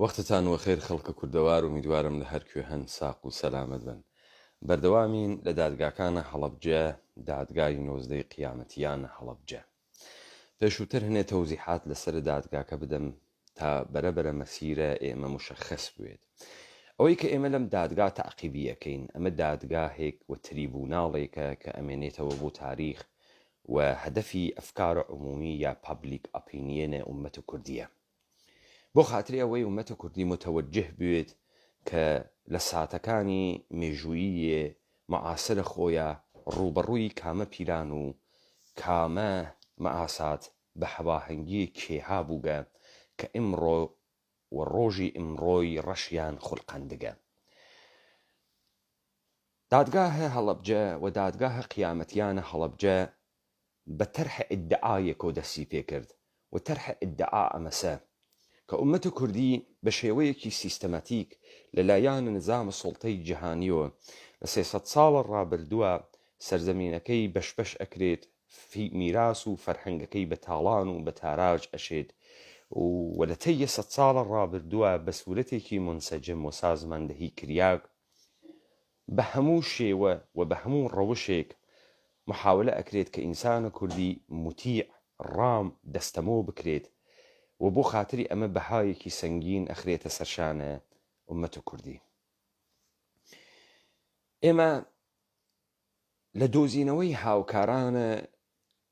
وەختتان وەخێر خەڵکە کوردەوار و میدوارم لە هەرکوێ هەن ساق و سەلامت بن. بەردەوامین لە دادگاکانە هەڵەبجە، دادگای نۆزدەی قیامەتیانە هەڵەبجە. پێشووتر هەنێ تەوزیحات لەسەر دادگاکە بدەم تا بەرەبەرە مەسیرە ئێمە مشەخص بوێت. ئەوەی کە ئێمە لەم دادگا تەعقیبیەکەین، ئەمە دادگاهێک و تریبوناڵێکە کە ئەمێنێتەوە بۆ تاریخ و هەدەفی ئەفکارە عمومی یا پابلیک ئۆپینیۆنە ئومەت کوردیە. بۆ خاتری ئەوەی ئومەتە کوردی متوجه بوێت کە لە ساتەکانی مێژوویی مەعاسرە خۆیە ڕوبەڕووی کامە پیران و کامە مەعاسات بە هەواهەنگی کێها بووگە کە ئیمڕۆ و ڕۆژی ئیمڕۆی ڕەشیان خوڵقەندگە. دادگاهە هەڵەبجە و دادگاهە قیامەتیانە هەڵەبجە بە تەرحە ئیدعایەکۆ دەستی پێکرد و تەرحە ئیدعا ئەمەسە کە ئومەتە کوردی بە شێوەیەکی سیستەماتیک لەلایەن نظامە سوڵتەی جیهانیەوە لە 300 ساڵە ڕابردووە سەرزەمینەکەی بەشبەش ئەکرێت، میراس و فەرهەنگەکەی بە تاڵان و بە تاراج ئەشێت و لە طی 100 ساڵە ڕابردووە بە سوورەتێکی منسەجم و سازماندەهی کریاک بە هەموو شێوە و بە هەموو ڕەوشێک محاولە ئەکرێت کە ئینسانە کوردی موتیع ڕام دەستەمۆ بکرێت و بۆ خاتری ئەمە بەهایەکی سەنگین ئەخرێتە سەرشانە ئومەتە کوردی. ئێمە لە دۆزینەوەی هاوکارانە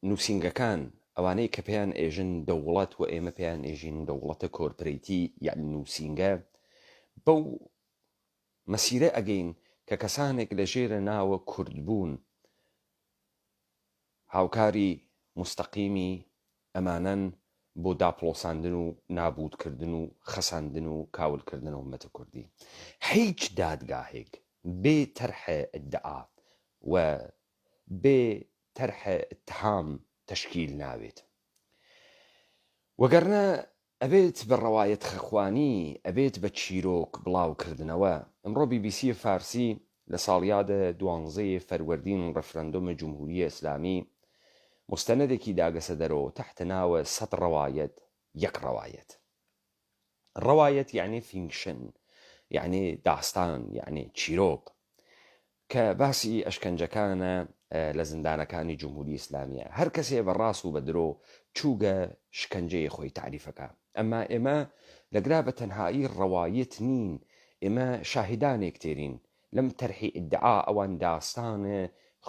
نووسینگەکان، ئەوانەی کە پێیان ئێژن دەوڵەت و ئێمە پێیان ئێژین دەوڵەتە کۆرپۆرەیتی یان نووسینگە، بەو مەسیرە ئەگەین کە کەسانێک لە ژێرە ناوە کوردبوون هاوکاری مستەقیمی ئەمانەن بۆ داپڵۆساندن و نابودکردن و خەساندن و کاولکردن ئومەتە کوردی. هیچ دادگاهێک بێ تەرحە ئیدعا و بێ تەرحە اتهام تەشکیل ناوێت، وەگەرنە ئەبێت بە ڕەوایەت خەخوانی، ئەبێت بە چیرۆک بڵاوکردنەوە. ئەمڕۆ BBC فارسی لە ساڵیادە 12 فەروەردین ڕەفرەندۆمە جمهوریە ئیسلامی مستەنەدێکی داگەسە دەرەوە تحت ناوە 100 ڕەوایەت یەک ڕەوایەت. ڕەوایەت یعنی فینکشن، یعنی داستان، یعنی چیرۆک، کە باسی ئەشکەنجەکانە لە زندانەکانی جمهوری ئیسلامیە. هەر کەسێ بەڕاست و بەدرۆ چووگە شکەنجەی خۆی تعریفەکە. ئەمما ئێمە لەگرا بە تەنهایی ڕەوایەت نین، ئێمە شاهدانێک تێرین لەم تەرحی ئیدعا ئەوان داستانە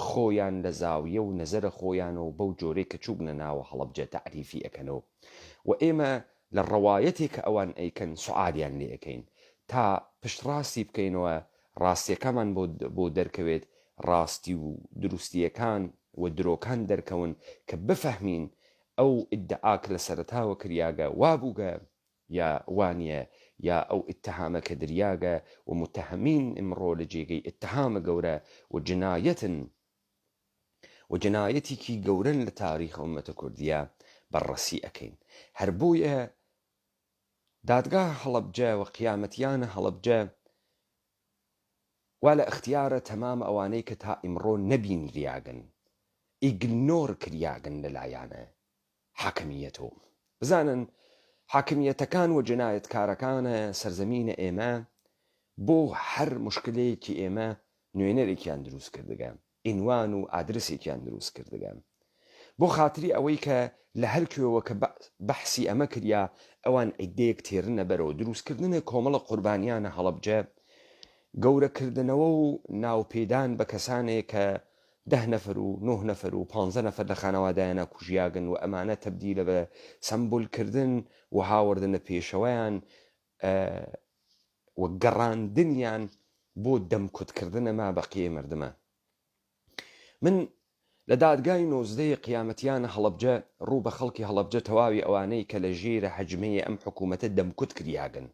خۆیان لە زاویە و نەزەرە خۆیان و بەو جۆرەی کە چوبنە ناوە هەڵەبجە تعریفی ئەکەنەوە و ئێمە لە ڕەوایەتێک کە ئەوان ئەیکەن سوعالیان لێ ئەەکەین تا پشتڕاستی بکەینەوە، ڕاستیەکەمان بۆ دەرکەوێت، ڕاستی و دروستیەکان و درۆکان دەرکەون کە بفەهمین ئەو ئیدعاک لە سەرەتاوە کریاگە وابووگە یا وانە، یا ئەو ئیتهامە کە دریاگە و متهمین ئمڕۆ لە جێگەی ئیتهامە گەورە و جنایەتن و جنایەتێکی گەورن لە تاریخ ئومەتە کوردیە بەڕەسی ئەەکەین. هەر بۆیە دادگاه هەڵەبجە و قیامەتیانە هەڵەبجە وا لە اختیارە تەمام ئەوانەی کە تا ئیمڕۆ نەبینریاگن، ئیگنۆر کریاگن لەلایەنە حاکمیەتەوە. بزانن حاکمیەتەکان و جنایەتکارەکانە سەرزەمینە ئێمە بۆ هەر مشکلەیەکی ئێمە نوێنەرێکیان دروست کردگە، ئینوان و ئادرسێکیان دروست کردگە، بۆ خاتری ئەوەی کە لە هەرکوێوە کە بەحسی ئەمە کریا ئەوان ئەیدەیەک تێرنە بەرەوە دروستکردنە کۆمەڵە قوربانیانە هەڵەبجە، گەورەکردنەوە و ناوپێدان بە کەسانێک کە 10 نەفەر و 9 نەفەر و 15 نەفەر لە خانەوادایانە کوژیاگن و ئەمانە تەبدیلە بە سەمبولکردن و هاوردنە پێشەوەیان و گەڕاندنیان بۆ دەمکوتکردنە ما بەقیە مردمە. من لە دادگای نۆزدەی قیامەتیانە هەڵەبجە ڕوو بە خەڵکی هەڵەبجە تەواوی ئەوانەی کە لە ژێرە حەجمەیە ئەم حکوومەتە دەمکوت کریاگن،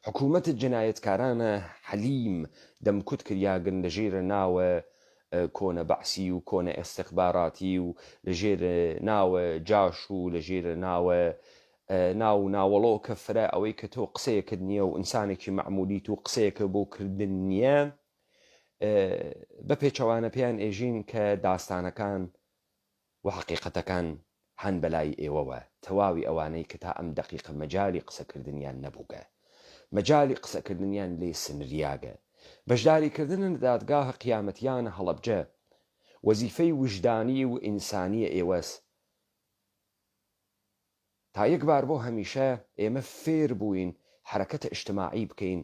حکوومەتە جنایەتکارانە حەلیم دەمکوت کریاگن لە ژێرە ناوە کۆنە بەعسی و کۆنە ئێستیخباراتی و لە ژێرە ناوە جاش و لە ژێرە ناوە ناوەڵۆ کە فرە ئەوەی کە تۆ قسەیەکرد نییە و ئینسانێکی معمولی تو قسەیەکە بۆ کردن نییە، بە پێچەوانە پێیان ئێژین کە داستانەکان و حقیقەتەکان هەن بەلای ئێوەوە، تەواوی ئەوانەی کە تا ئەم دەقیقە مەجای قسەکردنیان نەبووگە. مەجای قسەکردنیان لێ سنریاگە. بەشداریکردن لە دادگاهە قیامەتیانە هەڵەبجە وەزیفەی وجدانی و ئینسانیە ئێوەس. تا یەکبار بۆ هەمیشە ئێمە فێر بووین حرەکەتە ئیجتیماعی بکەین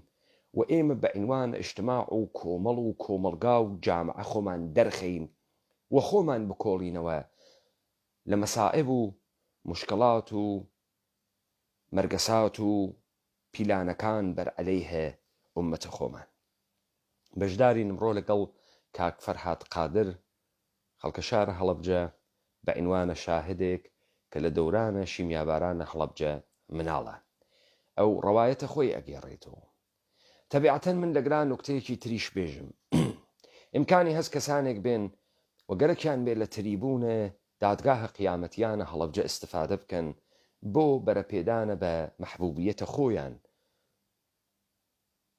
و ئێمە بە عنوان ئیجتیماع و کۆمەڵ و کۆمەلگا و جامعە خۆمان دەرخەین و خۆمان بکۆڵینەوە لە مەسائب و مشکلات و مەرگەسات و پیلانەکان بەر عەلەیهە ئوممەتە خۆمان. بەشدارین ئەمڕۆ لەگەڵ کاک فەرهاد قادر خەڵکە شارە هەڵەبجە بە عنوانە شاهدێک کە لە دەورانە شیمیابارانە هەڵەبجە مناڵە. ئەو ڕەوایەتە خۆی ئەگێڕێتەوە. تەبیعەتەن من لەگران نوکتەیەکی تریش بێژم. ئیمکانی هەست کەسانێک بێن وەگەرەکیان بێ لە تریبونە دادگاهە قیامەتیانە هەڵەبجە ئیستفادە بکەن بۆ بەرەپێدانە بە مەحبوبیەتە خۆیان.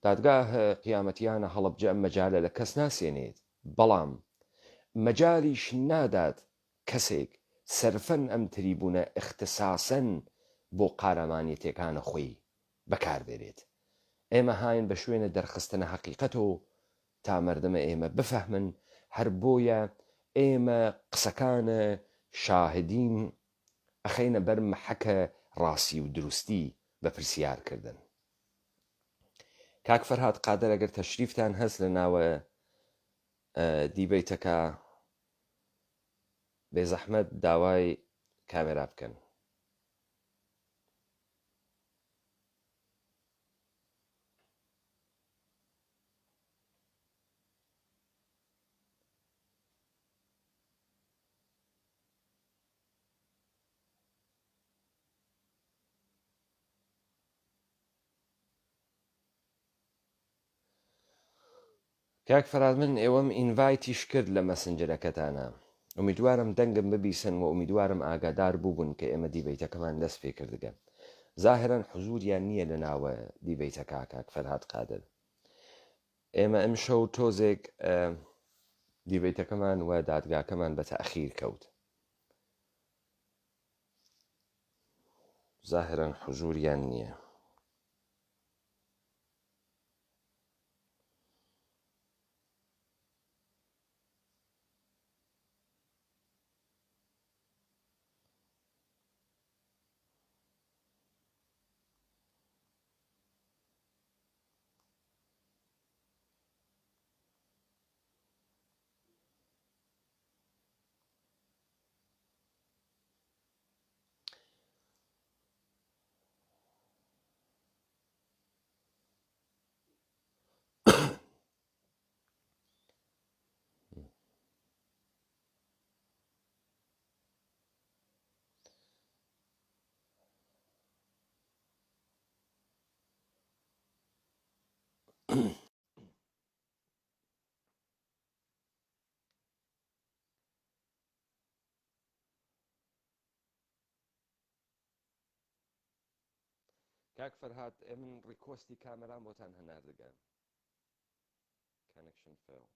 دادگاهە قیامەتیانە هەڵەبجە ئەم مەجالە لە کەس ناسێنێت، بەڵام مەجالیش نادات کەسێک سەرفەن ئەم تریبونە اختصاسەن بۆ قارەمانیەتەکانە خۆی بەکاربێرێت. ئێمە هاین بە شوێنە دەرخستنە حەقیقەتەوە تا مەردەمە ئێمە بفەهمن، هەر بۆیە ئێمە قسەکانە شاهدین ئەخەینە بەر مەحەکە ڕاستی و دروستی بە پرسیارکردن. کاک فەرهاد قادر ئەگەر تەشریفتان هەست لە ناوە دیبەیتەکە بێزەحمەت داوای کامێرا بکەن. کاک فەرهاد من ئێوەم ئینڤایتیش کرد لە مەسنجەرەکەتانە. ئومیدوارم دەنگم ببیسن و ئومیدوارم ئاگادار بووبوون کە ئێمە دیبەیتەکەمان دەست پێ کردگەن. ظاهرەن حزوریان نییە لە ناوە دیبەیتەکە کاک فەرهاد قادر. ئێمە ئەم شەو تۆزێک دیبەیتەکەمان و دادگاکەمان بە تەئەخیر کەوت. ظاهرەن حزوریان نییە. کاک فەرهاد من ڕیکۆستی کامەران بۆتان هەناردەگەن. Connection failed.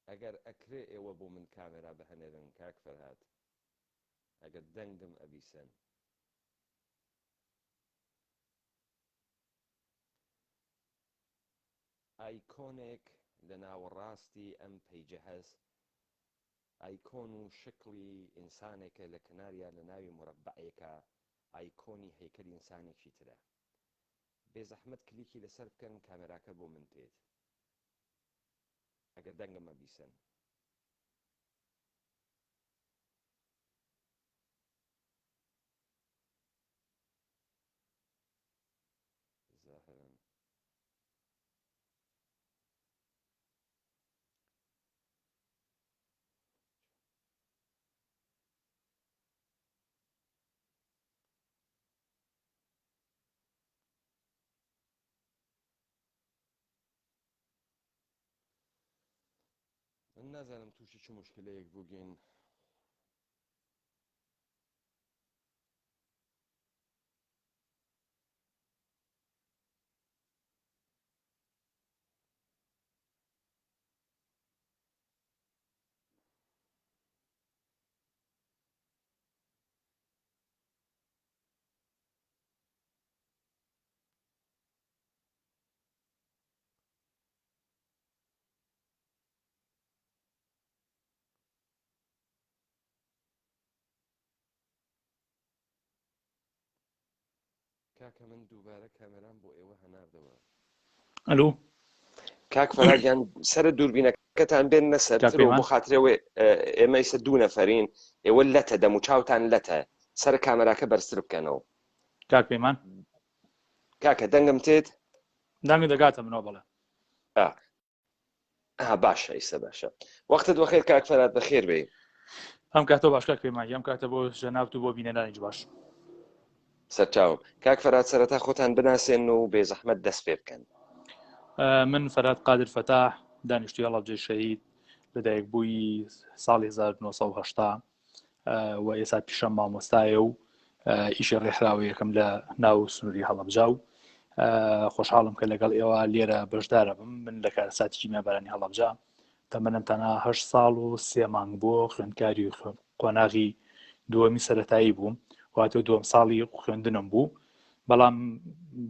ئەگەر ئەکرێ ئێوە بۆ من کامێرا بهەنێرن کاک فەرهاد، ئەگەر دەنگم ئەبیسەن. ئایکۆنێک لە ناوەڕاستی ئەم پەیجە هەست، ئایکۆن و شکلی ئینسانێکە لە کناریان لە ناوی مرەبعێکە، ئایکۆنی هەیکەلی ئینسانێکی ترە. بێزەحمەت کلیکی لەسەر بکەن کامێراکە بۆ من تێت ئەگەر دەنگم ئەبیسەن. ظاهرەن من نازانم تووشی چ مشکلەیەک بووگین. کاکە من دووبارە کامێرام بۆ ئێوە هەناردەوە. ئەلو کاک فەرهادیان سەرە دووربینەکەتان بێننە سەرتر و بۆ خاترەوە ئێمە ئێستا دوو نەفەرین، ئێوە لەتە دەم و چاوتان لەتە، سەر کامێراکە بەرزتر بکەنەوە. کاک پەیمان کاکە دەنگم تێت؟ دەنگت دەگاتە منەوە بەڵێ. باشە ئیسە باشە. وەختت بەخێر کاک فەرهاد، بەخێر بێ. ئەم کاتۆ باش کاک پەیمان، ئەم کاتە بۆ ژەنابەت و بۆ بینەدانیش باش. سەرچاوم. کاک فەرهاد سەرەتا خۆتان بناسێن و بێزەحمەت دەست پێ بکەن. من فەرهاد قادر فەتاح، دانیشتووی هەڵەبجەی شەهید، لەدایک بووی ساڵی 1970 و ئێستا پیشەم مامۆستایە و ئیشی ڕێکخراوە یەکەم لە ناو سنووری هەڵەبجە و خۆشحاڵم کە لەگەڵ ئێوە لێرە بەشدارە بم. من لە کارەساتی میێنبەرانی هەڵەبجە تەمەنم تەنها 8 ساڵ و 3 مانگ بۆ خوێندکاری قۆناغی دووەمی سەرەتایی بووم، واتە دووەم ساڵی خوێندنم بوو. بەڵام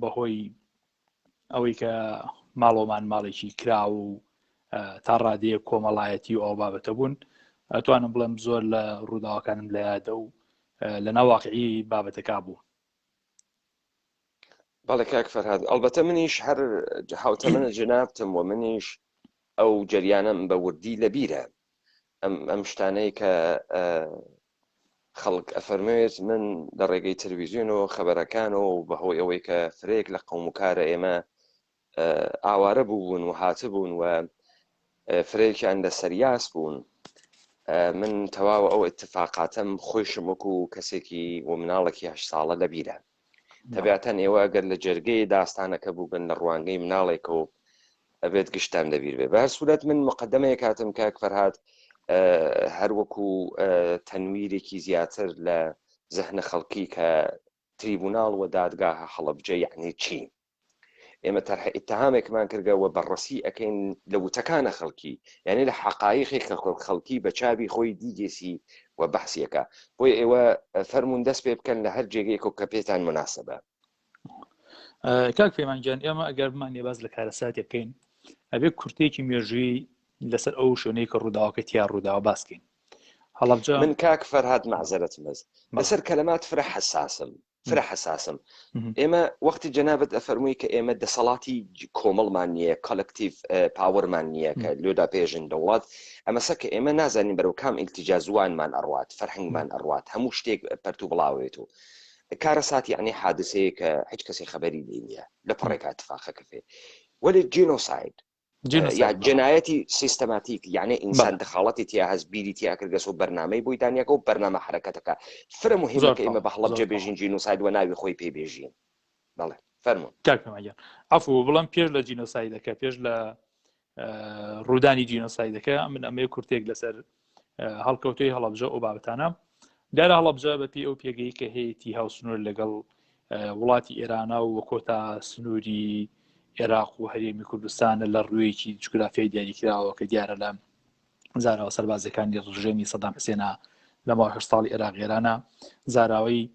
بەهۆی ئەوەی کە ماڵۆمان ماڵێکی کرا و تا ڕادەیە کۆمەڵایەتی و ئەو بابەتە بوون، ئەتوانم بڵێم زۆر لە ڕووداوەکانم لە یادە و لە ناواقعی بابەتەکە بوو. بەڵێ کاک فەرهاد، ئەڵبەتە منیش هەر هاوتەمەنە جنابتم و منیش ئەو جریانم بە وردی لەبیرە. ئەم شتانەی کە خەڵک ئەفەرمێت من لە ڕێگەی تەلەڤیزیۆن و خەبەرەکان و بەهۆی ئەوەی کە فرێک لە قەوم و کارە ئێمە ئاوارە بوون و هاتبوون و فرێکیان لە سەریاس بوون، من تەواوە ئەو اتفاقاتم خۆشم وەکو کەسێکی و مناڵێکی 8 ساڵە لەبیرە. تەبیعەتەن ئێوە ئەگەر لە جەرگەی داستانەکە بووبن لە ڕوانگەی مناڵێکە و ئەبێت گشتان لەبیر بێ. بە هەر سوورەت من مقدمەیە کاتم کاک فەرهاد هەر وەکو تەنویرێکی زیاتر لە زەهنە خەڵکی کە تریبوناڵ و دادگاها هەڵەبجە یعنی چی؟ ئێمە تەرحە ئیتهامێکمان کردەوە بەڕەسی ئەکەین لە وتەکانە خەڵکی، یعنی لە حەقایقی خەڵکی بە چاوی خۆی دیگێسی و بەحسیەکە. بۆی ئێوە فەرمون دەست پێ بکەن لە هەر جێگەیەک کە پێتان مناسبە. کاک پەیمانجان، ئێمە ئەگەر بمانێ باز لە کارەساتی بکەین، ئەبێ کورتێکی مێژووی لەسەر ئەو شوێنەی کە ڕووداوەکە تیا ڕووداوە باسکەین. هەڵەبجە من کاک فەرهاد مەعزەرەت مەز لەسەر کەلەمات فرە حەساسم. ئێمە وەختی جەنابەت ئەفەرمووی کە ئێمە دەسەڵاتی کۆمەڵمان نییە، کۆلەکتیڤ پاوەرمان نییە کە لێدا پێژن دەوڵات، ئەمەسە کە ئێمە نازانین بەرەو کام ئیلتیجازوانمان ئەڕوات، فەرهەنگمان ئەڕوات، هەموو شتێک پەرتو بڵاوێت و کارەساتی یعنی حادثەیە کە هیچ کەسی خەبەری لێ نییە لە پڕێک اتفاقەکە فێ ولی جینۆساید یا جنایەتی سیستەماتیک، یعنی ئینسان دخالەتی تیا هەز بیری تیا کردگەس و بەرنامەی بۆی دانیەکە و بەرنامە حرەکەتەکە فرە مهمە کە ئێمە بە هەڵەبجە بێژین جینۆساید و ناوی خۆی پێ بێژین. بەڵێ فەرموون کاکەمەگەر ئەفو بڵم پێش لە جینۆسایدەکە، پێش لە ڕوودانی جینۆسایدەکە من ئەمەیە کورتێک لەسەر هەڵکەوتەی هەڵەبجە ئەو بابەتانە دارە. هەڵەبجە بەپی ئەو پێگەی کە هەیەی هاوسنوور لەگەڵ وڵاتی ئێرانە و کۆتا سنووری عێراق و هەرێمی کوردستانە لە ڕوویەکی جوگرافیای دیاریکراوە کە دیارە لە زاراوە سەربازەکانی ڕژێمی سەدام حوسێنە لە ماوەی 8 ساڵی عێراق ئێرانە زاراوەی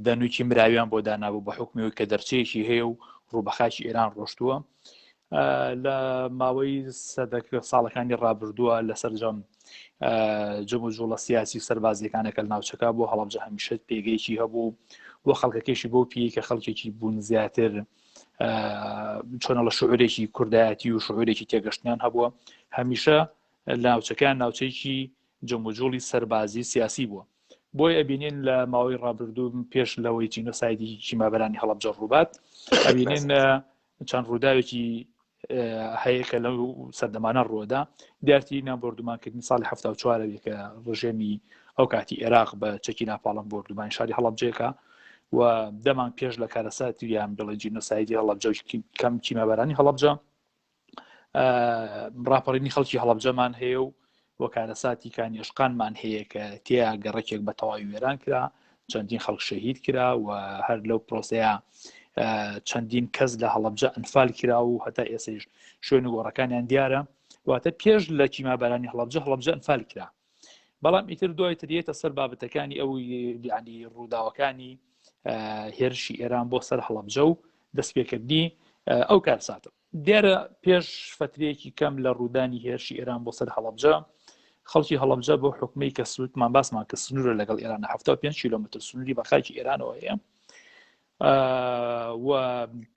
دەنووکی مراویان بۆ دانابوو بە حکمیەوەی کە دەرچەیەکی هەیە و ڕووبەخاکی ئێران ڕۆشتووە. لە ماوەی سەدەکە ساڵەکانی ڕابردووە لەسەر جەم و جوڵە سیاسی سەربازیەکانەکە لە ناوچەکە بۆ هەڵەبجە هەمیشە پێگەیکی هەبوو بۆ خەڵکەکەشی بۆ پێی کە خەڵکێکی بوون زیاتر چۆنە لە شعورێکی کوردایەتی و شعورێکی تێگەشتیان هەبووە. هەمیشە ناوچەکان ناوچەیەکی جەم و جوڵی سەربازی سیاسی بووە. بۆی ئەبینین لە ماوەی ڕابردوو پێش لەوەی جینۆسایدی چیمەبەرانی هەڵەبجە ڕووبات ئەبینین چەند ڕووداوێکی هەیە کە لەو سەردەمانە ڕۆدا. دیارتی نامبردومانکردنی ساڵی 1970 کە ڕژێمی ئەو کاتی عێراق بە چەکی ناپاڵم بردومانی شاری هەڵەبجەیەکە و دەمان پێش لە کارەساتی یان بڵێ جینۆسایدی هەڵەبجە کەم چیمەبەرانی هەڵەبجە ڕاپەڕینی خەڵکی هەڵەبجەمان هەیە و وە کارەساتی کانیشقانمان هەیە کە تیا گەڕێکێک بە تەواوی وێران کرا، چەندین خەڵک شەهید کرا و هەر لەو پرۆسەیە چەندین کەس لە هەڵەبجە ئەنفال کرا و هەتا ئێسەیش شوێن و گۆڕەکانیان دیارە. واتە پێش لە چیمەبەرانی هەڵەبجە ئەنفال کرا. بەڵام ئیتر دوای تریێتە سەر بابەتەکانی ئەو یعنی ڕووداوەکانی هێرشی ئێران بۆ سەر هەڵەبجە و دەستپێکردنی ئەو کارساتە. دیارە پێش فترەیەکی کەم لە ڕوودانی هێرشی ئێران بۆ سەر هەڵەبجە خەڵکی هەڵەبجە بۆ حکومەی کە سوودمان باسمان کە سنوورە لەگەڵ ئێرانە 75 کیلۆمتر سنووری بەخاکی ئێرانەوە هەیە و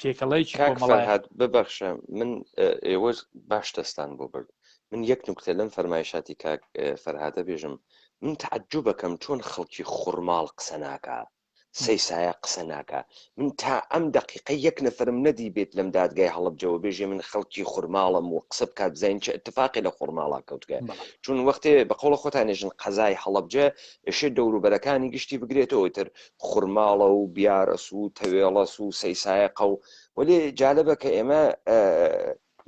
پێکەڵەیەکی کاک کۆمەڵایە فەرهاد ببەخشە من ئێوەش باش دەستان بۆ برد من یەک نوکتە لەم فەرمایشاتی کاک فەرهادە بێژم من تعجوبەکەم چۆن خەڵکی خوڕماڵ قسە ناکە سەیسایە قسە ناکە من تا ئەم دقیقە یەک نەفرم نەدی بێت لەم دادگای هەڵەبجەوە بێژێ من خەڵکی خوڕماڵم و قسە بکات بزانین چه اتفاقی لە خوڕماڵا کەوتگە چون وەختێ بە قەوڵە خۆتانێژن قەزای هەڵەبجە ئێشێ دەوروبەرەکانی گشتی بگرێتەوە تر خوڕماڵە و بیارەس و تەوێڵەس و سەیسایەقە و وەلێ جالبە کە ئێمە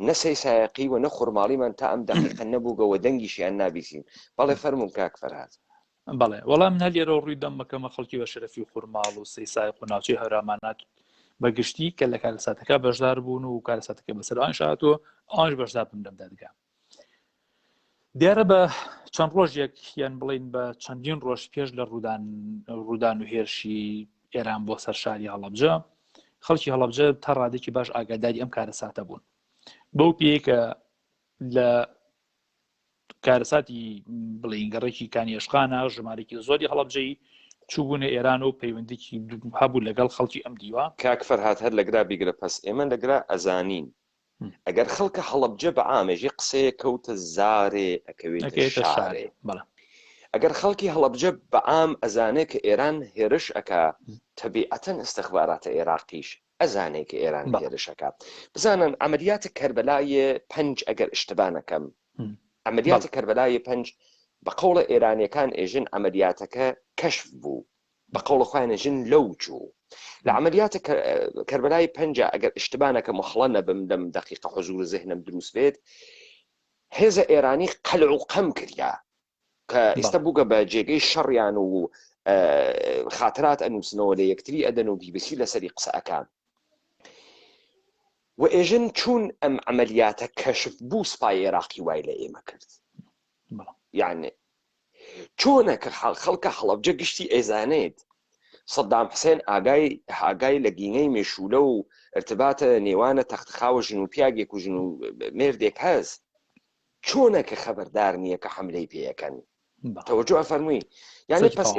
نەسەی سایقی و نەخورماڵیمان تا ئەم دقیقە نەبووگەوە دەنگیشیان نابیسین بەڵێ فەرموون کاک فەرهاد بەڵێ وەڵام من هەلێرە ڕووی دەمەکەمە خەڵکی بە شەرەفی خوڕماڵ و سەیسایق و ناوچەی هەرامانات بەگشتی کە لە کارەساتەکە بەشدار بوون و کارەساتەکە بەسەر ئەوان شاتووە ئەوانش بەشدار بوون لەم دادگا دیارە بە چەند ڕۆژێک یان بڵین بە چەندین ڕۆژ پێش لە ڕوودان و هێرشی ئێران بۆ سەر شاری هەڵەبجە خەڵکی هەڵەبجە تا ڕادێکی باش ئاگاداری ئەم کارەساتە بوون بەو پێیکە لە کارەساتی بڵینگەڕێکی کانیێشخانە ژمارەی زۆری هەڵەبجەی چوبوونە ئێران و پەیوەندێکی هەبوو لەگەڵ خەڵکی ئەم دیوە کاک فەرهاد هەر لەگرا بیگرە پس ئێمە لەگرا ئەزانین ئەگەر خەڵکە هەڵەبجە بە ئامێژی قسەیە کەوتە زارێ ئەکەوێتە شارێ ئەگەر خەڵکی هەڵەبجە بە ئام ئەزانێ کە ئێران هێرش ئەکا تەبیعەتەن ئستەخباراتە عێراقیش ئەزانێ کە ئێران هێرشەکە بزانن ئەمەلیاتە کەربەلایە پەنج ئەگەر ئشتبانەکەم ئەمەلیاتە کەربەلایە پەنج بە قەوڵە ئێرانیەکان ئێژن ئەمەلیاتەکە کەشف بوو بە قەوڵە خۆیان ئێژن لەو چوو لە عملیاتە کەربەلای پەنج ئەگەر اشتبانەکە مخڵە نەبم لەم دقیقە حضور ذهنم دروست بێت هێزە ئێرانی قەلع و قەم کردیا کە ئێستا بووگە بە جێگەی شەڕیان و خاترات ئەنووسنەوە لە یەکتری ئەدەن و بیبسی لەسەری قسەکان و ئێژن چوون ئەم عملیاتە کەشف بوو سپای عێراقی وای لە ئێمە کرد یعنی چۆنە کە خەڵکە هەڵەبجە گشتی ئێزانێت سەدام حسێن ئاگای لە گینەی مێشولە و ارتباتە نێوانە تەختخاوە ژن و پیاگێک و ژن و مێردێک هەز چۆنە کە خەبەردار نییە کە حملەی پێیەکەن تەوەجۆ فەرمووی یعنی پس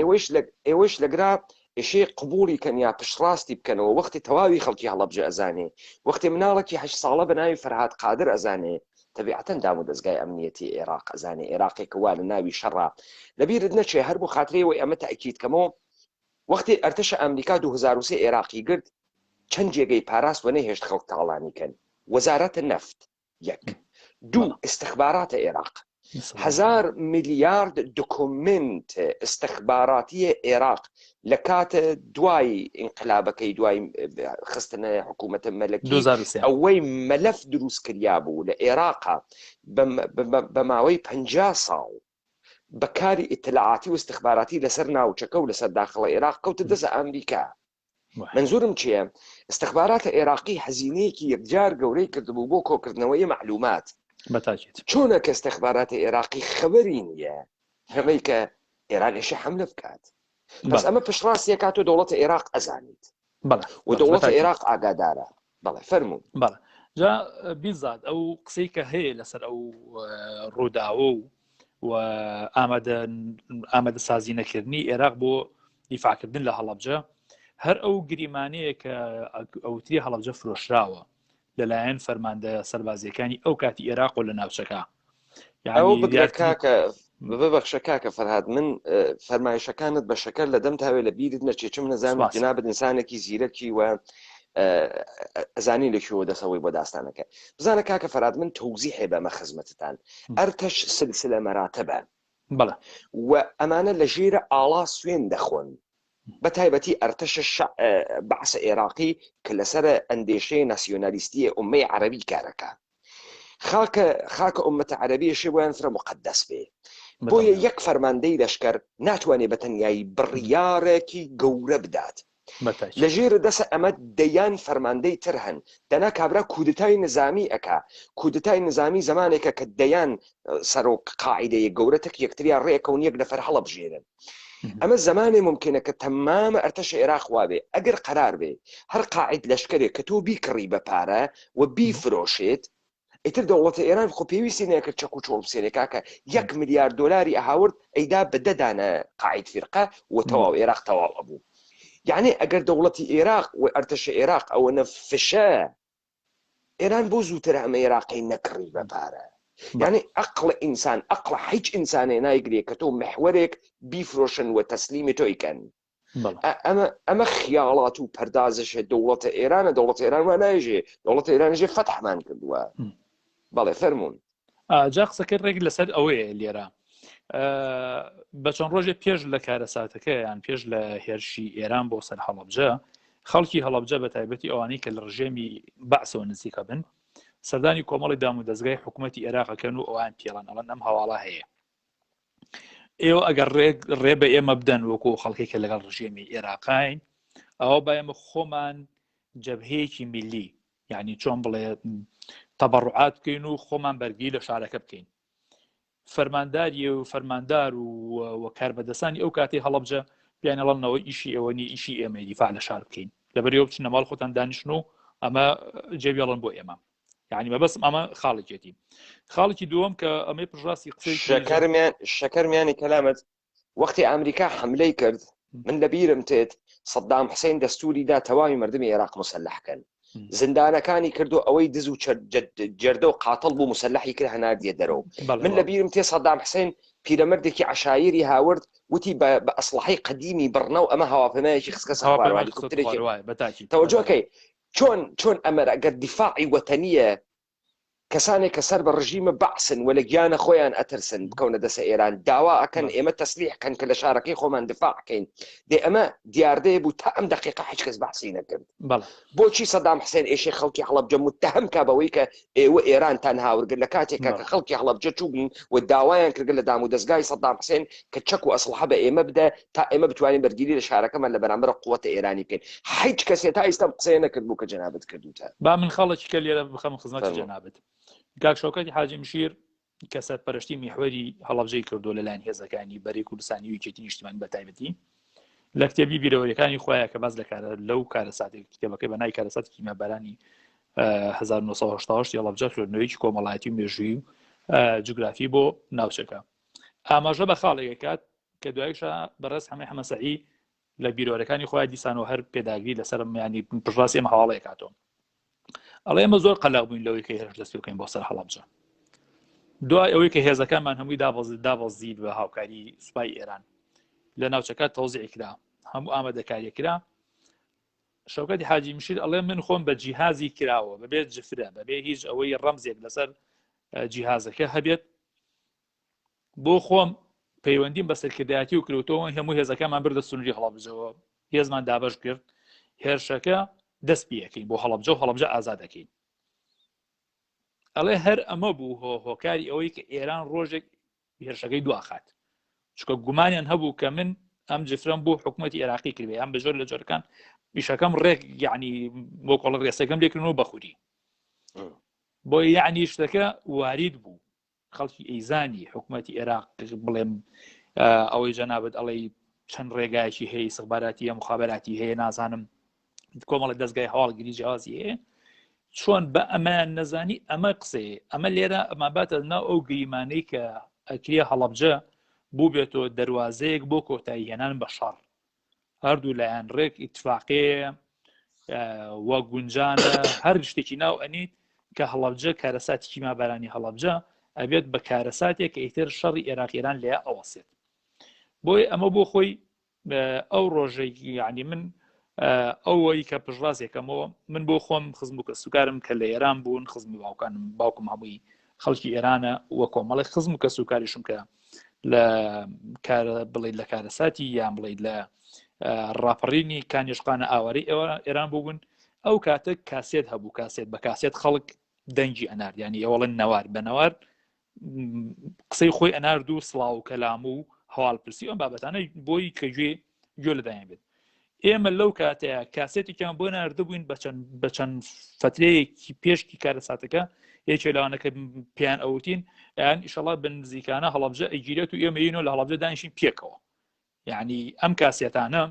ئێوەش لەگرا ئێشێ قبوڵی کەن یا پشتڕاستی بکەنەوە وەختی تەواوی خەڵکی هەڵەبجە ئەزانێ وەختی مناڵێکی 8 ساڵە بە ناوی فەرهاد قادر ئەزانێ تەبیعەتەن دام و دەستگای ئەمنیەتی عێراق ئەزانێ عێراقێکە وا لە ناوی شەڕا لەبیرت نەچێ هەر بۆ خاترەوەی ئەمە تاکید کەمەوە وەختی ئەرتەشە ئەمریکا 2003 عێراقی گرت چەند جێگەی پاراست و نەهێشت خەڵک تاڵانی کەن وەزارەتە نەفت یەک دوو استخباراتە عێراق 1000 ملیارد دۆکومنت استخباراتی عێراق لە کاتە دوای ئینقلابەکەی دوای خستنە حکوومەتە مەلەکی ئەوەی مەلەف دروست کریا بوو لە عێراقا بە ماوەی 50 ساڵ بەکاری ئیتلاعاتی و استخباراتی لەسەر ناوچەکە و لەسەر داخڵە عێراق کەوتە دەست ئەمریکا منزورم چییە؟ استخباراتە عێراقی هەزینەیەکی یەکجار گەورەی کردبوو بۆ کۆکردنەوەی معلومات چۆنە کە استخباراتە عێراقی خەبەری نییە هەمەی کە ئێران ئێشە حملە بکات بەس ئەمە پشتڕاستیە کاتۆ دەوڵەتە عێراق ئەزانیت و دەوڵەتە عێراق ئاگادارە بەڵێ فەرموون بەڵێ جا بیزاد ئەو قسەی کە هەیە لەسەر ئەو ڕووداوە و ئامادە سازی نەکردنی عێراق بۆ دیفاعکردن لە هەڵەبجە هەر ئەو گریمانەیە کە ئەوتری هەڵەبجە فرۆشراوە لەلایەن فەرماندە سەربازیەکانی ئەو کاتی عێراق و لە ناوچەکە ئەو بگرێت کاکە ببەخشە کاکە فەرهاد من فەرمایشەکانت بە شەکەر لە دەم تاوێ لە بیرت نەچێ من نەزانم جنابەت ئینسانێکی زیرەکی و ئەزانی لەکوێوە دەسەوەی بۆ داستانەکە بزانە کاکە فەرهاد من تەوزیحێ بەمە خزمەتتان ئەرتەش سلسلە مەراتەبە و ئەمانە لە ژێرە ئاڵا سوێن دەخۆن بە تایبەتی ئەرتەشە بەعسە عێراقی کە لەسەر ئەندێشەی ناسیۆنالیستی ئومەی عەرەبی کارەکە خاکە ئومەتە عەرەبی شێ بۆیان فرە مقەدەس بێ بۆیە یەک فەرماندەی لەشکەر ناتوانێت بە تەنیایی بڕیارێکی گەورە بدات لە ژێرە دەسە ئەمە دەیان فەرماندەی تر هەن دەنا کابرا کودتای نظامی ئەکا کودتای نظامی زمانێکە کە دەیان سەرۆک قاعیدەیە گەورەتەک یەکتریان ڕێکەون یەک نەفەر هەڵەبژێرن ئەمە زمانێ ممکنە کە تەمامە ئەرتەشە عێراق وابێ ئەگەر قەرار بێ هەر قاعید لەشکرێک کە تۆ بیکڕی بە پارە و بیفرۆشێت ئیتر دەوڵەتە ئێران خۆ پێویستی نەکرد چەک و چۆڵ بسێنێ کاکە 1 ملیارد دۆلاری ئەهاورد ئەیدا بەدەدانە قاعید فرقە و تەواو عێراق تەواو بوو يعني ئەگەر دەوڵەتی عێراق و ئەرتەشە عێراق ئەوە نەفشە ئێران بۆ زووتر ئەمە عێراقی نەکڕی بە پارە يعني عقل إنسان عقل هیچ إنسانێ نایگرێت کە تۆ محورێک بیفرۆشن و تەسلیمی تۆیکەن ئەمە خیاڵات و پەردازشە دەوڵەتە ئێرانە دەوڵەت ئێران وە نایژێ دەوڵەت ئێرانژێ فەتحمان کردووە بەڵێ فەرمونون جا قسەکە ڕێک لەسەر ئەوەیە لێرە بە چەند ڕۆژێ پێش لە کارەساتەکە یان پێش لە هێرشی ئێران بۆ سەر هەڵەبجە خەڵکی هەڵەبجە بە تایبەتی ئەوانەی کە لە ڕژێمی بەعسەوە نزیکە بن سەردانی کۆمەڵی دام و دەستگای حکوومەتی عێراقەکەن و ئەوان پێڵەن ئەڵەن ئەم هەواڵە هەیە ئێوە ئەگەر ڕێ بە ئێمە بدەن وەکو خەڵکی کە لەگەڵ ڕژێمی عێراقین ئەوە با ئێمە خۆمان جەبهەیەکی میلی یعنی چۆن بڵێ تەبەڕوعات بکەین و خۆمان بەرگی لە شارەکە بکەین فەرمانداری و فەرماندار و کاربەدەستانی ئەو کاتی هەڵەبجە پیانەڵەنەوە ئیشی ئەوە نی ئیشی ئێمە دیفاع لە شار بکەین لەبەرەوە بچنە ماڵ خۆتان دانیشن و ئەمە جێبیاڵن بۆ ئێمە يعني ما بس أما خالجتي خالجي دوم كأمي برجاسي شكرمياني كلامت وقت أمريكا حملة كرد من لبير متت صدام حسين دستوري دا تواوي مردمي العراق مسلح كان زندانا كاني كردو أوي دزو جردو قاتل بو مسلحي كره نادي درو من لبير متت صدام حسين بيرامردكي عشايري هاورد وتي بأصلحي قديمي برنو أما هوا فما يشي خسكس هوا وادي كنت توجه كي چۆن ئەمەرە ئەگەر دیفاعی وەتەنیە کەسانێک کە سەر بە ڕژیمە بەعسن وە لە گیانە خۆیان ئەترسن بکەونە دەسە ئێران داوا ئەکەن ئێمە تەسلیحکەن کە لە شارەکەی خۆمان دفاعکەین دێ ئەمە دیاردەیە بوو تا ئەم دقیقە هیچ کەس بەعسی نەکرد بۆچی سەدام حسێن ئێشەی خەڵکی هەڵەبجە متتەهم کا بەوەی کە ئێوە ئێرانتان هاورگرت لە کاتێکە کە خەڵکی هەڵەبجە چوبن و داوایان کرد لە دام و دەستگای سەدام حسێن کە چەک و ئەسلحە بە ئێمە بدە تا ئێمە بتوانین بەرگیری لە شارەکەمان لە بەرامبەر قووەتە ئێرانی بکەین هیچ کەسێ تا ئێستا قسەیە نەکرد بوو کە جەنابەت کردوتە با من خەڵکی کە لێرە بخەم خزمەتی جەنابەت کاک شەوکەتی حاجی مشیر کە سەرپەرشتی میحوەری هەڵەبجەی کردو لەلایەن هێزەکانی بەرەی کوردستانی و یەکێتی نیشتیمانی بەتایبەتی لە کتێبی بیرەوەریەکانی خۆیان کە باز لەو کارەساتی کتێبەکەی بەنای کارەساتی کیمیابەرانی 1970 هەڵەبجە خوێندنەوەیکی کۆمەڵایەتی و مێژووی و جوگرافی بۆ ناوچەکە ئاماژە بە خاڵێک کات کە دوایشە بەڕێز هەمەی حەمەسەعی لە بیرۆرەکانی خۆیان دیسانەوە هەر پێداگری لەسەر ینی پڕاستی ئەمە هەواڵەیە کاتەوە ئەڵێ ئێمە زۆر قەلاق بووین لەوەی کە هێرش دەست بکەین بۆ سەر هەڵەبجە دوای ئەوەی کە هێزەکانمان هەمووی دابەزید بە هاوکاری سوپای ئێران لە ناوچەکە تەوزیع کرا هەموو ئامادەکاریەکرا شەوکەتی حاجی مشیر ئەڵێ من خۆم بە جیهازی کراوە بەبێت جفرە بەبێ هیچ ئەوەی ڕەمزێک لەسەر جیهازەکە هەبێت بۆ خۆم پەیوەندیم بە سەرکردایەتی و کردوتەوە هەموو هێزەکەمان بردە سنووری هەڵەبجەوە هێزمان دابەش کرد هێرشەکە دەست پێەکەین بۆ هەڵەبجە و هەڵەبجە ئازادەکەین ئەڵێ هەر ئەمە بوو هۆکاری ئەوەی کە ئێران ڕۆژێک هێرشەکەی دواخات چکە گومانیان هەبوو کە من ئەم جفرم بۆ حکوومەتی عێراقی کردێ ئەم بەژۆر لە جۆرەکان ئیشەکەم ڕێک یعنی بۆ کۆڵ ڕێسەکەم لێکردنەوە بەخوری بۆ یعنی شتەکە وارد بوو خەڵکی ئەیزانی حکوومەتی عێراق بڵێم ئەوەی جەنابەت ئەڵێ چەند ڕێگایکی هەیە سەخباراتی مخابراتی هەیە نازانم کۆمەڵی دەستگای هەواڵگیری جیازی هەیە چۆن بە ئەمان نەزانی ئەمە قسەیە ئەمە لێرە ئەمە باتە ناو ئەو گریمانەی کە ئەکرێ هەڵەبجە بوو بێتەوە دەواازەیەک بۆ کۆتایی هێنان بە شەڕ هەردوو لایەن ڕێک ئیتفاقەیە وە گونجانە هەر شتێکی ناو ئەنیت کە هەڵەبجە کارەساتی کیمیابەرانی هەڵەبجە ئەبێت بە کارەساتێک کە ئیتر شەڕی عێراقیێران لێ ئەوەسێت بۆی ئەمە بۆ خۆی ئەو ڕۆژێکی یعنی من ئەوەی کە پژڕاستێکەمەوە من بۆ خۆم خزم و کە سوکارم کە لە ئێران بوون خزمی باوکانم باوکم هەمووی خەڵکی ئێرانە وە کۆمەڵی خزم و کە سوکاریشم کە لە بڵێ لە کارەساتی یان بڵێ لە ڕاپەڕینی کانیشقانە ئاواری ئێوە ئێران بوون ئەو کاتە کاسێت هەبوو کاسێت بە کاسێت خەڵک دەنگی ئەنار یعنی ئەوڵەن نەوار بە نەوار قسەی خۆی ئەنارد و سڵاو و کەلام و هەواڵپرسی ئەم بابەتانە بۆی کە گوێ لەدایان بێت ئێمە لەو کاتەیە کاسێتێکیان بۆ ناردەبووین بە چەند فترەیەکی پێشکی کارەساتەکە یەکێ لەوانەکە پیان ئەوتین یان ئیشەڵا بە نزیکانە هەڵەبجە ئەیگیرێت و ئێمە یینەوە لە هەڵەبجە دانیشین پێکەوە یعنی ئەم کاسێتانە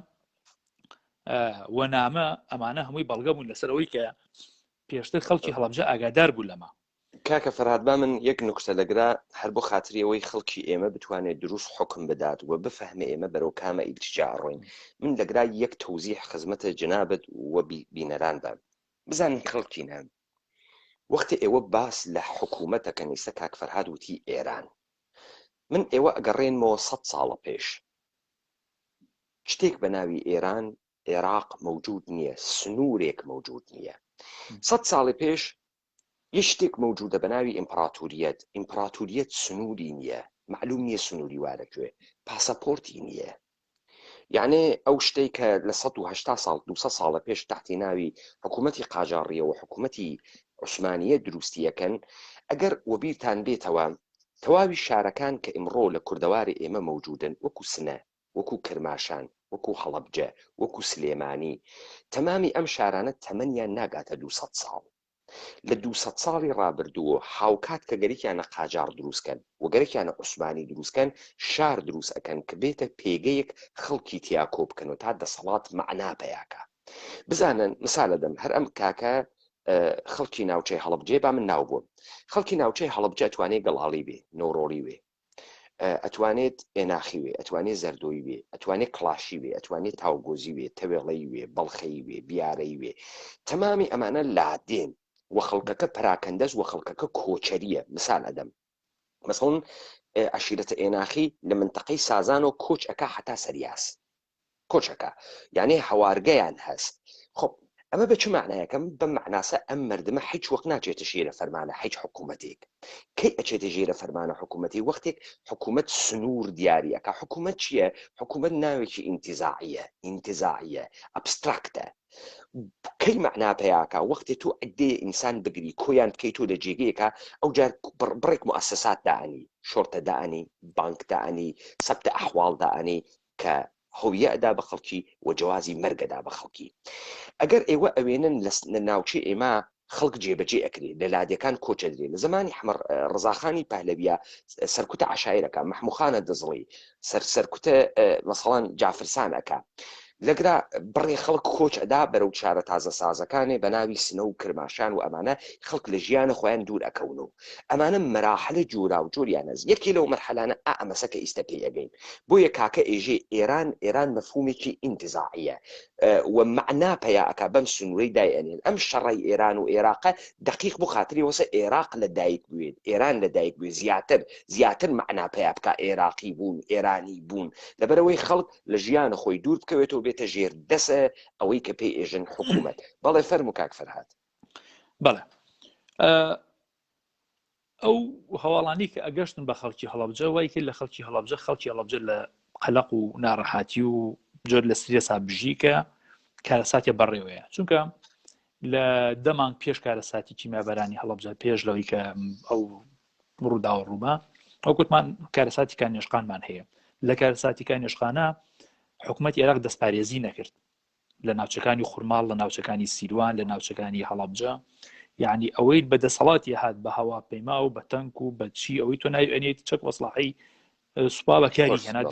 وەنامە ئەمانە هەمووی بەڵگە بوون لەسەرەوەی کە پێشتر خەڵکی هەڵەبجە ئاگادار بوو لەمە کاکە فەرهاد با من یەک نوکتە لەگرا هەر بۆ خاتری ئەوەی خەڵکی ئێمە بتوانێت دروست حکم بدات و بفەهمێ ئێمە بەرەو کامە ئیلتیجا ڕۆین. من لەگرا یەک تەوزیح خزمەتە جنابەت و بینەران بە بزانن خەڵکینە وەختی ئێوە باس لە حکوومەتەکەن ئێستا کاک فەرهاد وتی ئێران، من ئێوە ئەگەڕێنمەوە 100 ساڵە پێش شتێک بە ناوی ئێران عێراق مەوجود نییە، سنوورێک مەوجود نییە. 100 ساڵی پێش یە شتێک مەوجودە بە ناوی ئیمپراتوریەت سنووری نییە، معلوم نییە سنووری وارەکوێ، پاسەپۆرتی نییە. یعنی ئەو شتەی کە لە 180 ساڵ 200 ساڵە پێش تحتی ناوی حکوومەتی قاجاڕیە و حکوومەتی عوسمانیە دروستیەکەن، ئەگەر وەبیرتان بێتەوە تەواوی شارەکان کە ئمڕۆ لە کوردەواری ئێمە مەوجودن، وەکو سنە، وەکو کرماشان، وەکو هەڵەبجە، وەکو سلێمانی، تەمامی ئەم شارانە تەمەنیان ناگاتە 200 ساڵ. لە 200 ساڵی ڕابردووە هاوکات کە گەرەکیانە قاجار دروستکەن و گەرەکیانە عوسمانی دروستکەن، شار دروست ئەکەن کە بێتە پێگەیەک خەڵکی تیا کۆ بکەن و تا دەسەڵات مەعنا پەیاکە. بزانن مثالە دەم هەر ئەم کاکە خەڵکی ناوچەی هەڵەبجێ با من ناو بووم، خەڵکی ناوچەی هەڵەبجە ئەتوانێت گەڵاڵی بێ، نۆڕۆڵی وێ، ئەتوانێت ئێناخی وێ، ئەتوانێت زەردۆی وێ، ئەتوانێت کڵاشی وێ، ئەتوانێت تاوگۆزی وێ، تەوێڵەی وێ، بەڵخەی وێ، بیارەی وێ، تەمامی ئەمانە لادێن و خەڵکەکە پراکەندەز و خەڵکەکە کۆچەریە. مثال ئەدەم مەسەڵەن عشیرەتە ئێناخی لە منتەقەی سازان و کۆچ ئەکا حتا سەریاس کۆچەکە، یعنی هەوارگەیان هەست. خب ئەمە بە چ معنایەکەم بە معناسە ئەم مردمە هیچ وەک ناچێتە ژێرە فەرمانە هیچ حکوومەتێک. کەی ئەچێتە ژێرە فەرمانە حکوومەتی؟ وەختێک حکوومەت سنوور دیاریەکە. حکوومەت چییە؟ حکوومەت ناوێکی ئینتیزاعیە ئەبستراکتە. کەی مەعنا پێیاکە؟ وەختی تۆ عدێ ئینسان بگری کۆیان بکەیت تۆ لە جێگەیەکە، ئەو جار بڕێک موسسات دائنی، شۆرتە دائنی، بانک دائنی، سەبتە ئەحواڵ دائنی کە هەویەدا بە خەڵکی و جوازی مەرگەدا بە خەڵکی. ئەگەر ئێوە ئەوێنن لە ناوچەی ئێمە خەڵک جێبەجێ ئەکرێ لە لادەکان کۆچە درێ. لە زمانی ڕزاخانی پەهلەویە سەرکوتە عەشایرەکە، مەحموودخانە دزڵی، سەرکوتە مەسەڵەن جافرسانەکە، لەگرا بڕێ خەڵک کۆچ ئەدا بەرەو چارە تازە سازەکانێ بە ناوی سنە و کرماشان و ئەمانە خەڵک لە ژیانە خۆیان دوور ئەکەون و ئەمانە مەراحلە جورا و جۆریانەز. یەکی لەو مەرحەلانە ئەمەسەکە ئیستا پێ ئەگەین. بۆیە کاکە ئێژێ ئێران مەفهومێکی ئینتیزاعیە و مەعنا پەیاکە بەم سنوورەی دایئەنێن. ئەم شەڕی ئێران و عێراقە دقیق بۆ خاتری وەسە عێراق لە دایک بوێت، ئێران لە دایک بوێ، زیاتر مەعنا پەیا بکە عێراقی بوون، ئێرانی بوون، لەبەرەوەی خەڵک لە ژیانە خۆی دوور بکەوێتەوە بێتە ژێر دەسە ئەوەی کە پێی ئێژن حکوومەت. بەڵێ فەرموو کاک فەرهاد. بەڵێ ئەو هەواڵانی کە ئەگەشتن بە خەڵکی هەڵەبجە وای کرد لە خەڵکی هەڵەبجە لە قەلەق و ناڕەحاتی و جۆر لە سرێسا بژیکە کارەساتێ بەڕێوەیە، چونکە لە دەمانگ پێش کارەساتی کیمیابەرانی هەڵەبجە پێش لەوەی کە ئەو ڕووداوە ڕووما ئەو کوتمان کارەساتی کانێشقانمان هەیە. لە کارەساتی کانێشقانە حکوومەتی عێراق دەستپارێزی نەکرد لە ناوچەکانی خوورماڵ، لە ناوچەکانی سیروان، لە ناوچەکانی هەڵەبجە. یعنی ئەوەی بەدەسەڵاتی هات بە هەواپەیما و بە تەنک و بە چی ئەوەی تۆ ناوێنێت چەک وەسڵاحی سوپا بەکاری هێنا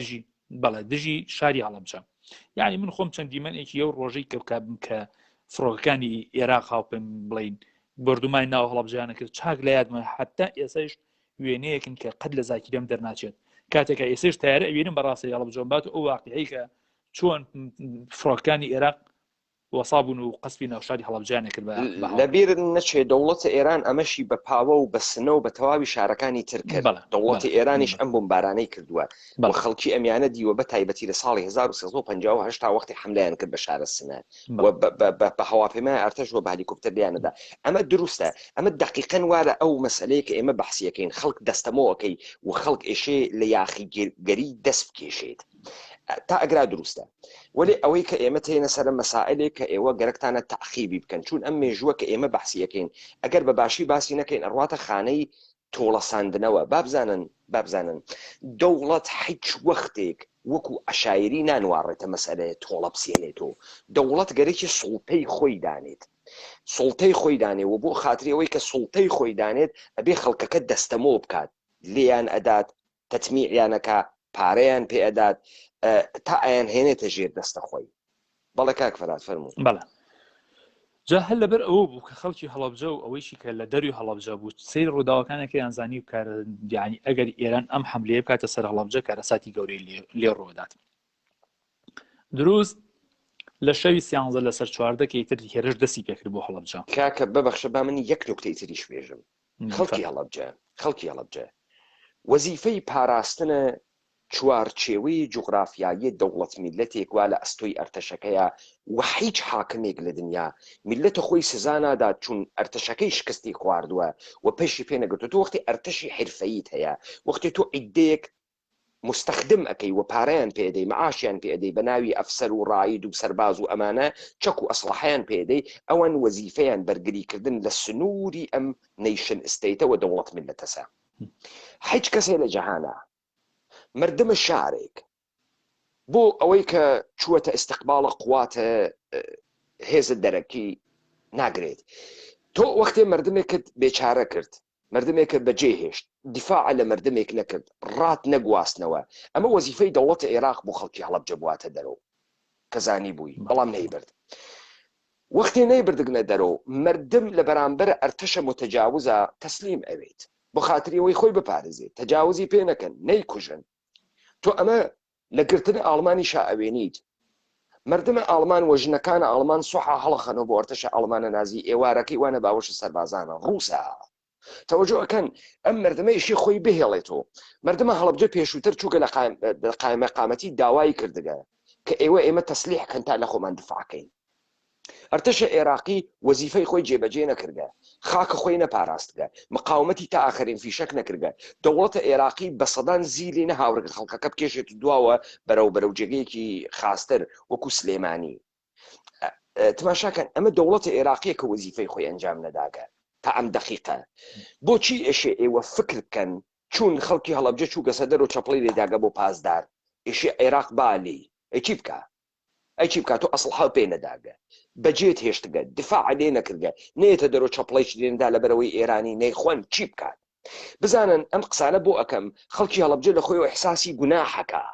دژی شاری هەڵەبجە. یعنی من خۆم چەند دیمەنێکی ئەو ڕۆژەی کە فڕۆکەکانی عێراق هاوپەیم بڵین بردومای ناو هەڵەبجەیانە کرد چاک لە یادمە حتا ئێسەش وێنەیەکن کە قەت لە زاکیرەم دەرناچێت. کاتێکە ئێسش تیارە ئەوێنم بەڕاستی هەڵەبجەم بات ئەو واقعی کە چۆن فڕۆکەکانی عێراق وەسابوون و قەسبی ناوشاری هەڵەبجانە کرد. لەبیر نەچێ دەوڵەتە ئێران ئەمەشی بە پاوە و بە سنە و بە تەواوی شارەکانی تر کرد. دەوڵەتی ئێرانیش ئەم بۆمبارانەی کردووە و خەڵکی ئەمیانە دیوە بە تایبەتی لە ساڵی 1350 تا وەختی حملەیان کرد بە شارە سنە و بە هەواپەیمای ئەرتەش و بە هەلیکۆپتەر لیانەدا. ئەمە دروستە، ئەمە دقیقەن وارە ئەو مەسەلەیە کە ئێمە بەحسیەکەین. خەڵک دەستەمەوەکەی و خەڵک ئێشێ لە یاخیگەری دەست بکێشێت تا ئەگرا دروستە. ولی ئەوەی کە ئێمە تێنە سەر مەسائلێک کە ئێوە گەرەکتانە تەعقیبی بکەن، چون ئەم مێژووە کە ئێمە بەحسیەکەین ئەگەر بە باشی باسی نەکەین ئەڕواتە خانەی تۆڵەساندنەوە. بابزانن دەوڵەت هیچ وەختێک وەکو عەشایری نانوارڕێتە مەسەلەیە تۆڵە بسێنێتەوە. دەوڵەت گەرەکی سوڵتەی خۆی دانێت، سوڵتەی خۆی دانێ و بۆ خاتری ئەوەی کە سوڵتەی خۆی دانێت ئەبێ خەڵکەکە دەستەمەوە بکات، لێیان ئەدات، تەتمیعیانەکە، پارەیان پێ ئەدات تا ئایان هێنێتە ژێر دەستە خۆی. بەڵێ کاک فەرهاد فەرموو. بەڵێ جا هەر لەبەر ئەوە بوو کە خەڵکی هەڵەبجە و ئەوەیشی کە لە دەروی هەڵەبجە بوو سیر ڕووداوەکانێکی یانزانی و یعنی ئەگەر ئێران ئەم حملەیە بکاتە سەر هەڵەبجە کارەساتی گەورەی لێ ڕۆدات دروست لە شەوی 13 لەسەر 14 کە ئیتر هێرش دەستی پێکرد بۆ هەڵەبجە کاکە ببەخشە با من یەک نوکتەی تریش بێژم خەڵکی هەڵەبجە وەزیفەی پاراستنە چوارچێوەی جوغرافیایی دەوڵەت میلەتێک وا لە ئەستۆی ئەرتەشەکەیە و هیچ حاکمێک لە دنیا میلەتە خۆی سزا نادات چون ئەرتەشەکەی شکستی خواردووە و پێشی پێ نەگرتو تۆ وەختی ئەرتەشی حرفەیت هەیە وەختی تۆ عیدەیەک مستخدم ئەەکەی و پارەیان پێدەی معاشیان پێدەی بە ناوی ئەفسەر و ڕاید و سەرباز و ئەمانە چەک و ئەسلحەیان پێدەی ئەوان وەزیفەیان بەرگریکردن لە سنووری ئەم نەیشن ئستەیتەوە دەوڵەت میلەتەسە هیچ کەسێ لە جەهانە مردمە شارێک بۆ ئەوەی کە چووەتە ئستقباڵە قواتە هێزت دەرەکی ناگرێت تۆ وەختێ مردمێکت بێچارە کرد مردمێکە بەجێ هێشت دیفاع لە مردمێک نەکرد ڕات نەگواستنەوە ئەمە وەزیفەی دەوڵەتە عێراق بۆ خەڵکی هەڵەبجە بواتە دەرەوە کەزانی بووی بەڵام نەیبرد وەختێ نەیبردگنە دەرەوە مردم لە بەرامبەر ئەرتەشە متەجاوزە تەسلیم ئەوێت بۆ خاتری ئەوەی خۆی بپارێزێت تەجاوزی پێ نەکەن نەیکوژن تۆ ئەمە لە گرتن ئاڵمانی شائەوێنیت مردمە ئاڵمان وەژنەکانە ئاڵمان سوحا هەڵەخەنەوە بۆ ئەرتەشە ئاڵمانە نازی ئێوارەکەی وانە باوەشە سەربازانە ڕووسە تەوەجۆ ئەکەن ئەم مردمەیشی خۆی بهێڵێتەوە مردمە هەڵەبجە پێشووتر چووکە لە قایمە قامەتی داوای کردگە کە ئێمە تەسلیحکەن تا لە خۆمان دفاعکەین ئەرتەشە عێراقی وەزیفەی خۆی جێبەجێ نەکردە خاکە خۆی نەپاراستگە مقاومەتی تا ئاخرین فیشەک نەکردگە دەوڵەتە عێراقی بە سەدان زیری نەهاورگە خەڵکەکە بکێشێت دواوە بەرەو جێگەیەکی خاستر وەکو سلێمانی تماشاکەن ئەمە دەوڵەتە عێراقیە کە وەزیفەی خۆی ئەنجام نەداگە تا ئەم دەقیقە بۆچی ئێشێ ئێوە فکر بکەن چون خەڵکی هەڵەبجە چوو گەسە دەر و چەپڵی لێداگە بۆ پازدار ئێشێ عێراق بالی ئەچی بکە ئەیچی بکات و ئەسڵحاو پێ نەداگە بەجێت هێشتگە دفاع لێ نەکردگە نێتە دەرۆ چەپڵیش لێندا لە بەرەوەی ئێرانی نەیخۆن چی بکات بزانن ئەم قسانە بۆ ئەەکەم خەڵکی هەڵەبجە لە خۆی و ئیحساسی گوناحەکە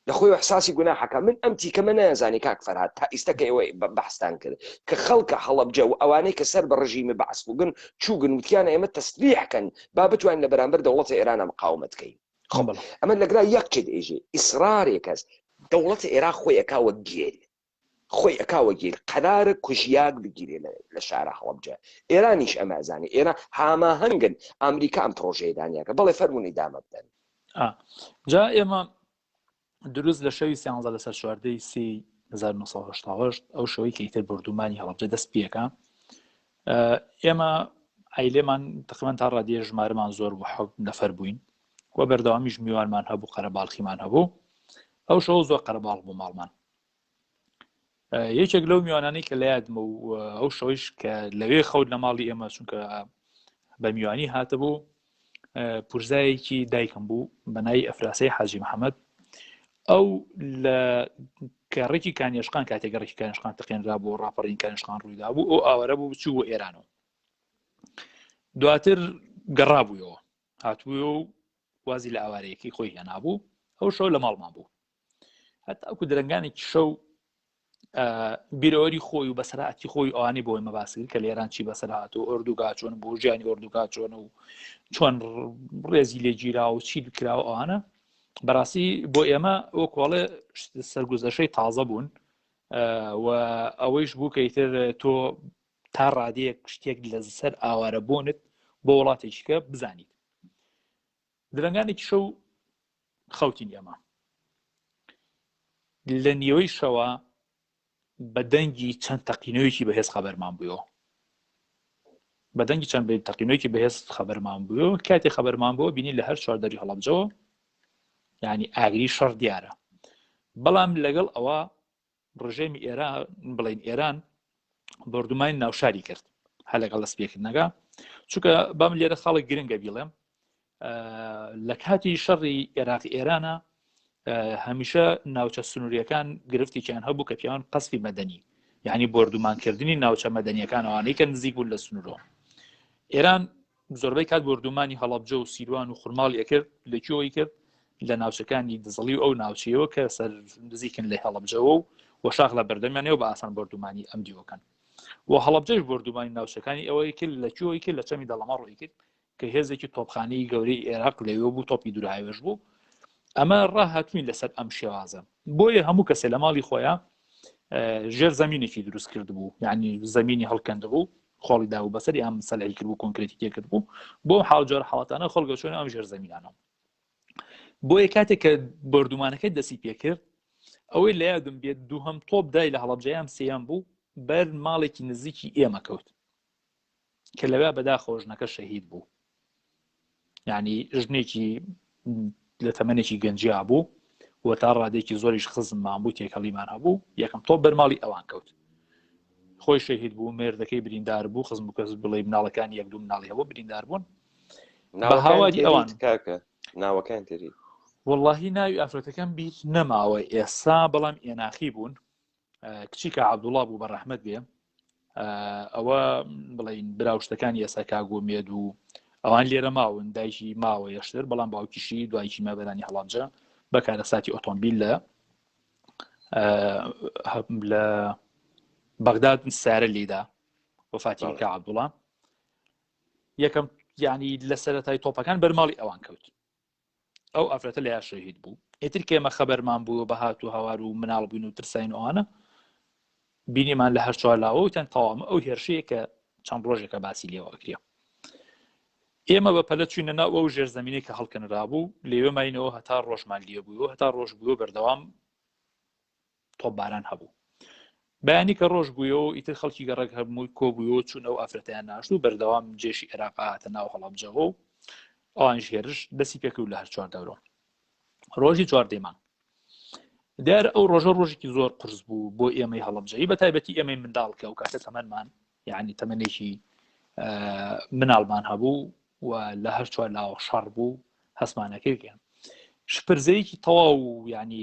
لە خۆی و ئیحساسی گوناحەکە من ئەم تیکەمە نەیانزانی کاک فەرهاد تا ئیستەکە ئێوە بەحستان کرد کە خەڵکە هەڵەبجە و ئەوانەی کە سەر بە ڕژیمی بەعس بووگن چووگن وتیانە ئێمە تەسلیحکەن با بتوانین لە بەرامبەر دەوڵەتە ئێرانە مقاومەت بکەین ئەمە لەگرا یەکچێت ئێژێ ئیسرارێک هەست دەوڵەتە عێراق خۆی ئەکاوە گێل خۆی ئەکاوە گیر قەرارە کوژیاک بگیرێ لە شارە هەڵەبجە ئێرانیش ئەمازانی ئێران هاماهەنگن ئەمریکا ئەم پرۆژەیە دانیاکە بەڵێ فەرموونی دامە بدەن جا ئێمە دروست لە شەوی 13 لەسەر 14 سی 1970 ئەو شەوەی کە ئیتر بردومانی هەڵەبجە دەست پێەکە ئێمە ئایلێمان تقریبان تا ڕادیە ژمارەمان زۆر بوو 7 نەفەر بووین و بەردەوامیش میوانمان هەبوو قەرەباڵخیمان هەبوو ئەو شەو زۆر قەرەباڵ بوو ماڵمان یەکێک لەو میوانانەی کە لە یادمە و ئەو شەویش کە لەوێ خەوت لە ماڵی ئێمە چونکە بە میوانی هاتەبوو پورزایەکی دایکم بوو بەنای ئەفراسەی حاجی محەممەد ئەو لە گەڕێکی کانیشقان کاتێک گەڕێکی کانیشقان تقێنرا بۆ ڕاپەڕین کانیشقان ڕوویدا بوو ئەو ئاوەرە بوو بچوو بۆ ئێرانەوە دواتر گەڕابوویەوە هاتووە و وازی لە ئاوارەیەکی خۆی هێنابوو ئەو شەو لە ماڵمان بوو هەتاکو درنگانێکی شەو بیرەوەری خۆی و بەسەرعەتی خۆی ئەوانەی بۆی مەباسی کە لێران چی بەسەر هاتوو ئۆردوگا چۆن بۆ ژیانی ئۆردوگا چۆن و چۆن ڕێزی لێگیرا و چی بکراوە ئەوانە بەڕاستی بۆ ئێمە ئەو کۆڵێ سەرگوزەشەی تازە بوون و ئەوەیش بوو کەیتر تۆ تا ڕادەیەک شتێک لەسەر ئاوارە بۆنت بۆ وڵاتێکیکە بزانیت درنگانێکی شەو خەوتین ئێمە لە نیوەی شەوە بە دەنگی چەند تەقینەوەیکی بەهێز خەبەرمان بوویەوە بە دەنگی چەند تەقینەوەیکی بەهێز خەبەرمان بوویەوە کاتێک خەبەرمان بووە بینی لە هەر چواردەری هەڵەبجەوە یعنی ئاگری شەڕ دیارە بەڵام لەگەڵ ئەوە ڕژێمی ئێران بڵین ئێران بردومانی ناوشاری کرد هە لەگەڵ دەستپێکردنەکە چونکە بام لێرە خەڵک گرنگە بیڵێم لە کاتی شەڕی عێراقی ئێرانە هەمیشە ناوچە سنووریەکان گرفتێکیان هەبوو کە پیاوان قەسفی مەدەنی یعنی بردومانکردنی ناوچە مەدەنیەکانەوانەی کە نزیک بوون لە سنوورەوە ئێران زۆربەی کات بردومانی هەڵەبجە و سیروان و خورماڵی کرد لەکوێی کرد لە ناوچەکانی دزەڵی و ئەو ناوچەیەوە کە سەر نزیکن لە هەڵەبجەوە و وەشاق لە بەردەمیانەوە بە ئاسان بردومانی ئەم دیوەکەن و هەڵەبجەش بردومانی ناوچەکانی ئەوەی کرد لە کوێی کرد لە چەمی دەڵەمە ڕووی کرد کە هێزێکی تۆپخانەی گەورەی عێراق لەوێ بوو تۆپی دوورهاوێژ بوو ئەمە ڕاهاتوین لەسەر ئەم شێوازە بۆیە هەموو کەسێ لە ماڵی خۆیان ژێر زەمینێکی دروست کرد بوو یعنی زەمینی هەڵکەند بوو خۆڵی دا و بەسەری ئەم سەلای کرد بوو کۆنکرێتی تێکرد بوو بۆ حاڵجار حاڵاتانە خەڵکە چۆن ئەم ژێر زەمینانە بۆیە کاتێک کە بردومانەکەی دەسی پێکرد ئەوەی لە یادم بێت دووهەم تۆپ دای لە هەڵەبجەیان سێیان بوو بەر ماڵێکی نزیکی ئێمە کەوت کە لەوێ بەداخۆژنەکە شەهید بوو یعنی ژنێکی لە تەمەنێکی گەنجیا بوو و تا ڕادێکی زۆریش خزممان بوو تێکەڵیمان هەبوو یەکەم تۆپ بەرماڵی ئەوان کەوت خۆی شەهید بوو مێردەکەی بریندار بوو خزم و کەس بڵێ مناڵەکانی یەک دوو مناڵی هەبوو بریندار بوون بە هاواری ئەوان ناوەکان تری واللهی ناوی ئافرەتەکەم بیت نەماوە ئێستا بەڵام ئێناخی بوون کچیکە عەبدوڵڵا بوو بەڕەحمەت بێ ئەوە بڵین براوشتەکانی ئێستا کاگۆمێد و ئەوان لێرە ماون دایکی ماوە یەشتر بەڵام باوکیشی دوایکی مەبەرانی هەڵەبجە بەکارە ساتی ئۆتۆمبیل لە بەغداد سارە لێدا وفاتی کە عەبدوڵڵا یەکەم یعنی لە سەرەتای تۆپەکان بەرماڵی ئەوان کەوت ئەو ئافرەتە لە یا شەهید بوو ئیتر کێمە خەبەرمان بوو بە هات و هەوار و مناڵ بووین و ترساین ئەوانە بینیمان لە هەر چوارلاوە وتیان تەواوە ئەو هێرشەیە کە چەند ڕۆژێکە باسی لێوە کرێ ئێمە بە پەلە چوینە ناو ئەو ژێرزەمینەی کە هەڵکەنرا بوو لێوێ ماینەوە هەتا ڕۆژمان لێ بووەوە هەتا ڕۆژ بووە بەردەوام تۆپباران هەبوو بەیانی کە ڕۆژ بوویەوە ئیتر خەڵکی گەڕک هەمووی کۆبوویەوە چوون ئەو ئافرەتیان ناشت و بەردەوام جێشی عێراق هاتە ناو هەڵەبجەوە و ئەوانش هێرش دەستی پێکەوت لە هەر چوار دەورۆ ڕۆژی چواردەیمان دیار ئەو ڕۆژە ڕۆژێکی زۆر قرس بوو بۆ ئێمەی هەڵەبجەی بە تایبەتی ئێمەی منداڵکە و کاتە تەمەنمان یعنی تەمەنێکی مناڵمان هەبوو و لە هەر چوار لاوە شەڕ بوو هەسمانەکەیان شپرزەیەکی تەواو یعنی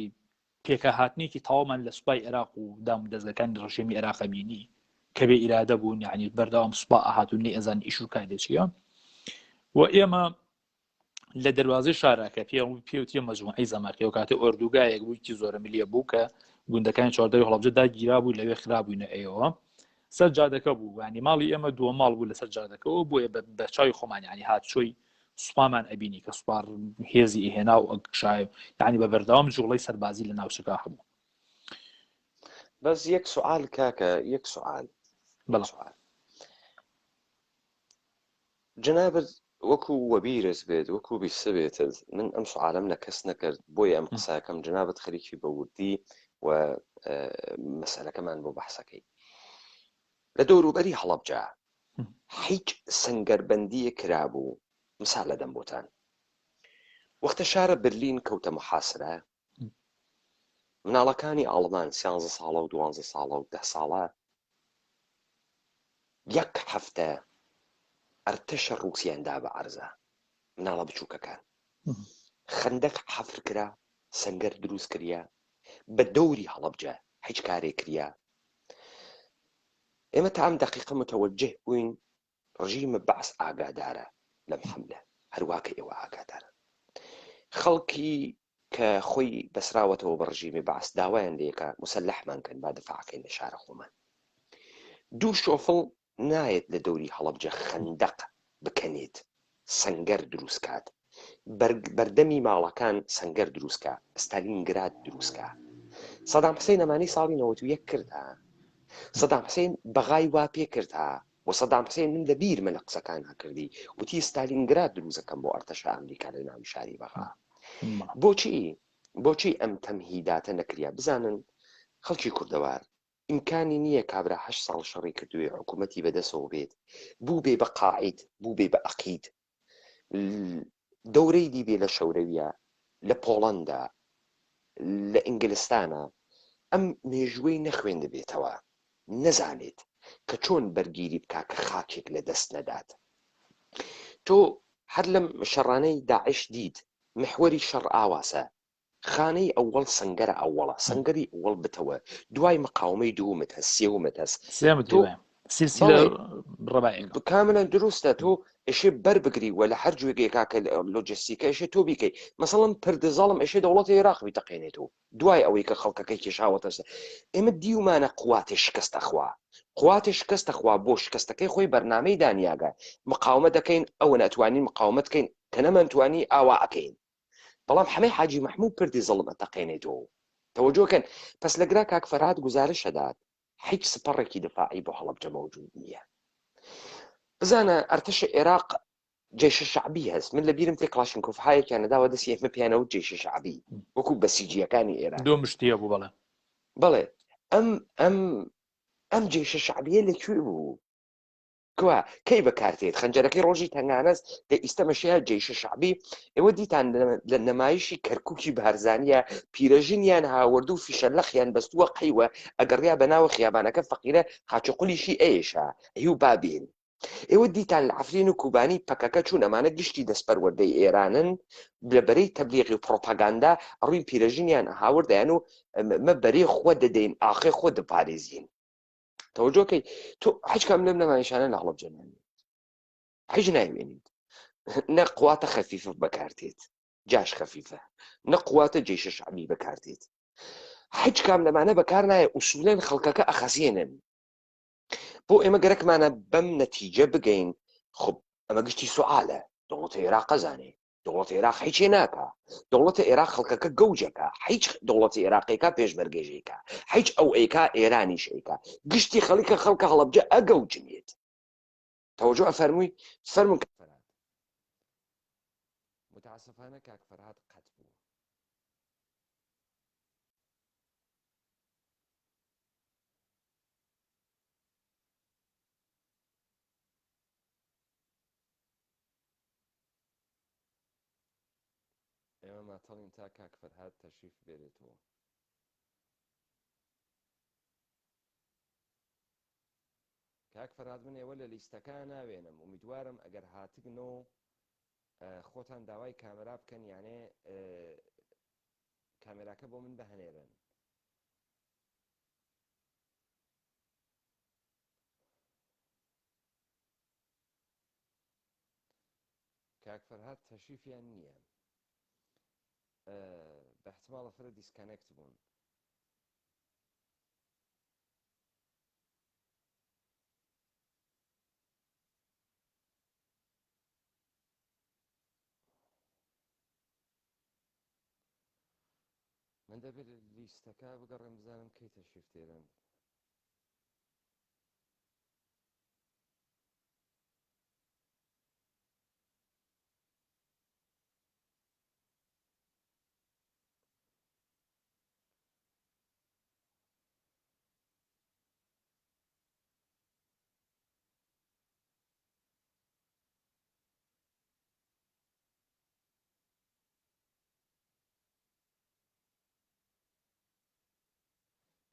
پێکە هاتنێکی تەواومان لە سوپای عێراق و دام دەستگەکانی ڕژێمی عێراق بینی کە بێ ئیرادە بوون یعنی بەردەوام سوپا ئاهاتون لێ ئەزان ئیش و کاردێکیە و ئێمە لە دەواازەی شارەکە پێوتیە مەجموعەی زەمارکەوە کاتێ ئۆردوگایەک بوویکی زۆرە ملیە بوو کە گوندەکانی چواردەوی هەڵەبجە داگیرا بوو لەوێ خراببووینە ئێوە سەر جادەکە بوو ینی ماڵی ئێمە دووە ماڵ بوو لەسەر جادەکەەوە بۆیە بە چاوی خۆمان ینی هاتچۆی سوپامان ئەبینی کە سوپار هێزی ئێهێنا و ئەگشای ینی بە بەردەوام جوڵەی سەربازی لە ناوچەکە هەبوو بەس یەک سوال کاکە یەک سوال جنابەت وەکو وەبیرس بێت وەکو بیسە بێتت من ئەم سوالم لە کەس نەکرد بۆیە ئەم قساکەم جنابەت خەریکی بەوردی و مەسەلەکەمان بۆ بەحسەکەی لە دەوروبەری هەڵەبجە هیچ سەنگەربەندیە کرابوو مثال لەدەم بۆتان وەختە شارە برلین کەوتە محاسرە مناڵەکانی ئاڵمان 13 ساڵە و 12 ساڵە و 10 ساڵە یەک هەفتە ئەرتەشە ڕووسیاندا بە عەرزە مناڵە بچووکەکان خەندەق حەفر کرا سەنگەر دروست کردیا بە دەوری هەڵەبجە هیچ کارێک کریا ئێمە تا ئەم دەقیقە متەوەجه بووین ڕژیمە بەعس ئاگادارە لەم حەملە هەروواکە ئێوە ئاگادارە خەڵکی کە خۆی بەسراوەتەوە بە ڕژیمی بەعس داوایان لێکە مسلحمان کەن با دفاعکەین لە شارە خۆمان دوو شۆفڵ نایەت لە دەوری هەڵەبجە خەندەق بکەنێت سەنگەر دروستکات بەردەمی ماڵەکان سەنگەر دروستکە ستالینگراد دروستکە سەدام حوسێن ئەمانەی ساڵی 91 کردها سەدام حوسێن بەغای وا پێ کردها و سەدام حوسێن من لەبیر من لە قسەکان هەکردی وتی ستالینگراد دروستەکەم بۆ ئەرتەشە ئەمریکا لە ناوی شاری بەغا بۆچی ئەم تەمهیداتە نەکریا بزانن خەڵکی کوردەوار ئیمکانی نییە کابرا 8 ساڵ شەڕی کردووی حکوومەتی بەدەسەوە بێت بوو بێ بە قاعید بوو بێ بە عەقید دەورەی دیبێ لە شەورەویە لە پۆڵەندا لە ئینگلستانە ئەم مێژووی نەخوێندە بێتەوە نەزانێت کە چۆن بەرگیری بکا کە خاکێک لە دەست نەدات تۆ هەر لەم شەڕانەی داعش دیت محوەری شەڕ ئاواسە خانەی ئەوەڵ سەنگەرە ئەوەڵە سەنگەری ئەوەڵ بتەوە دوای مقاومەی دوومت هەست سێومت هەست سلسلە ڕەبایەکە کاملا دروستە تۆ ئێشێ بەربگری وە لە هەر جوێگەیەکا کە لۆجستیکە ئێشێ تۆ بیکەی مەسەڵەن پردەزاڵم ئێشێ دەوڵەتی عێراقی تەقێنێتەوە دوای ئەوەی کە خەڵکەکەی کێشاوەتەسە ئێمە دیومانە قواتێ شکستەخوا قواتێ شکستەخوا بۆ شکستەکەی خۆی بەرنامەی دانیاگە مقاومە دەکەین ئەوە ناتوانین مقاومەتکەین کە نەمەتوانی ئاوا ئەکەین بەڵام هەمەی حاجی مەحموود پردی زەڵمە تەقێنێتەوە تەوەجۆکەن پس لەگرا کاک فەرهاد گوزارشەدات هیچ سپەڕێکی دفاعی بۆ هەڵەبجە مەوجود نییە بزانە ئەرتەشە عێراق جێشە شعبی هەست من لەبیرم تێ کلاشنکۆف هایەکیان نەداوە دەستی ئێمە پیانەوە جێشە شعبی وەکو بەسیجیەکانی ئێران دۆ مشتیە بوو بەڵێ ئەم جێشە شعبیە لەکوێ بوو کوا کەی بەکارتێت خەنجەرەکەی ڕۆژی تەنگانەست لە ئیستەمەشەیە جێشە شعبی ئێوە دیتان لە نەمایشی کەرکووکی بارزانیە پیرەژنیان هاوردو و فیشەلەخیان بەستووە قەیوە ئەگەڕیا بەناوە خیابانەکە فەقیرە قاچەقولیشی ئەیشە ئەی و بابین ئێوە دیتان لە عەفرین و کوبانی پەکەکە چوون ئەمانە گشتی دەستپەروەردەی ئێرانن لەبەرەی تەبلیغی و پرۆپاگاندا ڕووی پیرەژنیان هاوردیان و مە بەرەی خۆ دەدەین ئاخێ خۆ دەپارێزین تەوەجۆکەی تۆ هیچ کام لەم نەمایشانە لە هەڵەبجە نامێت هیچ ناوێنیت نە قواتە خەفیفە بەکارتێت جاش خەفیفە نە قواتە جێشە شعبی بەکارتێت هیچ کام لەمانە بەکار نایە ئوسوولەن خەڵکەکە ئەخەزیێنن بۆ ئێمە گەرەکمانە بەم نەتیجە بگەین خب ئەمە گشتی سوالە دەوڵەتی عێراق قەزانێ دەوڵەتی عێراق هیچێ ناکە دەوڵەتی عێراق خەڵکەکە گەوجەکە هیچ دەوڵەتی عێراقیەکە پێشمەرگێژێکە هیچ ئەو ئەیکا ئێرانیش ئەیکا گشتی خەڵکە خەڵکە هەڵەبجە ئەگەوجنێت تەوەجۆ ئەفەرمووی فەرمون متاسفانە کاک فەرهاد قەت بوو ئێمە ماتەڵین تا کاک فەرهاد تەشریف بێرێتەوە کاک فەرهاد من ئێوە لە لیستەکە ناوێنم ئومیدوارم ئەگەر هاتگنەوە خۆتان داوای کامێرا بکەن یانێ کامێراکە بۆ من بەهەنێرن کاک فەرهاد تەشریفیان نییە بە احتمالە فرە دیسکانێکت بوون من دەبێت لیستەکە بگەڕێم بزانم کەی تەشریف تێرن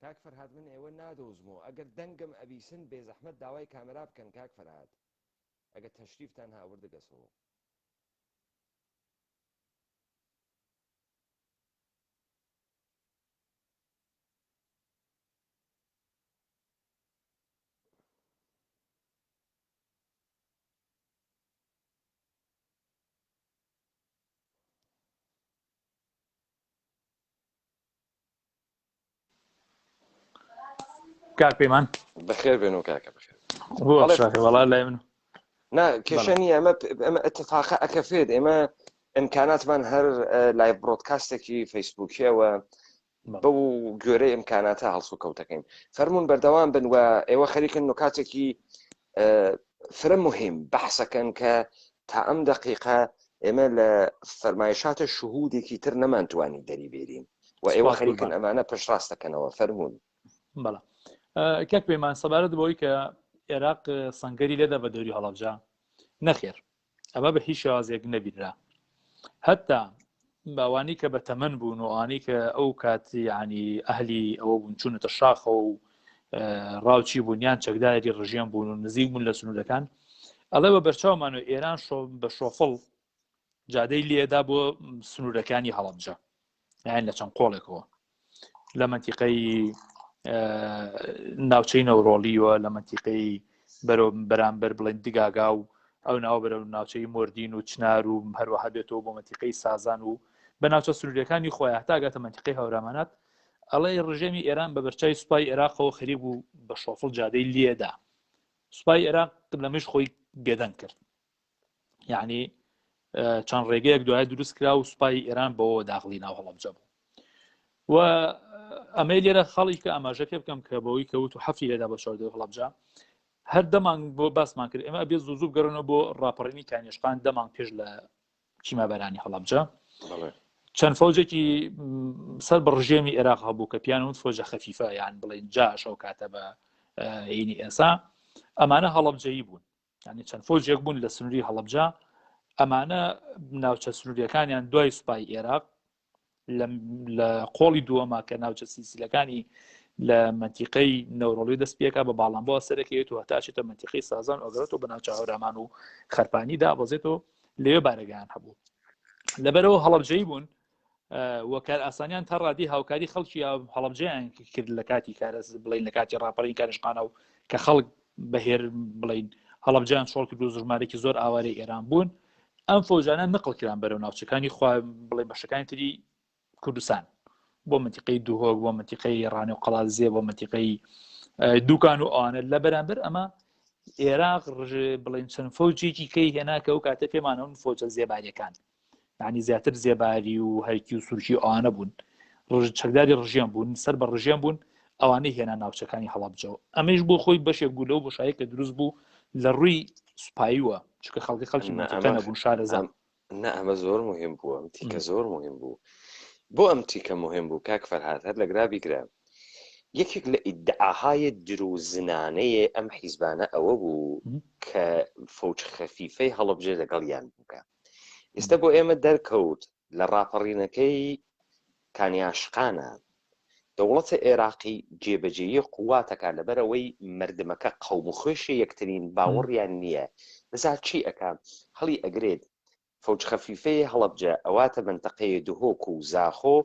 کاک فەرهاد من ئێوە نادۆزمەوە ئەگەر دەنگم ئەبیسن بێزەحمەت داوای کامێرا بکەن کاک فەرهاد ئەگەر تەشریفتان هاوردە گەسەوە کاک پەیمان بەخێر بێنەوە کاکە بەخێر وەڵا لای من نا کێشەنی ئەمە ئەتفاقە ئەکەفێت ئێمە ئیمکاناتمان هەر لایڤ برۆدکاستێکی فەیسبووکیەوە بەو گوێرەی ئیمکاناتە هەڵسو کەوتەکەین فەرمون بەردەوام بن و ئێوە خەریکن نکاتێکی فرە مهم بەحسەکەن کە تا ئەم دقیقە ئێمە لە فەرمایشاتە شهودێکی تر نەمانتوانی دەری بێرین و ئێوە خەریکن ئەمانە پشتڕاستەکەنەوە فەرمون بەڵێ کاک پەیمان سەبارەت بۆی کە عێراق سەنگەری لێدا بە دەوری هەڵەبجە نەخێر ئەمە بە هیچ شێوازێک نەبیررا هەتا باوانی کە بە تەمەن بوون و ئەوانەی کە ئەو کات ینی ئەهلی ئەوە بوون چوونەتە شاخە و ڕاوچی بوونیان چەکداری ڕژیان بوون و نزیک بوون لە سنوورەکان ئەڵێ بە بەرچاومان و ئێران بە شۆفڵ جادەی لێدا بۆ سنوورەکانی هەڵەبجە یان لە چەند قۆڵێکەوە لە مەنتیقەی ناوچەی نەورۆڵیوە لە منتیقەی بەرامبەر بڵێن دگاگا و ئەو ناو بەرە ناوچەی مردین و چنار و هەروەها بێتەوە بۆ منتیقەی سازان و بە ناوچە سنوورەکانی خۆی هەتاگاتە منتیقەی هەورامانات ئەڵێ ڕژێمی ئێران بە بەرچای سوپای عێراقەوە خەریب و بە شۆفڵ جادەی لێدا سوپای عێراق لەمەش خۆی بێدەنگ کرد یعنی چەند ڕێگەیەک دوای دروست کرا و سوپای ئێران بەوە داخلی ناو هەڵەبجە بوو و ئەمە لێرە خەڵی کە ئاماژە پێ بکەم کە بەوەی کەوت و حەفی لێدا بە شۆردەوە هەڵەبجە هەر دەمان بۆ باسمان کرد ئێمە بێ زوو بگەڕنەوە بۆ ڕاپەڕینی کانیشقان دەمان پێش لە چیمەبەرانی هەڵەبجە چەند فەوجێکی سەر بە ڕژێمی عێراق هەبوو کە پیان وت فۆجە خەفیفە یان بڵێن جاش ئەو کاتە بە عینی ئێسا ئەمانە هەڵەبجەیی بوون یعنی چەند فۆجێک بوون لە سنووری هەڵەبجە ئەمانە ناوچە سنووریەکانیان دوای سوپای عێراق لە قۆڵی دووەما کە ناوچە سیسیلەکانی لە منتیقەی نەورۆڵی دەست پێکا بە باڵامبەوە سەرەکەوێت و هەتاچێتە منتیقەی سازان ئەگەڕێتەوە بە ناوچە هەورامان و خەرپانیدا بەزێتەوە لێوێ بارەگەیان هەبوو لەبەرەوە هەڵەبجەی بوون وەکار ئاسانیان تا ڕادی هاوکاری خەڵکی هەڵەبجەیان کرد لە کاتی کارەز بڵین لە کاتی ڕاپەڕین کانیشقانە و کە خەڵک بەهێر بڵین هەڵەبجیان شۆڵ کرد و زژمارێکی زۆر ئاوارەی ئێران بوون ئەم فەوجانە نقل کران بەرەو ناوچەکانی خوا بڵێ بەشەکانی تری کوردستان بۆ منتیقەی دووهۆک بۆ منتیقەی ڕانێ و قەڵازیە بۆ منتیقەی دووکان و ئەوانە لە بەرامبەر ئەمە عێراق بڵێن چەند فەوجێکی کەی هێنا کە ئەو کاتە پێمانەون فۆجە زێباریەکان یعنی زیاتر زێباری و هەرکی و سوورکی ئەوانە بوون چەکداری ڕژیان بوون سەر بە ڕژیان بوون ئەوانەی هێنا ناوچەکانی هەڵەبجەوە ئەمەش بۆ خۆی بەشێک بوو لەو بۆشایی کە دروست بوو لە ڕووی سوپاییوە چکە خەڵکی منتیقە نەبوون شارەزان نه ئەمە زۆر مهم بوو ئەم تیکە زۆر مهم بوو بۆ ئەم تیکە مهم بوو کاک فەرهاد هەر لە گرا بیگرە یەکێک لە ئیدعاهای دروزنانەیە ئەم حیزبانە ئەوە بوو کە فەوج خەفیفەی هەڵەبجە لەگەڵیان بووکە ئێستا بۆ ئێمە دەرکەوت لە ڕاپەڕینەکەی کانیاشقانە دەوڵەتە عێراقی جێبەجێیی قوواتەکە لەبەرەوەی مردمەکە قەوم و خۆشی یەکترین باوەڕیان نییە نزار چی ئەکا هەڵی ئەگرێت فەوج خەفیفەی هەڵەبجە ئەواتە منتەقەی دوهۆک و زاخۆ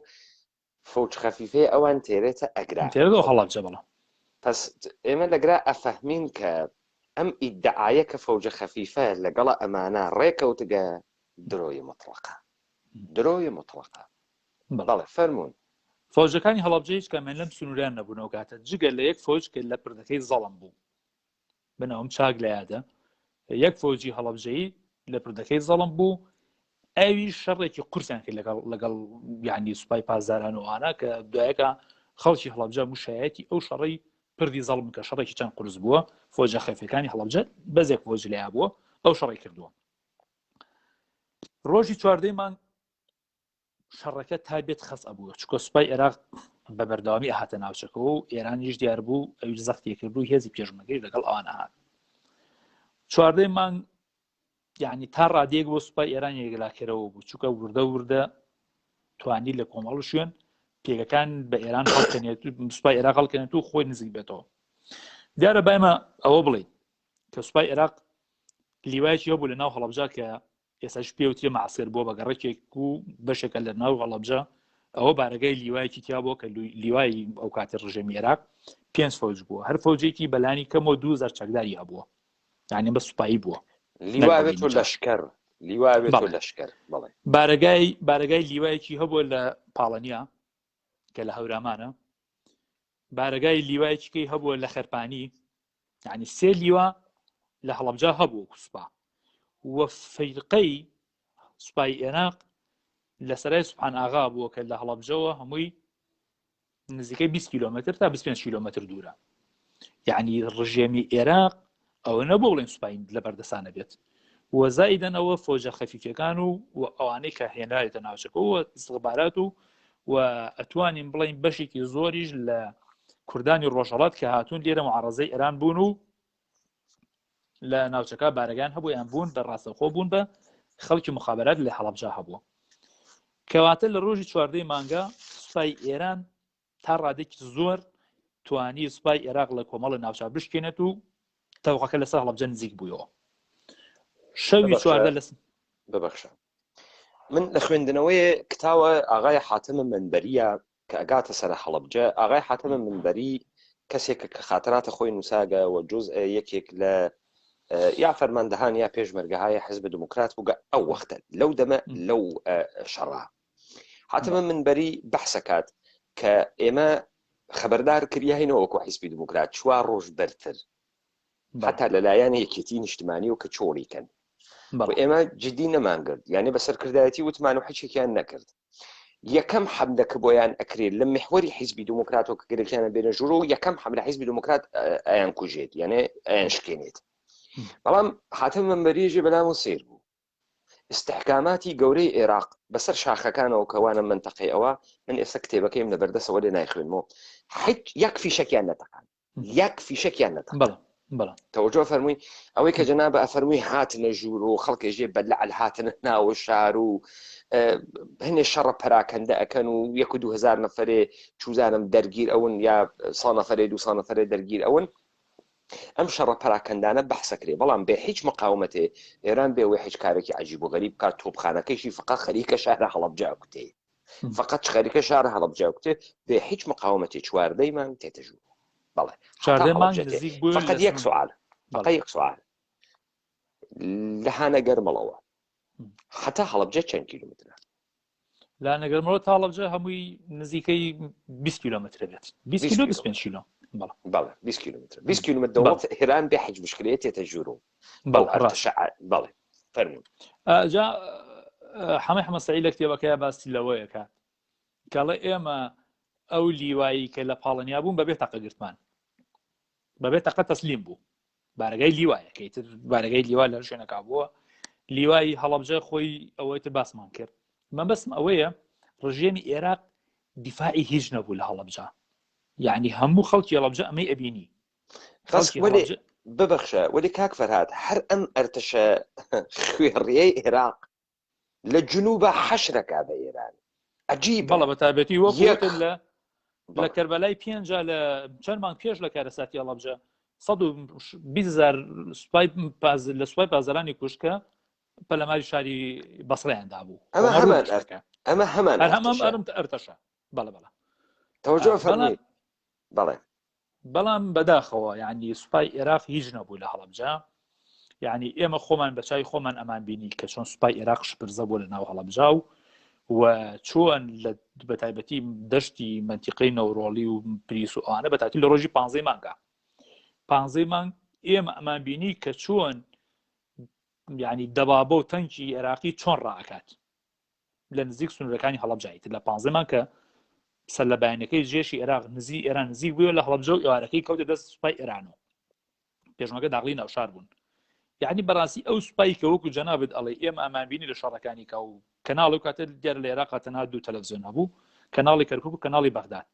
فەوج خەفیفەی ئەوان تێرێتە ئەگرا هەڵەبجە بڵە پس ئێمە لەگرا ئەفەهمین کە ئەم ئیدعایە کە فەوجە خەفیفە لەگەڵە ئەمانە ڕێکەوتگە درۆی مطلقە درۆی مطلقە بەڵێ فەرمونون فۆجەکانی هەڵەبجە هیچ کەمێن لەم سنووریان نەبوونەوە کاتە جگە لە یەک فۆج کە لە پردەکەی زەڵم بوو بنەوەم چاک لە یادە یەک فۆجی هەڵەبجەیی لە پردەکەی زەڵم بوو ئەوی شەڕێکی قورسیان کرد لەگەڵ یعنی سوپای پازداران و ئانا کە دوایەکە خەڵکی هەڵەبجە موشایەتی ئەو شەڕەی پردی زەڵم کە شەڕێکی چەند قورس بووە فۆجە خەفیەکانی هەڵەبجە بەزێک فۆج لیا بووە ئەو شەڕی کردووە ڕۆژی چواردەی مانگ شەڕەکە تایبێت خەس ئەبووە چکۆ سوپای عێراق بە بەردەوامی ئەهاتە ناوچەکەەوە و ئێرانیش دیار بوو ئەوی زەختی کردو هێزی پێشمەگەی لەگەڵ ئەوان ئاهات چواردەی مانگ یعنی تا ڕادێک بۆ سوپای ئێران یەکلاکەرەوە بوو چووکە وردە توانی لە کۆمەڵ شوێن پێگەکان بە ئێران هەڵکەنێت سوپای عێراق هەڵکەنێت و خۆی نزیک بێتەوە دیارە بایمە ئەوە بڵێ کە سوپای عێراق لیوایکی هەبوو لە ناو هەڵەبجە کە ئێستاش پێوتیە مەعسکەر بووە بە گەڕێکێک و بەشێکە لە ناو هەڵەبجە ئەوە بارەگای لیوایکی تیا بووە کە لیوای ئەو کاتی ڕژێمی عێراق 5 فەوج بووە هەر فەوجێکی بەلانی کەمەوە 2000 چەکداری هەبووە یعنی بە سوپایی بووە لیوابێت و لەشکەر لیوابێت و لەشکەر بڵێ بارەگای لیوایکی هەبووە لە پاڵەنیا کە لە هەورامانە بارەگای لیوایکی هەبووە لە خەرپانی یعنی 3 لیوا لە هەڵەبجە هەبوو کوسپا وە فەیرقەی سوپای عێراق لە سەرای سوبحان ئاغا بووە کە لە هەڵەبجەوە هەمووی نزیکەی 20 کیلۆمەتر تا 25 کیلۆمەتر دوورە یعنی ڕژێمی عێراق ئەوە نەبوو بڵێن سوپای لە بەردەسانە بێت وەزایدەن ئەوە فۆجە خەفیفەکان و ئەوانەی کە هێنایەتە ناوچەکەەوە استخبارات و ئەتوانین بڵین بەشێکی زۆریش لە کوردانی ڕۆژهەڵات کە هاتوون لێرە معارەزەی ئێران بوون و لە ناوچەکە بارەگان هەبوو یان بوون بە ڕاستەخۆ بوون بە خەڵکی مخابرات لە هەڵەبجە هەبووە کەواتە لە ڕۆژی چواردەی مانگا سوپای ئێران تا ڕادێکی زۆر توانی سوپای عێراق لە کۆمەڵە ناوچە بشکێنێت و تەوقەکە لەسەر هەڵەبجە نزیک بوویەوە شەوی چواردە لەس ببەخشە من لە خوێندنەوەی کتاوە ئاغای حاتم منبەریە کە ئەگاتە سەر هەڵەبجە ئاغای حاتەمە منبەری کەسێکە کە خاتراتە خۆی نووساگە و جزء یەکێک لە یا فەرماندەهان یا پێشمەرگەهای حزب دموکرات بووگە ئەو وەختە لەو دەمە لەو شەڕا حاتەمە منبەری بەحسەکات کە ئێمە خەبەردار کریاهینەوە وەکو حیزبی دموکرات 4 ڕۆژ بەرتر حتا لەلایەن یەکێتی نیشتمانی و کە چۆڵیکەن ئێمە جدی نەمانگرت یعنی بەسەرکردایەتی وتمان و هیچێکیان نەکرد یەکەم حەملەکە بۆیان ئەکرێت لە محوەری حیزبی دموکرات و کە گرێکیانە بێنە ژوورە و یەکەم حەملە حیزبی دموکرات ئەیان کوژێت یعنی ئەیان شکێنێت بەڵام حاتەمە منبەریێژێ بەلامەوە سیر بوو استحکاماتی گەورەی عێراق بەسەر شاخەکانەوە کەوانە منتەقەی ئەوە من ئێستا کتێبەکەیم لە بەردەسەوە لێ نایخوێنمەوە هیچ یەک فیشەکیان نەتەقان یەک فیشەکیان نەتەقان تەوەجۆ فەرمووی ئەوەی کە جەنابە ئەفەرمووی هاتنە ژوور و خەڵکێژێ بەلەعل هاتنە ناوە شار و هەنێ شەڕە پەراکەندە ئەکەن و 1,000 نەفەرێ چوزانم دەرگیر ئەون یا 100 نەفەرێ 200 نەفەرێ دەرگیر ئەون ئەم شەڕە پەراکەندانە بەحسەکرێ بەڵام بێ هیچ مقاومەتێ ئێران بێ هیچ کارێکی عجیب و غەریب بکات تۆپخانەکەیشی فقط خەریکە شارە هەڵەبجە کوتێ فقط خەریکە شارە هەڵەبجە کوتێ بێ هیچ مقاومەتی 14 مانگ تێتە ژوور بەڵێ فقط یەک سوال بەقە یەک سوال لە هانە گەرمەڵەوە حتا هەڵەبجە چەند کیلومترە لا نەگەرمەوە تا هەڵەبجە هەمووی نزیکەی 20 کیلۆمتر بێت 20 کیلو 25 کیلو بەڵێ 20 کیلومتر 20 کیلومتر دەوڵەت هێران بێ هیچ مشکلەیە تێتە ژوور و بەڵێ فەرموون جا حەمە حەمەسەعید لە کتێبەکەیە باسی لەوەیە کە کەڵێ ئێمە ئەو لیوایی کە لە پاڵەنیا بوون بەبێ تەقە گرتمان بەبێ تەقە تەسلیم بوو بارگای لیوایە کەیتر بارگای لیوا لە شوێنەکە بووە لیوای هەڵەبجە خۆی ئەوەی تر باسمان کرد من بەسم ئەوەیە ڕژێمی عێراق دیفاعی هیچ نەبوو لە هەڵەبجە یعنی هەموو خەڵکی هەڵەبجە ئەمەی ئەبینی ببەخشە وەلی کاک فەرهاد هەر ئەم ئەرتەشە خوێڕیەی عێراق لە جنوبە حەشرەکە بە ئێران عەجیب بەڵە بەتابەتی وەکو لە کەربەلای پێنجا لە چەند مانگ پێش لە کارەساتی هەڵەبجە 120,000 لە سوپای پازەرانی کوشکە پەلەماری شاری بەسڕیاندا بوو ئەمە هەمان ئەرتەشە بەڵە تەوەجۆ فەرمی بەڵێ بەڵام بەداخەوە یعنی سوپای عێراق هیچ نەبوو لە هەڵەبجە یعنی ئێمە خۆمان بەچای خۆمان ئەمان بینی کە چۆن سوپای عێراق شپرزە بوو لە ناو هەڵەبجە و چۆن لە بەتایبەتی دەشتی منتیقەی نەوڕۆڵی و پریس و ئەوانە بەتاتی لە ڕۆژی 15 مانگە 15 مانگ ئێمە ئەمان بینی کە چۆن یعنی دەبابە و تەنکی عێراقی چۆن ڕائەکات لە نزیک سنوورەکانی هەڵەبجایت لە 15 مانگ کە سەر لە بەیانەکەی جێشی عێراق ئێران نزیک بووە لە هەڵەبجە و ئێوارەکەی کەوتە دەست سوپای ئێرانەوە پێشمەکە داغڵی ناوشار بوون یعنی بەڕاستی ئەو سوپایی کە وەکو جەنابەت ئەڵێ ئێمە ئەمانبینی لە شەڕەکانی کە و کەناڵی و کاتە دیار لە عێراق تەنها 2 تەلەڤیزیۆن هەبوو کەناڵی کەرکووک و کەناڵی بەغداد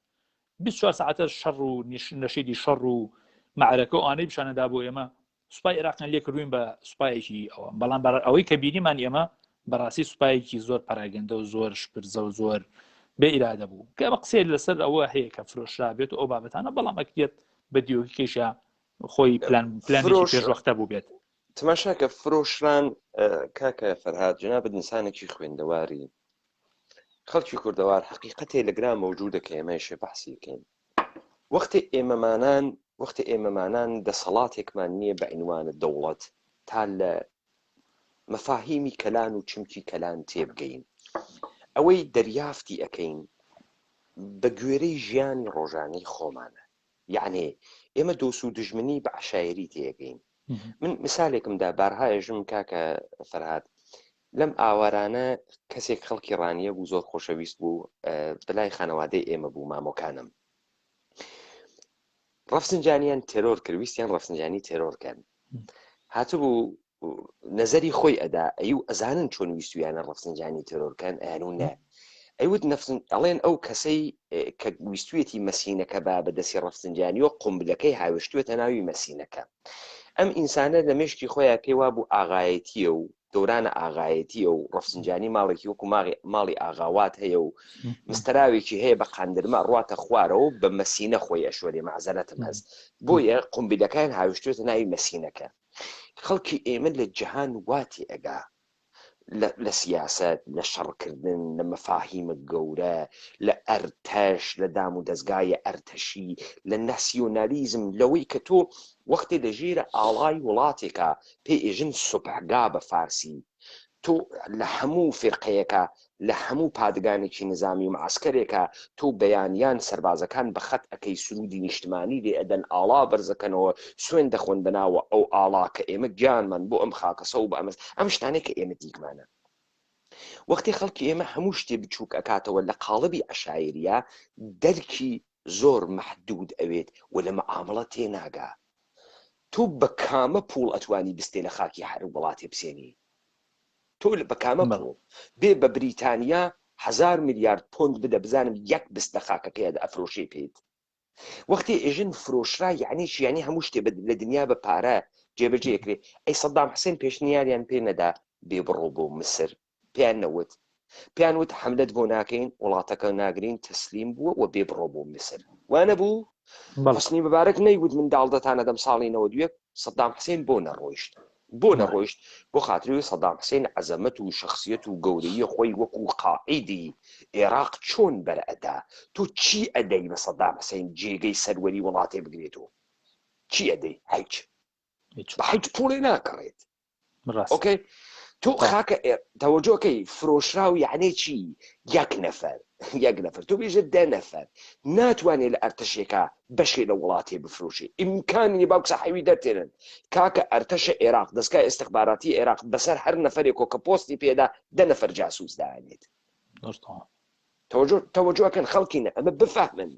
24 ساعتە شەڕ و نەشیدی شەڕ و معرەکە و ئانەی پیشانەدا بۆ ئێمە سوپای عێراقیان لێ کردوین بە سوپایەکی ئەوە بەڵام ئەوەی کە بینیمان ئێمە بەڕاستی سوپایەکی زۆر پەراگەندە و زۆر شپرزە و زۆر بێ ئیرادە بوو کە بە قسێ لەسەر ئەوە هەیە کە فرۆشرا بێت و ئەو بابەتانە بەڵام ئەکرێت بە دیۆکیکێشە خۆی پلانێکی پێشوەختە بوو بێت تماشاکە فرۆشران کاکە فەرهاد جەنابەت ئینسانێکی خوێندەواری خەڵکی کوردەوار حەقیقەتێ لە گرا مەوجودە کە ئێمەیشێ بەحسی بکەین وەختی ئێمەمانان دەسەڵاتێکمان نییە بە عنوانە دەوڵەت تا لە مەفاهیمی کەلان و چمکی کەلان تێبگەین ئەوەی دەریافتی ئەەکەین بە گوێرەی ژیانی ڕۆژانەی خۆمانە یعنی ئێمە دۆست و دژمنی بە عشایری تێگەین من مثالێکمدا بارهایەژم کاکە فەرهاد لەم ئاوارانە کەسێک خەڵکی ڕانیە بوو زۆر خۆشەویست بوو بەلای خانەوادەی ئێمە بوو مامۆکانم ڕەفسنجانیان تێرۆر کرد ویستیان ڕەفسنجانی تێرۆرکەن هاتبوو نەزەری خۆی ئەدا ئەو ئەزانن چۆن ویستویانە ڕەفسنجانی تێرۆرکەن ئەیانون نە ئەیوت نەفسن ئەڵێن ئەو کەسەی کە ویستوێتی مەسینەکە با بەدەستی ڕەفسنجانی و قومبلەکەی هاوێشتوێتە ناوی مەسینەکە ئەم ئینسانە لە مشکی خۆیان پێوا بوو ئاغایەتیە و دەورانە ئاغایەتیە و ڕەفسنجانی ماڵێکی وەکو ماڵی ئاغاوات هەیە و مستراوێکی هەیە بە قاندرمە ڕواتە خوارەوە بە مەسینە خۆی ئەشوەرێ مەعزەرەتم هەست بۆیە قومبلەکان هاوێشتوێتە ناوی مەسینەکە خەڵکی ئێمە لە جەهان واتی ئەگا لە سیاست لە شەڕکردن لە مەفاهیمە گەورە لە ئەرتەش لە دام و دەستگایە ئەرتەشی لە ناسیۆنالیزم لەوەی کە تۆ وەختی لەژێرە ئاڵای وڵاتێکە پێی ئێژن سوپحگا بە فارسی تۆ لە هەموو فرقەیەکە لە هەموو پادگانێکی نظامی و معسکرێکە تۆ بەیانیان سەربازەکان بە خەت ئەەکەی سرودی نیشتمانی لێ ئەدەن ئاڵا بەرزەکەنەوە سوێن دەخۆن بەناوە ئەو ئاڵا کە ئێمە گیانمان بۆ ئەم خاکەسە و بە ئەم شتانێک کە ئێمە دیگمانە وەختی خەڵکی ئێمە هەموو شتێ بچووک ئەکاتەوە لە قاڵبی عەشایریە دەرکی زۆر مەحدود ئەوێت و لە مەعامڵە تێناگا تۆ بە کامە پوڵ ئەتوانی بستێ لە خاکی هەر وڵاتێ بسێنی تۆ بە کامە پوڵ بێ بە بریتانیا 1000 میلیارد پۆند بدە بزانم یەک بست لە خاکەکەیە ئەفرۆشەی پێیت وەختی ئێژن فرۆشرا یعنی یعنی هەموو شتێ لە دنیا بە پارە جێبەجێکرێ ئەی سەدام حوسێن پێشنیاریان پێ نەدا بێ بڕۆ بۆ مسر پێیان نەوت پێیان وت حەملەت بۆ ناکەین وڵاتەکە ناگرین تەسلیم بووە و بێ بڕۆ بۆ مسر وانە بوو حوسنی مبارەک نەیوت من داڵدەتانە دەم ساڵی 92 سەدام حوسێن بۆ نەڕۆیشت بۆ نەڕۆیشت بۆ خاتری سەدام حوسێن عەزەمەت و شەخسیەت و گەورەیی خۆی وەکو قائیدی عێراق چۆن بەرئەدا تۆ چی ئەدەی بە سەدام حوسێن جێگەی سەروەری وڵاتێ بگرێتەوە چی ئەدەی هیچ بە هیچ پوڵێ ناکڕێت ئۆکەی تۆ خاکە تەوەجۆکەی فرۆشرا و یعنی چی یەک نەفەر تۆ بێژە 10 نەفەر ناتوانێت لە ئەرتەشێکە بەشێ لە وڵاتی بفرۆشی ئیمکانی باوکسە حەوی دەرتێنن کاکە ئەرتەشە عێراق دەستگای ئستخباراتی عێراق بەسەر هەر نەفرێک کە پۆستی پێدا 10 نەفەر جاسوس داهێنێت تەوەجۆکەن خەڵکینە ئەمە بفەهمن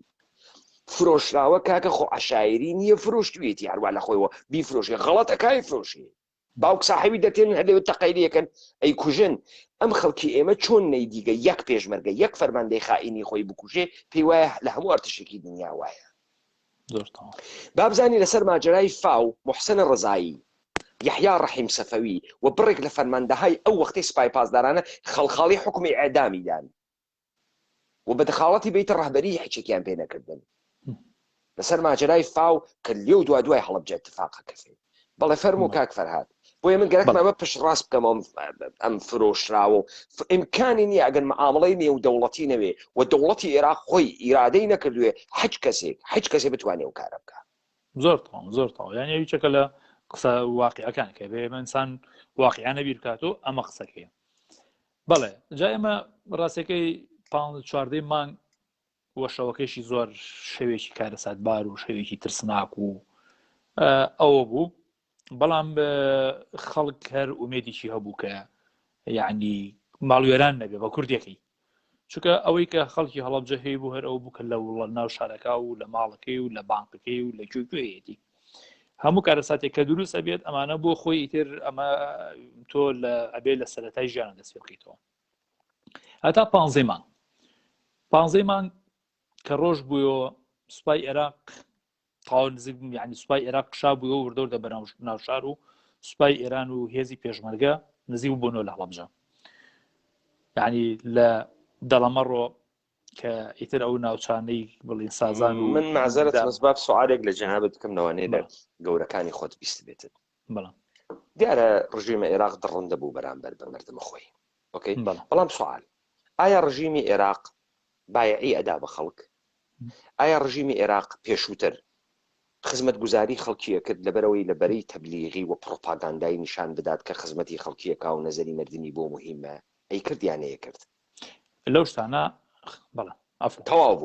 فرۆشراوە کاکە خۆ عەشایری نییە فرۆشتوێتی هەروە لە خۆیەوە بیفرۆشی غەڵەتەکای فرۆشی باوک ساحبی دەتێن هەلێ تەقەیریەکەن ئەی کوژن ئەم خەڵکی ئێمە چۆن نەیدیگە یەک پێشمەرگە یەک فەرماندەی خائینی خۆی بکوژێ پێی وایە لە هەموو ئەرتشێکی دنیا وایە بابزانی لەسەر ماجرای فاو محسن ڕزایی یحیا ڕەحیم سەفەوی و بڕێک لە فەرماندەهای ئەو وەختی سپای پاسدارانە خەڵخاڵی حکمی ئێعدامیدان و بە دەخاڵەتی بێتە ڕەهبەری هیچێکیان پێ نەکردن لەسەر ماجرای فاو کە لێو دوای هەڵەبجە اتفاقە کەفێ بەڵێ فەرموو کاک فەرهاد بۆیە من گەرەکمە ئەمە پشت ڕاست بکەم ئەم فرۆشراوە ئیمکانی نییە ئەگەن مەعامڵەی نێو دەوڵەتی نەوێ و دەوڵەتی عێراق خۆی ئیرادەی نەکردوێ هیچ کەسێک بتوانێ و کارە بکە زۆر تاو یعنی هیچەکە لە قسە واقعەکان کە بێ ئینسان واقعیانە بیر بکاتەوە ئەمە قسەکەیە بەڵێ جا ئێمە ڕاستەکەی 14 مانگ وەشەوەکەشی زۆر شەوێکی کارەساتبار و شەوێکی ترسناک و ئەوە بوو بەڵام خەڵک هەر ئومێدیشی هەبوو کە یعنی ماڵوێران نەبێ بە کوردێکی چونکە ئەوەی کە خەڵکی هەڵەبجە هەیە بوو هەر ئەو بوو کە لە ناو شارەکە و لە ماڵەکەی و لە بانکەکەی و لە کوێکوێیەتی هەموو کارەساتێک کە دروستە بێت ئەمانە بۆ خۆی ئیتر ئەمە تۆ لە ئەبێ لە سەرەتای ژیانە دەست پێ بکەیتەوە هەتا 15 مانگ کە ڕۆژ بوویەوە سوپای عێراق تاوە نزیک یعنی سوپای عێراق قشا بوویەوە وردەوردە بە ناو شار و سوپای ئێران و هێزی پێشمەرگە نزیک بوونەوە لە هەڵەبجە یعنی لە دەڵەمەڕۆ کە ئیتر ئەو ناوچانەی بڵین سازان و من معزەرت مەسباب سوالێک لە جەنابەت بکەم لەوانەیە لە گەورەکانی خۆت بیست بێتت بەڵام دیارە ڕژیمە عێراق دڕندە بوو بەرامبەر بە مردمە خۆی ئۆکەی بەڵام سوال ئایا ڕژیمی عێراق بایعی ئەدا بە خەڵک ئایا ڕژیمی عێراق پێشووتر خزمەتگوزاری خەڵکیە کرد لەبەرەوەی لەبەرەی تەبلیغی و پرۆپاگاندای نیشان بدات کە خزمەتی خەڵکیەکە و نەزەری مردنی بۆ مهمە ئەی کردیانەیە کرد لەو شتانە بەڵام تەواو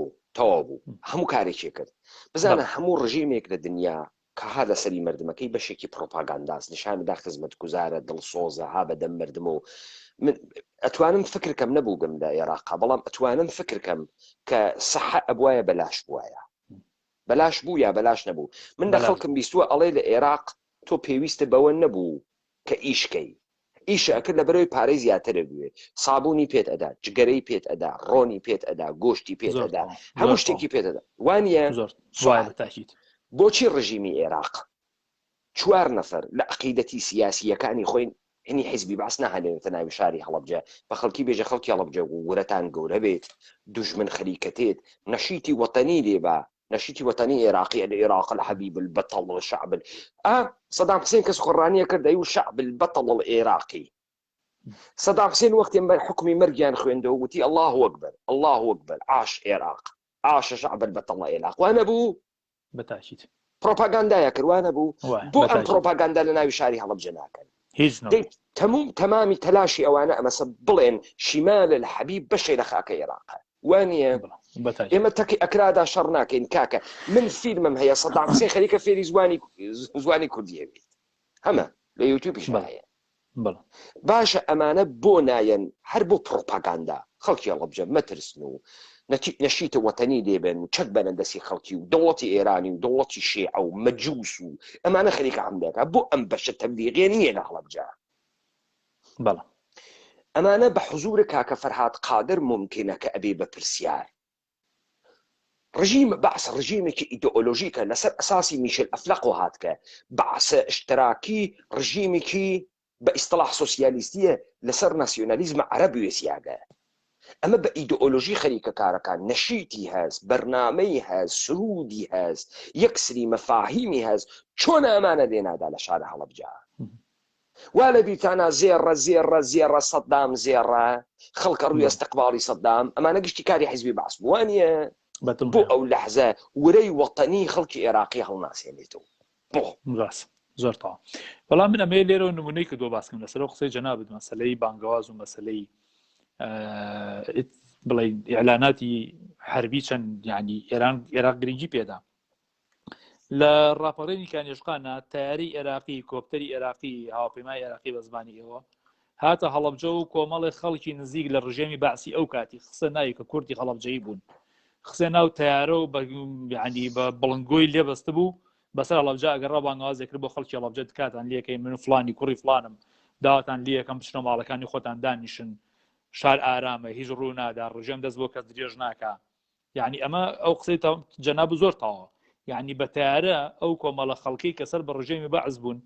بوو هەموو کارێکی کرد بزانە هەموو ڕژیمێک لە دنیا کە ها لەسەری مردمەکەی بەشێکی پرۆپاگانداست نیشاندا خزمەتگوزارە دڵسۆزە ها بەدەم مردم و من ئەتوانم فکرکەم نەبوو گەم لە عێراقا بەڵام ئەتوانم فکرکەم کە سەحە ئەبوایە بەلاش بووایە بەلاش بوو یا بەلاش نەبوو من لە خەڵکم بیستووە ئەڵێ لە عێراق تۆ پێویستە بەوە نەبوو کە ئیشکەی ئیشەکرد لە بەرەوەی پارەی زیاترە بوێ سابوونی پێت ئەدا جگەرەی پێت ئەدا ڕۆنی پێت ئەدا گۆشتی پێت ئەدا هەموو شتێکی پێت ئەدا وانە بۆچی ڕژیمی عێراق 4 نەفەر لە عەقیدەتی سیاسیەکانی خۆی هەنی حیزبی باس نەهێنێتە ناوی شاری هەڵەبجە بە خەڵکی بێژە خەڵکی هەڵەبجە وەرەتان گەورە بێت دوژمن خەریکەتێت نەشیتی وەتەنی لێبا نشيتي وطني عراقي العراق الحبيب البطل والشعب صدام حسين كس قرانية كرد أيو الشعب البطل العراقي سەدام حوسێن وەختێن بە حکمی مەرگیان خوێندەوە وتی الله ئەکبەر الله ئەکبەر عاش عێراق عاش شعب البەتەڵ عێراق وانە بوو بەتاکید پرۆپاگاندایە کردوانە بوو بۆ ئەم بەتاکید پرۆپاگاندا لە ناوی شاری هەڵەبجە ناکەن هیچ تەمامی تەلاشی ئەوانە ئەمەسە بڵێن شیمال الحەبیب بەشێ لە خاکە عێراقە وانە ئێمە تەقی ئەکرادا شەڕ ناکەین کاکە من فیلمم هەیە سەدام حوسێن خەریکە فێری زوانی کوردیە بێت هەمە لە یوتیوبیش هەیە باشە ئەمانە بۆ نایەن هەر بۆ پرۆپاگاندا خەڵکی هەڵەبجە مەترسن و نەشیتە وەتەنی لێبن و چەک بەنە دەستی خەڵکی و دەوڵەتی ئێرانی و دەوڵەتی شیعە و مەجووس و ئەمانە خەریکە ئەمدەکە بۆ ئەم بەشە تەبلیغیە نییە لە هەڵەبجە ئەمانە بە حزورە کاکە فەرهاد قادر ممکنە کە ئەبێ بە پرسیار ڕژیم بەعس ڕژیمێکی ئیدئۆلۆژیکە لەسەر ئەساسی میشل ئەفلەق و هاتکە بەعسە اشتراکی ڕژیمێکی بە ئیستلاح سۆسیالیستیە لەسەر ناسیۆنالیزمە عەرەب و ئێسیاگە ئەمە بە ئیدئۆلۆژی خەریکە کارەکان نەشیتی هەست بەرنامەی هەست سرودی هەست یەکسری مەفاهیمی هەست چۆن ئەمانە دێنادا لە شارە هەڵەبجە وا لە بیرتانە زێڕە سەدام زێڕە خەڵکە ڕووی ئەستەقباڵی سەدام ئەمانە گشتی کاری حیزبی بەعس بووانە بۆ ئەو لەحزە ورەی وەتەنی خەڵکی عێراقی هەڵناسێنێتەوە بۆ زۆر تاوا بەڵام من ئەمێ لێرە نمونەی کە دۆ باسکەم لەسەر قسەی جەنابەت مەسەلەی بانگەواز و مەسەلەی بڵێ ئیعلاناتی حربی چەند ینی عێراق گرنگی پێدا لە ڕاپەڕێنی کانێژقانە تایاری عێراقی کۆپتەری عێراقی هاوپەیمای عێراقی بە زمانی ئێوە هاتە هەڵەبجە و کۆمەڵی خەڵکی نزیک لە ڕژێمی باسی ئەو کاتی خسە ناوی کە کوردی هەڵەبجەیی بوون خسێ ناو تیارە و ینی بە بڵنگۆی لێبەستە بوو بەسەر هەڵەبجە ئەگەر ڕابانگازێکرد بۆ خەڵکی هەڵەبجە کاتان لێکەی من فلانی کوڕی فلانم داواتان لێەکەم بچنە ماڵەکانی خۆتان دانیشن شار ئارامە هیچ ڕوو نادا ڕژێم دەست بۆ کەس درێژ ناکە یعنی ئەمە ئەو قسەی جەناب زۆر تاوە یعنی بە تیارە ئەو کۆمەڵە خەڵکی کەسەر بە ڕژێمی بەعز بوون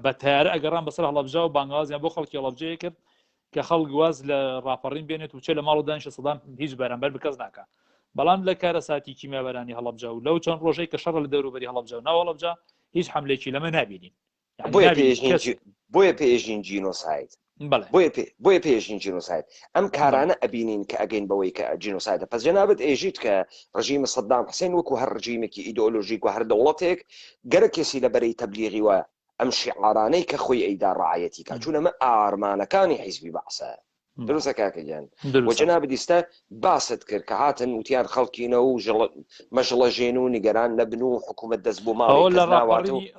بە تیارە ئەگەڕان بەسەر هەڵەبجە و بانگازیان بۆ خەڵکی هەڵەبجەیە کرد کە خەڵک واز لە ڕاپەڕین بێنێت و چێ لە ماڵ دانیشە سەدام هیچ بەرامبەر بە کەس ناکە بەڵام لە کارە ساتی کیمیابەرانی هەڵەبجە و لەو چەند ڕۆژەی کە شەڕە لە دەوروبەری هەڵەبجە و ناو هەڵەبجە هیچ حملێکی لەمە نابینین بۆیە پێشین جینۆساید بۆیە پێشین جینۆساید ئەم کارانە ئەبینین کە ئەگەین بەوەی کە جینۆسایدە پس جەنابەت ئێژیت کە ڕژیمە سەدام حوسێن وەکو هەر ڕژیمێکی ئیدئۆلۆژیک و هەر دەوڵەتێک گەرە کەسی لەبەرەی تەبلیغی وە ئەم شیعارانەی کە خۆی ئەیدا ڕعایەتی کە چون ئەمە ئارمانەکانی حیزبی بەعسە دروستە کاکەگیان وە جەنابەت ئێستا باست کرد کە هاتن وتیان خەڵکینە و مەژڵە ژێن و نیگەران نەبن و حکوومەت دەست بۆ ماڵ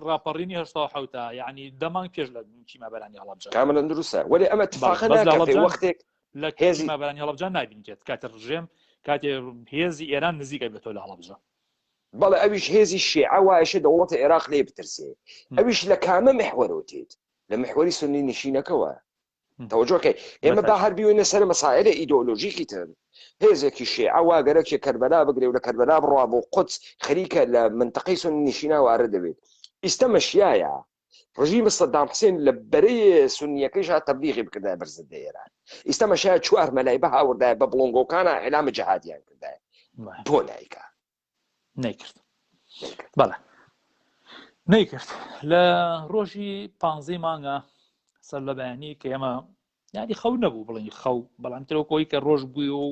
ڕاپەڕینی هەشتا حوتا یعنی دەمانگ پێش لە کیمیابەرانی هەڵەبجە کاملا دروستە وەێ ئەمە اتفاقا ناکات وەختێک لە کیمیابەرانی هەڵەبجە نابینێت کاتە ڕژێم کاتێ هێزی ئێران نزیکە بێتەوە لە هەڵەبجە بەڵێ ئەویش هێزی شیعە وایشە دەوڵەتە عێراق لێ بترسێ ئەویش لە کامە محوەرۆتێت لە محوەری سنی نشینەکەوە تەوەجۆکەی ئێمە با هەر بیوێنە سەر مەسائلە ئیدئۆلۆژیکی تر هێزێکی شیعە وا گەرەکی کەربەلا بگرێ و لە کەربەلا بڕوا بۆ قودس خەریکە لە منتەقەی سنی نشینە وارە دەبێت ئیستا مەشیایە ڕژیمە سەدام حوسێن لە بەرەی سنیەکەیش تەبلیغی بکردای بەرزەدە ئێران ئیستا مەشایە چوار مەلای بە هاوردای بە بڵۆنگۆکانە ئێلامە جەهادیان کردای بۆ نایکە نەیکرد بەڵێ نەیکرد لە ڕۆژی 15 مانگە سەر لە بەیانی کە ئێمە یانی خەو نەبوو بڵێنی خەو بەڵام ترۆکۆی کە ڕۆژ بووی و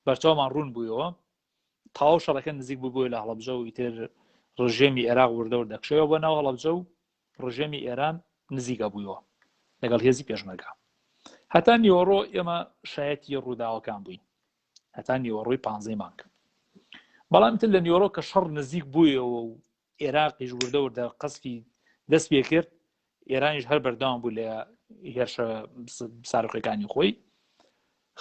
بەرچاومان ڕوون بوویەوە تاو شەڕەکە نزیک بووی لە هەڵەبجە و ئیتر ڕژێمی عێراق وردە دەکشەوە بە ناو هەڵەبجە و ڕژێمی ئێران نزیکە بوویەوە لەگەڵ هێزی پێشمەرگە هەتا نیوەڕۆ ئێمە شایەتی ڕووداوەکان بووین هەتا نیوەڕۆی 15 مانگ بەڵام تر لە نیوەڕۆ کە شەڕ نزیک بوویەوە و عێراقیش وردە قەسفی دەست پێ کرد ئێرانیش هەر بەردەوام بوو لە هێرشە سارقەکانی خۆی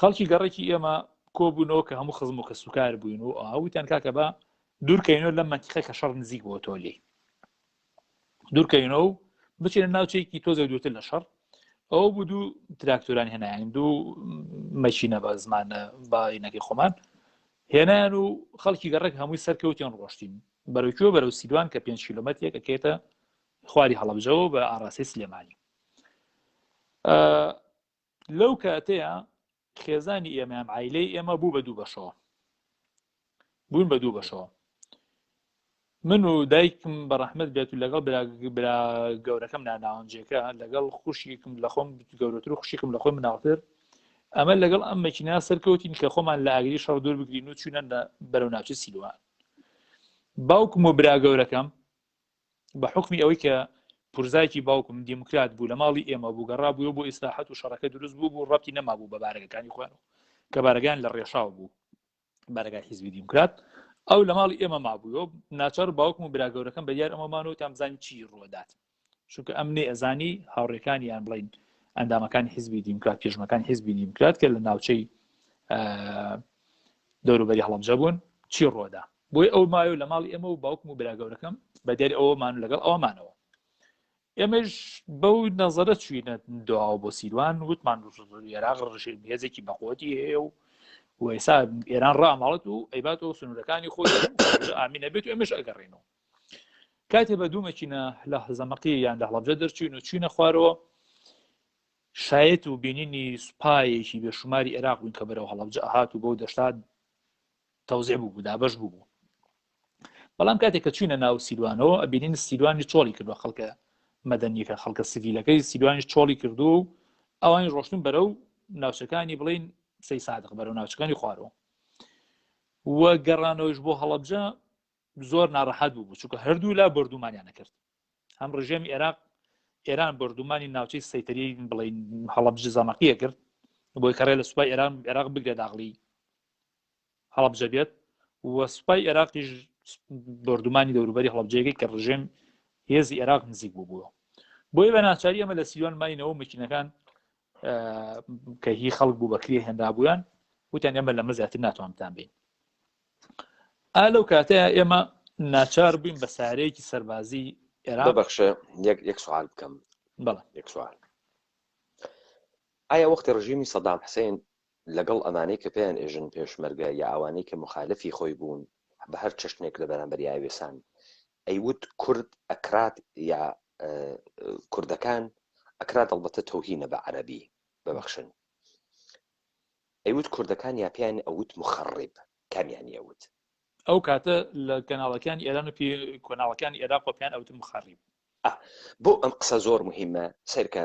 خەڵکی گەڕێکی ئێمە کۆبوونەوە کە هەموو خزم و کە سوکار بووین و ئاوتیان کاکە بە دوورکەینەوە لەم منتیقە کە شەڕ نزیک بۆ تۆ لێ دوورکەینەوە و بچێنە ناوچەیەکی تۆزە دوورتر لە شەڕ ئەوە بوو دوو تراکتۆرانی هێنایان دوو مەچینە بە زمانە باینەکەی خۆمان هێنایان و خەڵکی گەڕێک هەمووی سەرکەوتیان ڕۆشتین بەرەوکوێ بەرەو سیدوان کە 5 کیلۆمەترێک ئەکێتە خواری هەڵەبجەوە بە ئاڕاسی سلێمانی لەو کاتەیە خێزانی ئێمە عایلەی ئێمە بوو بە دوو بەشەوە بوون بە دوو بەشەوە من و دایکم بەڕەحمەت بێت و لەگەڵ برا گەورەکەم ناناوەنجێکە لەگەڵ خوشیکم لە خۆم گەورەتر و خوشیکم لە خۆی مناڵتر ئەمە لەگەڵ ئەم مەکینە سەرکەوتین کە خۆمان لە ئاگری شەڕ دوور بگرین و چوونە بەرەو ناوچە سیلوان. باوکم و برا گەورەکەم بە حکمی ئەوەی کە پورزایکی باوکم دیموکرات بوو لە ماڵی ئێمە بوو گەڕا بووە بۆ ئیسلاحەت و شەڕەکە دروست بوو ڕەبتی نەمابوو بە بارگەکانی خۆیانەوە کە بارگەکان لە ڕێشاو بوو بارگای حیزبی دیموکرات ئەو لە ماڵی ئێمە مابووەوە ناچار باوکم و برا گەورەکەم بەدیار ئەمەمانەوە تامزانی چی ڕۆدات چونکە ئەم نێ ئەزانی هاوڕێکانیان بڵین ئەندامەکانی حیزبی دیموکرات پێشمەکانی حیزبی دیموکرات کە لە ناوچەی دەوروبەری هەڵەبجە بوون چی ڕۆدا بۆی ئەو مایۆ لە ماڵی ئێمە و باوکم و برا گەورەکەم بەدیار ئەوەمان لەگەڵ ئەومانەوە ئێمەش بەو نەزەرە چوینە دواوە بۆ سیلوان وتمان عێراق هێزێکی بەقوتی هەیە و وەیسا ئێران ڕاماڵەت و ئەیباتەوە سنوورەکانی خۆی ئامینە بێت و ئێمەش ئەگەڕێنەوە کاتێ بە دوو مەکینە لە زەمەقی یان لە هەڵەبجە دەرچوین و چوینە خوارەوە شایەت و بینینی سوپایەکی بێشماری عێراق بوون کە بەرەو هەڵەبجە هات و بۆ دەشتا تەوزیع بوو دابەش بوو بەڵام کاتێک کە چوینە ناو سیلوانەوە ئەبینین سیلوانی چۆڵی کردووە خەڵکە مەدەنیەکە خەڵکە سیڤیلەکەی سیلوانی چۆڵی کردو و ئەوانی ڕۆشتن بەرەو ناوچەکانی بڵین سەی سادق بەرەو ناوچەکانی خوارەوە وە گەڕانەوەش بۆ هەڵەبجە زۆر ناڕەحەت بوو چونکە هەردوو لا بەردومانیانە کرد هەم ڕژێمی عێراق ئێران بەردومانی ناوچەی سەیتەری بڵین هەڵەبجە زەمەقیە کرد بۆی کەڕێ لە سوپای ئێران عێراق بگرێ داغڵی هەڵەبجە بێت وە سوپای عێراقیش بەردومانی دەوروبەری هەڵەبجەیەکەی کە ڕژێم هێزی عێراق نزیک بووە بۆی بە ناچاری ئەمە لە سیلوان ماینەوە مەکینەکان کە هی خەڵک بوو بەکرێ هێندابوویان وتیان ئێمە لەمە زیاتر ناتوانتان بین ئالەو کاتەیە ئێمە ناچار بووین بە سارەیەکی سەربازی عێراق ببەخشە یەک سوال بکەم بەڵێ یەک سوال ئایا وەختی ڕژیمی سەدام حوسێن لەگەڵ ئەمانەی کە پێیان ئێژن پێشمەرگە یا ئەوانەی کە مخالفی خۆی بوون بە هەر چەشنێک لە بەرامبەری ئاوێسان ئەیوت کورد ئەکرات یا کوردەکان ئەکرات ئەڵبەتە تەوهینە بە عەرەبی ببەخشن ئەیوت کوردەکان یا پێیان ئەوت مخەڕب کامیانی ئەوت ئەو کاتە لە کەناڵەکانی ئێران و کۆناڵەکانی عێراق پێیان ئەوت مخەڕب بۆ ئەم قسە زۆر مهمە سەرکە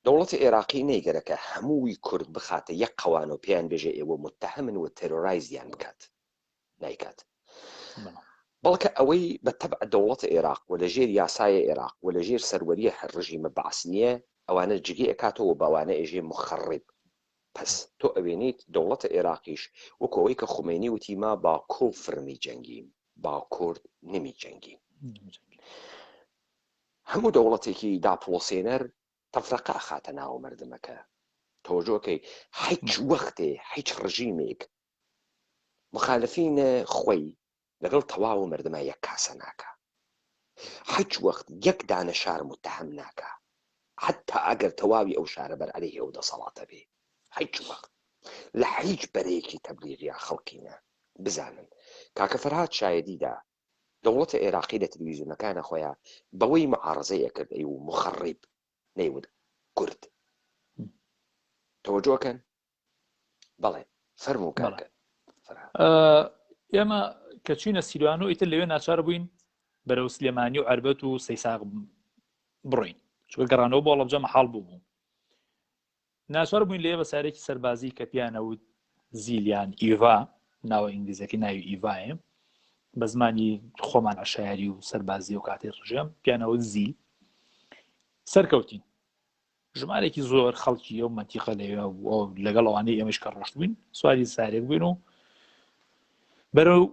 دەوڵەتی عێراقی نەیگەرەکە هەمووی کورد بخاتە یەک قەوان و پێیان بێژێ ئێوە متتەهمن و تێرۆرایزیان بکات نایکات بەڵکە ئەوەی بە تەبع دەوڵەتی عێراق و لە ژێر یاسایە عێراق و لە ژێر سەروەریە هەر ڕژیمە بەعسنیە ئەوانە جگی ئەکاتەوە بەوانە ئێژێ مخەڕب پس تۆ ئەوێنیت دەوڵەتە عێراقیش وەکەوەی کە خومێنی وتیما با کوفر میجەنگیم با کورد نمیجەنگیم هەموو دەوڵەتێکی داپڵۆسێنەر تەفرەقە ئەخاتە ناو مردمەکە تۆژۆکەی هیچ وەختێ هیچ ڕژیمێک مخالفینە خۆی لەگەڵ تەواو مردمە یەک کاسە ناکە هیچ وەخت یەک دانە شار متهم ناکە حتا ئەگەر تەواوی ئەو شارە بەر عەلەیهی ئەو دەسەڵاتە بێ هیچ وەخت لە هیچ بەرەیەکی تەبلیغیا خەڵکینە بزانن کاکە فەرهاد شایەدیدا دەوڵەتە عێراقی لە تەلەڤیزیۆنەکانە خۆیان بەوەی معارەزەیە کرد ئەی و مخەڕب نەیوت کورد تەوەجۆکەن بەڵێ فەرموو کاکە ئێمە کە چوینە سیلوان و ئیتر لەوێ ناچار بووین بەرەو سلێمانی و عەربەت و سەیساغ بڕۆین چونکە گەڕانەوە بۆ هەڵەبجە مەحاڵ بوو ناچار بووین لێ بە سارێکی سەربازی کە پیانەوت زیلیان ئیڤا ناوە ئینگلیزەکەی ناوی ئیڤایە بە زمانی خۆمان عەشایری و سەربازی و کاتێ ڕژێم پیانەوت زیل سەرکەوتین ژمارێکی زۆر خەڵکی ئەو مەنتیقە لەوێ لەگەڵ ئەوانەی ئێمەش کە ڕۆشت بووین سواری سارێک بووین و بەرەو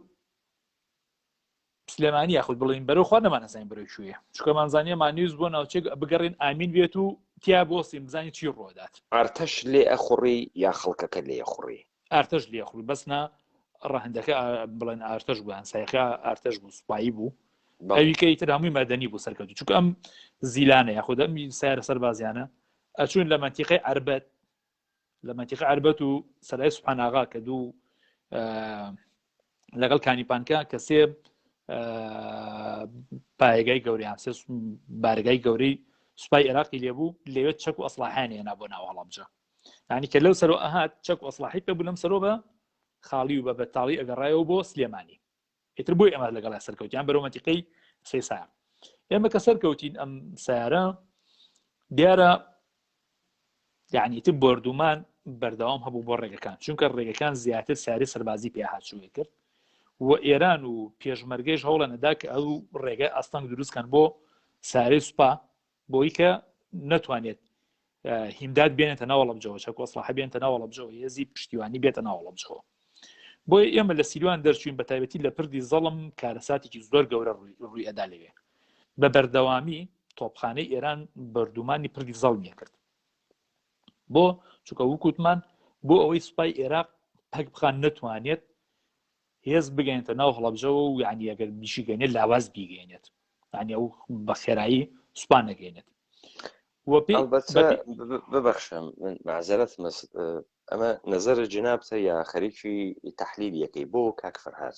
سلێمانی یاخود بڵین بەرەو خوا نەمانەزانین بەرەو کوێیە چکەمانزانیە مانیوز بۆ ناوچێک بگەڕین ئامین بێت و تیا بۆسیم بزانین چی ڕۆدات ئارتەش لێ ئەخوڕی یا خەڵکەکە لێ ئەخوڕی ئارتەش لێ ئەخوڕی بەسنا ڕەهندەکە بڵێن ئارتەش بوویان سایەکە ئارتەش بوو سوپایی بوو ئەویکەی تر هەمووی مەدەنی بوو سەرکەوتو چونکە ئەم زیلانە یاخود ئەم سایرە سەربازیانە ئەچوون لە مەنتیقەی عەربەت لە مەنتیقەی عەربەت و سەرای سوبحان ئاغا کە دوو لەگەڵ کانیپانکە کە سێ پایگای گەورەیان سێ بارگای گەورەی سوپای عێراقی لێبوو لەوێت چەک و ئەسلاحیان هێنا بۆ ناو هەڵەبجە یعنی کە لەو سەرۆ ئەهات چەک و ئەسلاحی پێ بوو لەم سەرۆ بە خاڵی و بە بەتاڵی ئەگەڕایەوە بۆ سلێمانی ئیتر بۆی ئەمە لەگەڵ سەرکەوتیان بەرەو مەنتیقەی سێ سایە ئێمە کە سەرکەوتین ئەم سیارە دیارە یعنی تر بردومان بەردەوام هەبوو بۆ ڕێگەکان چونکە ڕێگەکان زیاتر سیاری سەربازی پێهاتچووی کرد و ئێران و پێشمەرگەش هەوڵە نەدا کە ئەو ڕێگە ئەستەنگ دروستکەن بۆ سارەی سوپا بۆی کە نەتوانێت هیمداد بێنێتە ناوەڵە بجەوە چەک وەسڵحە بێنتە ناوەڵە بجەوە هێزی پشتیوانی بێتە ناوەڵە بجەوە بۆیە ئێمە لە سیروان دەرچوین بە تایبەتی لە پردی زەڵم کارەساتێکی زۆر گەورە ڕووی ئەدا لەوێ بە بەردەوامی تۆپخانەی ئێران بەردومانی پردی زەڵمیە کرد بۆ چونکە وکوتمان بۆ ئەوەی سوپای عێراق پەک بخان نەتوانێت هێز بگەێنێتە ناو هەڵەبجەوە و یعنی ئەگەر بیشیگەێنێت لاواز بیگەێنێت یعنی ئەو بە خێرایی سوپان نەگەێنێت ببەخشم معزەرەت ئەمە نەزەرە جنابتە یا خەریکی تەحلیلیەکەی بۆ کاک فەرهاد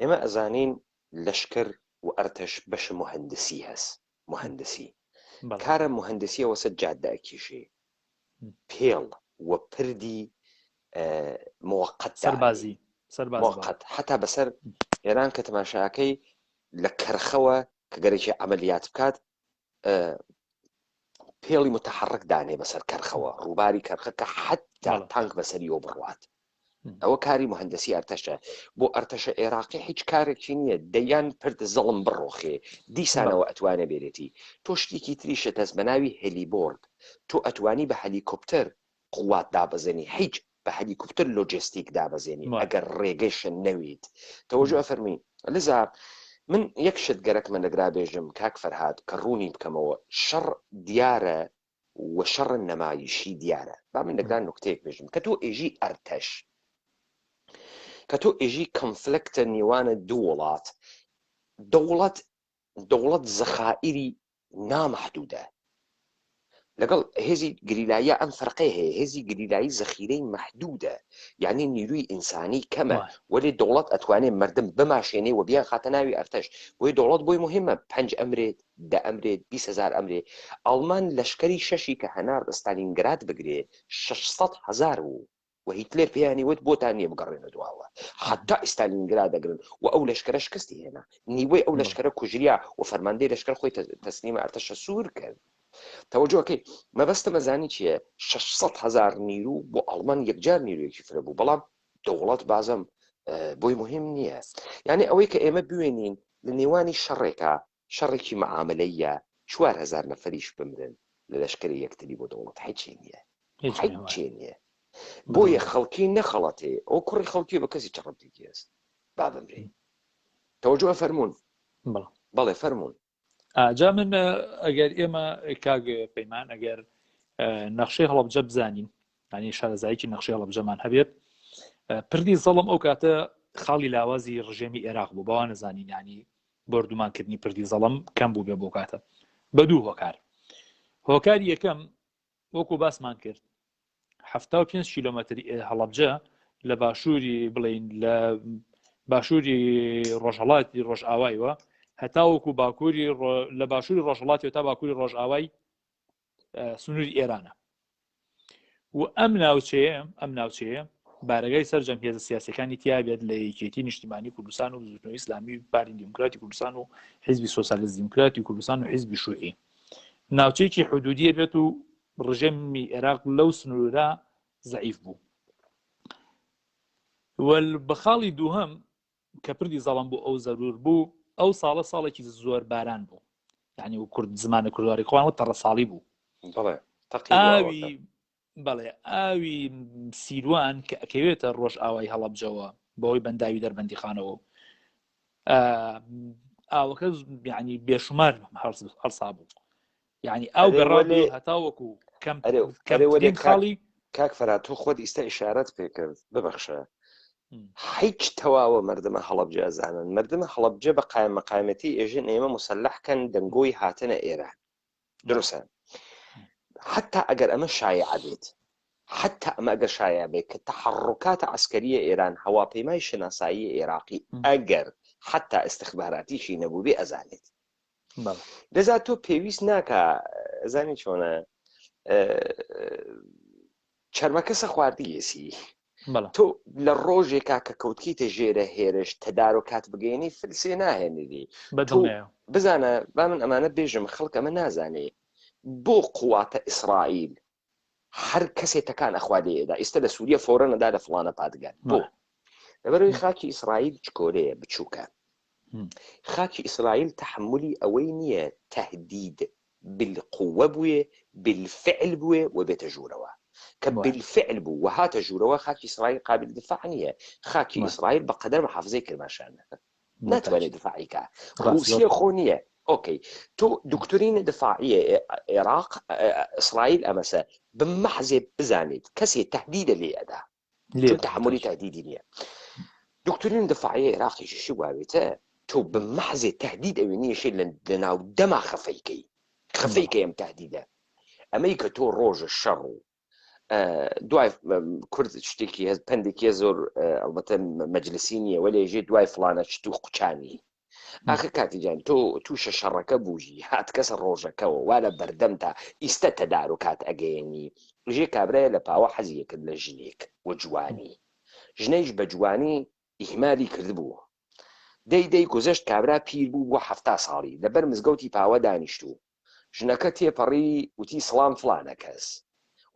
ئێمە ئەزانین لەشکر و ئەرتەش بەش مهندسی هەست مهندسی کارە مهندسیەوە سەر جادەکیشی پێڵ و پردی موقت سەربازی موقت حتا بەسەر ئێران کە تەماشاکەی لە کەرخەوە کە گەرەێکی عملیات بکات پێڵی متحرک دانێ بەسەر کەرخەوە ڕووباری کەرخە کە حتا تانک بەسەریەوە بڕوات ئەوە کاری مهندسی ئەرتەشە بۆ ئەرتەشە عێراقی هیچ کارێکی نییە دەیان پرد زەڵم بڕۆخێ دیسانەوە ئەتوانە بێرێتی تۆ شتێکی تریشە دەست بەناوی هەلیبۆرد تۆ ئەتوانی بە هەلیکۆپتەر قوات دابەزێنی هیچ بە هەلیکۆپتەر لۆجستیک دابەزێنی ئەگەر ڕێگەیشن نەوێت تەوەجۆ فەرمی لذا من یەک شت گەرەکمە لەگرا بێژم کاک فەرهاد کە ڕوونی بکەمەوە شەڕ دیارە و شەڕ نەمایشی دیارە با من لەگران نوکتەیەک بێژم کە تۆ ئێژی ئەرتەش کە تۆ ئێژی کۆنفلکتە نێوانە دوو وڵات دەوڵەت زەخائری نامەحدودە لەگەڵ هێزی گریلاییە ئەم فەرقەی هەیە هێزی گریلایی زەخیرەی مەحدودە یعنی نیروی ئینسانی کەمە وەلی دەوڵەت ئەتوانێت مردم بماشێنێ و بیان خاتە ناوی ئەرتەش بۆی دەوڵەت بۆی مهمە 5 ئەمرێت 10 ئەمرێت 20,000 ئەمرێ ئەڵمان لەشکری شەشی کە هەنار ستالینگراد بگرێ 600,000 بوو و هیتلێر پێیانی وت بۆتان نییە بگەڕێنە دواوە حتا ئستالینگراد دەگرن و ئەو لەشکرە شکستی هێنا نیوەی ئەو لەشکرە کوژریا و فەرماندەی لەشکر خۆی تەسلیمە ئەرتەشە سوور کرد تەوەجۆکەی مەبەستە مەزانی چییە 600,000 نیرو بۆ ئەڵمان یەکجار نیرویەکی فرە بوو بەڵام دەوڵەت بازم بۆی مهم نییە یعنی ئەوەی کە ئێمە بوێنین لە نێوانی شەڕێکە شەڕێکی مەعاملەیە 4,000 نەفەریش بمرن لە لەشکری یەکتری بۆ دەوڵەت هیچی نییە هیچی نییە بۆیە خەڵکی نەخەڵەتێ ئەو کوڕی خەڵکی بە کەسی چڕبتێکی هەست با بمرێ تەوەجۆ فەرمونون بەڵێ فەرمونون جا من ئەگەر ئێمە کاگ پەیمان ئەگەر نەخشەی هەڵەبجە بزانین ینی شارەزاییکی نەخشەی هەڵەبجەمان هەبێت پردی زەڵم ئەو کاتە خاڵی لاوازی ڕژێمی عێراق بوو بەوان نەزانین ینی بردومانکردنی پردی زەڵم کەم بوو بێ بۆ کاتە بە دوو هۆکار هۆکاری یەکەم وەکو باسمان کرد 75 کیلۆمەتری هەڵەبجە لە باشووری بڵین لە باشووری ڕۆژهەڵاتی ڕۆژئاوایەوە هەتا وەکو باکووری لە باشووری ڕۆژهەڵاتی تا باکووری ڕۆژئاوای سنووری ئێرانە و ئەم ناوچەیە بارەگای سەرجەم هێزە سیاسەکانی تیا بێت لە یەکێتی نیشتیمانی کوردستان و زوتنەوەی ئیسلامی پارتی دیموکراتی کوردستان و حیزبی سۆسیالیست دیموکراتی کوردستان و حیزبی شوعی ناوچەیەکی حدودیە بێت و ڕژێمی عێراق لەو سنوورە زەعیف بوو بە خاڵی دووهەم کە پردی زەڵم بوو ئەو زەرور بوو ئەو ساڵێکی زۆر باران بوو یعنی و کورد زمانە کوردواری خۆیانەوە تەڕە ساڵی بوو بەڵێ ئاوی سیروان کە ئەکەوێتە ڕۆژ ئاوای هەڵەبجەوە بەوەی بەنداوی دەربەندی خانەوە ئاوەکە یعنی بێشمار هەڵسا بوو یعنی ئاو گەڕاو هەتاوەکو کەم خاڵی کاک فەرهاد تۆ خۆت ئیستا ئیشارەت پێکرد ببەخشە هیچ تەواوە مردمە هەڵەبجە ئەزانن مردمە هەڵەبجە بە قایمەتی ئێژن ئێمە مسلحکەن دەنگۆی هاتنە ئێران دروستە حتا ئەگەر ئەمە شایع بێت حتا ئەمە ئەگەر شایع بێت کە تەحڕکاتە عسکەریە ئێران هەواپەیمای شناسایی عێراقی ئەگەر حتا استخباراتیشی نەبوو بێ ئەزانێت لەذا تۆ پێویست ناکە ئەزانی چۆنە چەرمەکەسە خواردی ئێسی تۆ لە ڕۆژێکا کە کەوتکیتە ژێرە هێرش تەدارۆکات بگەێنی فلسێ ناهێنری بزانە با من ئەمانە بێژم خەڵک ئەمە نازانێ بۆ قواتە ئیسرائیل هەر کەسێتەکان ئەخوادەیەدا ئێستا لە سووریە فۆرەنەدا لە فڵانە پادگان بۆ لەبەرەوەی خاکی ئیسرائیل چکۆرەیە بچووکە خاکی ئیسرائیل تحملی ئەوەی نییە تهدید بالقوة بووێ بالفعل بووێ و بێتە ژوورەوە کە بالفعل بوو و هاتە ژوورەوە خاکی ئیسرائیل قابل دفاع نییە خاکی ئیسرائیل بەقەدەر محافظەی کرماشانە ناتوانێت دفاعیکە رووسیە خۆ نییە اوكي تو دكتورين دفاعيه عراق اسرائيل امسا بمحزه بزانيت كسي تهديد لي ادا شو تحملي تهديدي لي دكتورين دفاعيه عراقي شو قالت تو بمحزه تهديد اويني شيء لنا دما خفيكي يم تهديده امريكا تو روج الشر دوای کورد شتێکی هەز پندێکی زۆر ئەڵبەتە مەجلسینیە وەلێ ژێ دوای فلانە شت و قوچانی ئاخر کاتیجان تۆ تووشە شەڕەکە بووژی هات کەسە ڕۆژەکەەوە وا لە بەردەمتا ئیستە تەدار و کات ئەگەیەنی ژێ کابرایە لە پاوە حەزیەکرد لە ژنێک و جوانی ژنەیش بە جوانی ئیهمالی کردبوو دەی گۆزەشت کابرا پیر بوو بۆ 70 ساڵی لەبەر مزگەوتی پاوە دانیشتوو ژنەکە تێپەڕی وتی سڵام فلانە کەس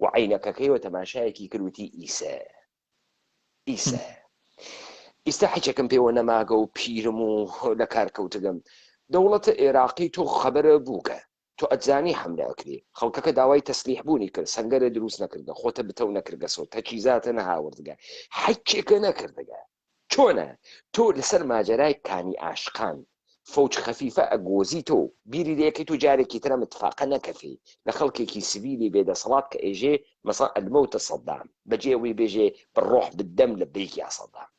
وعینەکەکەیەوە تەماشایەکی کردوتی ئیسە ئیستا حیچەکەم پێوە نەماگە و پیرم و لە کارکەوتگەم دەوڵەتە عێراقی تۆ خەبەرە بووکە تۆ ئەتزانی حەملەکرێ خەڵکەکە داوای تەسلیح بوونی کرد سەنگەرە دروست نەکردە خۆتە بتەو نەکردگەسەوە تەچیزاتە نەهاوردگە حیچێکە نەکردگە چۆنە تۆ لەسەر ماجەرای کانی عاشقان فوج خەفیفە ئەگۆزی تۆ بیری لەکەی تۆ جارێکی ترە متفاقە نەکەفی لە خەڵکێکی سیڤیلی بێدەسەڵات کە ئێژێ مەسا ئەلمەوتە سەدام بەجێوەی بێژێ بڕۆح بدەم لە بێکیا سەدام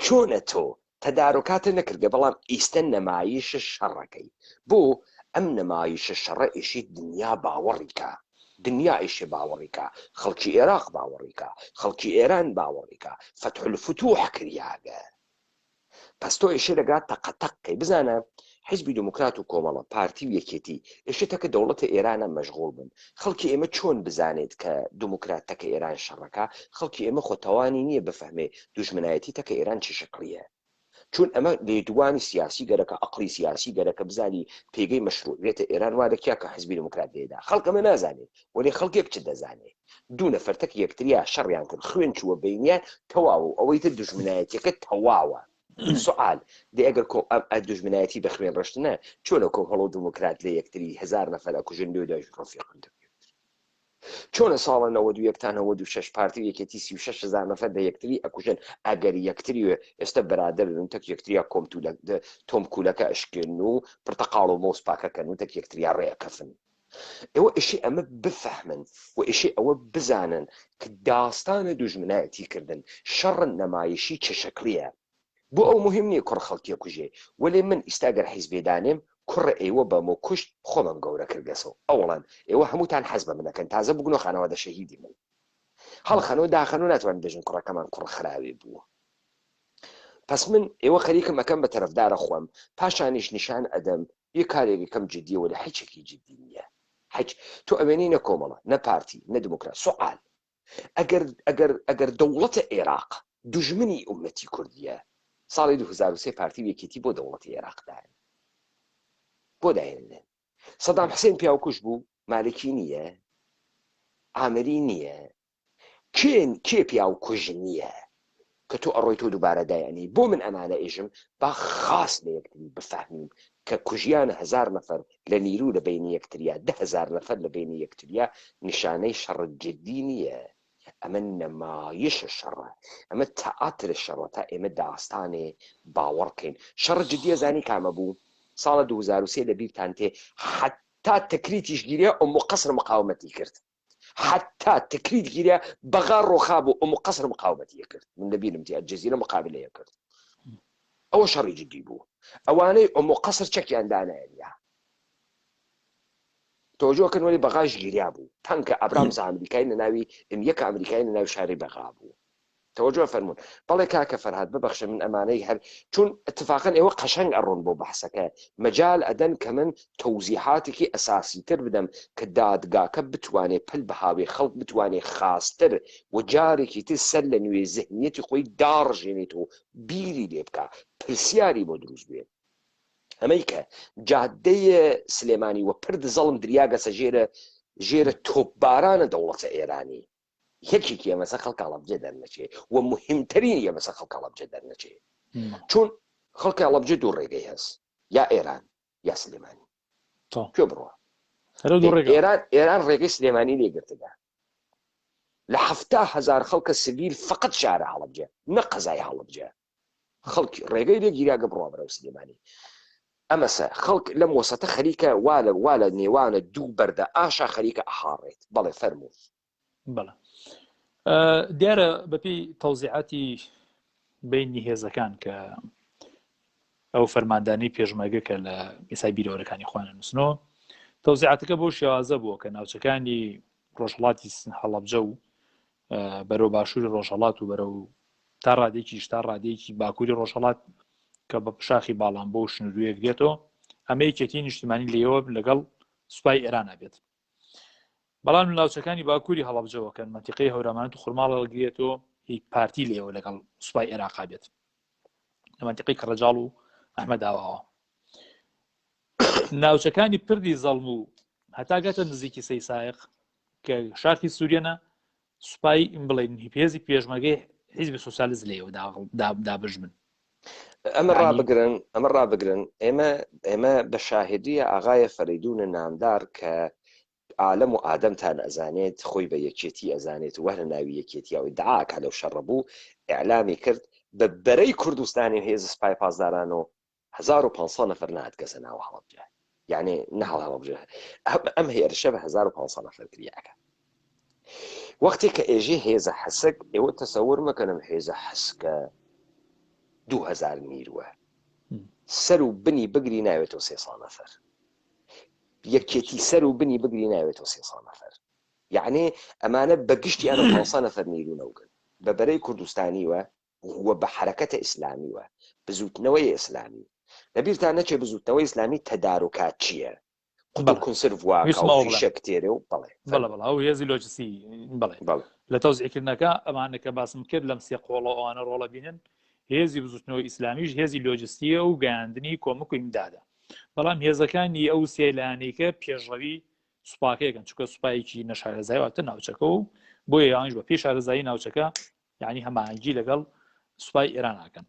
چۆنە تۆ تەدارۆکاتە نەکردگە بەڵام ئیستە نەمایشە شەڕەکەی بۆ ئەم نەمایشە شەڕە ئێشی دنیا باوەڕیکە دنیا ئیشێ باوەڕیکە خەڵکی عێراق باوەڕیکە خەڵکی ئێران باوەڕیکە فەتح الفتوح کریاگە پس تۆ ئێشێ لەگات تەقەتەقکەی بزانە حیزبی دموکرات و کۆمەڵە پارتی و یەکێتی ئێشێتەکە دەوڵەتە ئێرانە مەشغوڵ بن خەڵکی ئێمە چۆن بزانێت کە دموکراتەکە ئێران شەڕەکە خەڵکی ئێمە خۆتەوانی نییە بفەهمێ دوژمنایەتی تەکە ئێران چی شکڵیە چون ئەمە لێدوانی سیاسی گەرەکە عقلی سیاسی گەرەکە بزانی پێگەی مەشروعیەتە ئێران وا دەکیا کە حیزبی دموکرات لێدا خەڵک ئەمە نازانێت وەێ خەڵکێک چ دەزانێت دوو نەفەرتەک یەکتریا شەڕیان کرد خوێن چووە بینیان تەواو ئەوەی تر دوژمنایەتیەکە تەواوە سوال دێ ئەگەر دوژمنایەتی بەخوێن ڕشتنە چۆنە کۆمەڵە دموکرات لە یەکتری 1000 نەفەر ئەکوژن دوێداش ڕفیقن چۆنە ساڵە 92 تا 96 پارتی یەکێتی 36,000 نەفەر لە یەکتری ئەکوژن ئەگەر یەکتری ئێستا بەرادەرن تەک یەکتریا تۆم کولەکە ئەشکێن و پرتەقاڵ و مۆس پاکەکەن و تەک یەکتریا ڕێەکەفن ئێوە ئیشی ئەمە بفەهمن و ئیشی ئەوە بزانن کە داستانە دوژمنایەتی کردن شەڕ نەمایشی چه شکلیە بۆ ئەو مهم نییە کوڕ خەڵکیە کوژێ وەلێ من ئیستاگەر حیزبێدانێم کوڕە ئێوە بەمۆ کوشت خۆمم گەورە کردگەسەوە ئەوڵان ئێوە هەمووتان حەز بە منەکەن تازە بگنۆ خانەوەدە شەهیدی من هەڵخەنەوە داخەنەوە ناتوان بێژن کوڕەکەمان کوڕ خراوێ بووە پس من ئێوە خەریکم ئەەکەم بە تەرەفدارە خۆم پاشانیش نیشان ئەدەم یە کارێکی کەم جددیەوە لە هیچێکی جددی نییە حج تۆ ئەوێنی نە کۆمەڵە نە پارتی نە دموکرات سوال ئەگەر دەوڵەتە عێراق دوژمنی ئومەتی کوردیە ساڵی 2003 پارتی یەکێتی بۆ دەوڵەتی عێراقدان بۆ داهێنن سەدام حسێن پیاوکوش بوو مالکی نییە ئامری نییە کێ پیاوکوژ نییە کە تۆ ئەڕۆی تۆ دووبارە دایانی بۆ من ئەمانە ئێژم با خاص لە یەکتری بفەهمیم کە کوژیانە 1000 نەفەر لە نیرو لە بینی یەکتریا 10,000 نەفەر لە بینی یەکتریا نیشانەی شەڕ جددی نییە ئەمە نەمایشە شەڕە ئەمە تەئاترە شەڕە تا ئێمە داستانێ باوەڕکەین شەڕ جددیە زانی کامە بوو ساڵە 2003 لە بیرتان تێ حتا تەکریتیش گیرە ئەم قەسر مقاومەتی کرد حتا تەکریت گیرە بەغا ڕۆخا بوو ئەم قەسر مقاومەتی کرد من دەبینم تی ئەلجەزیرە مقابلەیە کرد ئەوە شەڕی جددی بوو ئەوانەی ئەم قەسر چەکیان دانایە تۆجۆکن وەلی بەغاش گیریا بوو تەنکە ئەبرامز ئەمریکای لە ناوی یەکە ئەمریکای لە ناوی شاری بەغا بوو تەوەجۆ فەرمونون بەڵێ کاکە فەرهاد ببەخشە من ئەمانەی هەر چون اتفاقا ئێوە قەشەنگ ئەڕۆن بۆ بەحسەکە مەجال ئەدەن کە من تەوزیحاتێکی ئەساسی تر بدەم کە دادگاکە بتوانێت پل بە هاوێ خەڵک بتوانێت خاستر و جارێکی تر سەر لە نوێ ذهنیەتی خۆی داڕژێنێت و بیری لێ بکە پرسیاری بۆ دروست بێت ئەمەی کە جادەیە سلێمانی وە پرد زەڵم دریاگەسە ژێرە تۆپبارانە دەوڵەتە ئێرانی یەکێکی ئەمەسە خەڵکاڵە بجێ دەرنەچێ و مهمترین ئەمەسە خەڵکاڵە بجێ دەرنەچێ چون خەڵکاڵە بجێ دوو ڕێگەی هەست یا ئێران یا سلێمانی کوێ بڕوە ئێران ڕێگەی سلێمانی لێگرتدا لە 7,000 خەڵکە سڤیل فقط شارە هەڵەبجێ نە قەزای هەڵەبجێ خەڵکی ڕێگەی لێ گیراگە بڕوا بەرەو سلێمانی ئەمەسە خەڵک لەم وەسەتە خەریکە وا لە نێوانە دوو بەردە ئاشا خەریکە ئەحاڕێت بەڵێ فەرموو بەڵێ دیارە بەپی تەوزیعاتی بینی هێزەکان کە ئەو فەرماندانی پێشمەرگە کە لە ئێسای بیرۆرەکانی خوانە نووسنەوە تەوزیعاتەکە بۆ شێوازە بووە کە ناوچەکانی ڕۆژهەڵاتی هەڵەبجە و بەرەو باشووری ڕۆژهەڵات و بەرەو تا ڕادێکی تا ڕادێکی باکووری ڕۆژهەڵات کە بە شاخی باڵام بۆ شنووریەک دێتەوە ئەمە یەکێتی نیشتیمانی لێەوە لەگەڵ سوپای ئێران بێت بەڵام لە ناوچەکانی باکووری هەڵەبجەوە کە مەنتیقەی هەورامانەت و خورماڵ هەڵگرێتەوە هیچ پارتی لێەوە لەگەڵ سوپای عێراقا بێت لە مەنتیقەی کەڕەجاڵ و ئەحمەداواوە ناوچەکانی پردی زەڵم و هەتا گەتە نزیکی سەی سایق کە شارکی سوورێنە سوپای بڵێن هێزی پێشمەرگەی حیزبی سۆسیالیست لێەوە دابژمن ئەمە ڕابگرن ئێمە بە شاهدیە ئاغایە فەریدونە نامدار کە عالم و ئادەمتان ئەزانێت خۆی بە یەکێتی ئەزانێت و وەرە ناوی یەکێتیەوەی دعاکە لەو شەڕە بوو ئیعلامی کرد بە بەرەی کوردستانی هێز سپای پاسداران و 1500 نەفەر نهاتکەسە ناو هەڵەبجە یعنی نەهەڵ هەڵەبجە ئەم هێرشە بە 1500 نەفەر کریاکە وەختی کە ئێژێ هێزە حەسک ئێوە تەسەور مەکەنم هێزە حەسکە 2000 نیروە سەر و بنی بگری ناوێتەوە 300 نەفەر یەکێتی سەر و بنی بگری ناوێتەوە 300 نەفەر یعنی ئەمانە بەگشتی ئەمە 500 نەفەر نیرو نەوگن بە بەرەی کوردستانیوە وە بە حرەکەتە ئیسلامیوە بزوتنەوەی ئیسلامی لەبیرتان نەچێ بزوتنەوەی ئیسلامی تەدارۆکات چییە قوتڵ کنسرڤواکە کتێرە و بەڵێ ئەو هێزی لۆجسی بڵێ لە تەوزیعکردنەکە ئەمانە کە باسم کرد لەم سێ قۆڵە ئەوانە ڕۆڵە بینن هێزی بزوتنەوەی ئیسلامیش هێزی لۆجستیە و گەیاندنی کۆمەک و ئیمدادە بەڵام هێزەکانی ئەو سێلانەیەکە پێشڕەوی سوپاکەیەکەن چونکە سوپایەکی نەشارەزایواتە ناوچەکە و بۆیە یانیش بە پێش شارەزایی ناوچەکە یعنی هەماهەنگی لەگەڵ سوپای ئێران ناکەن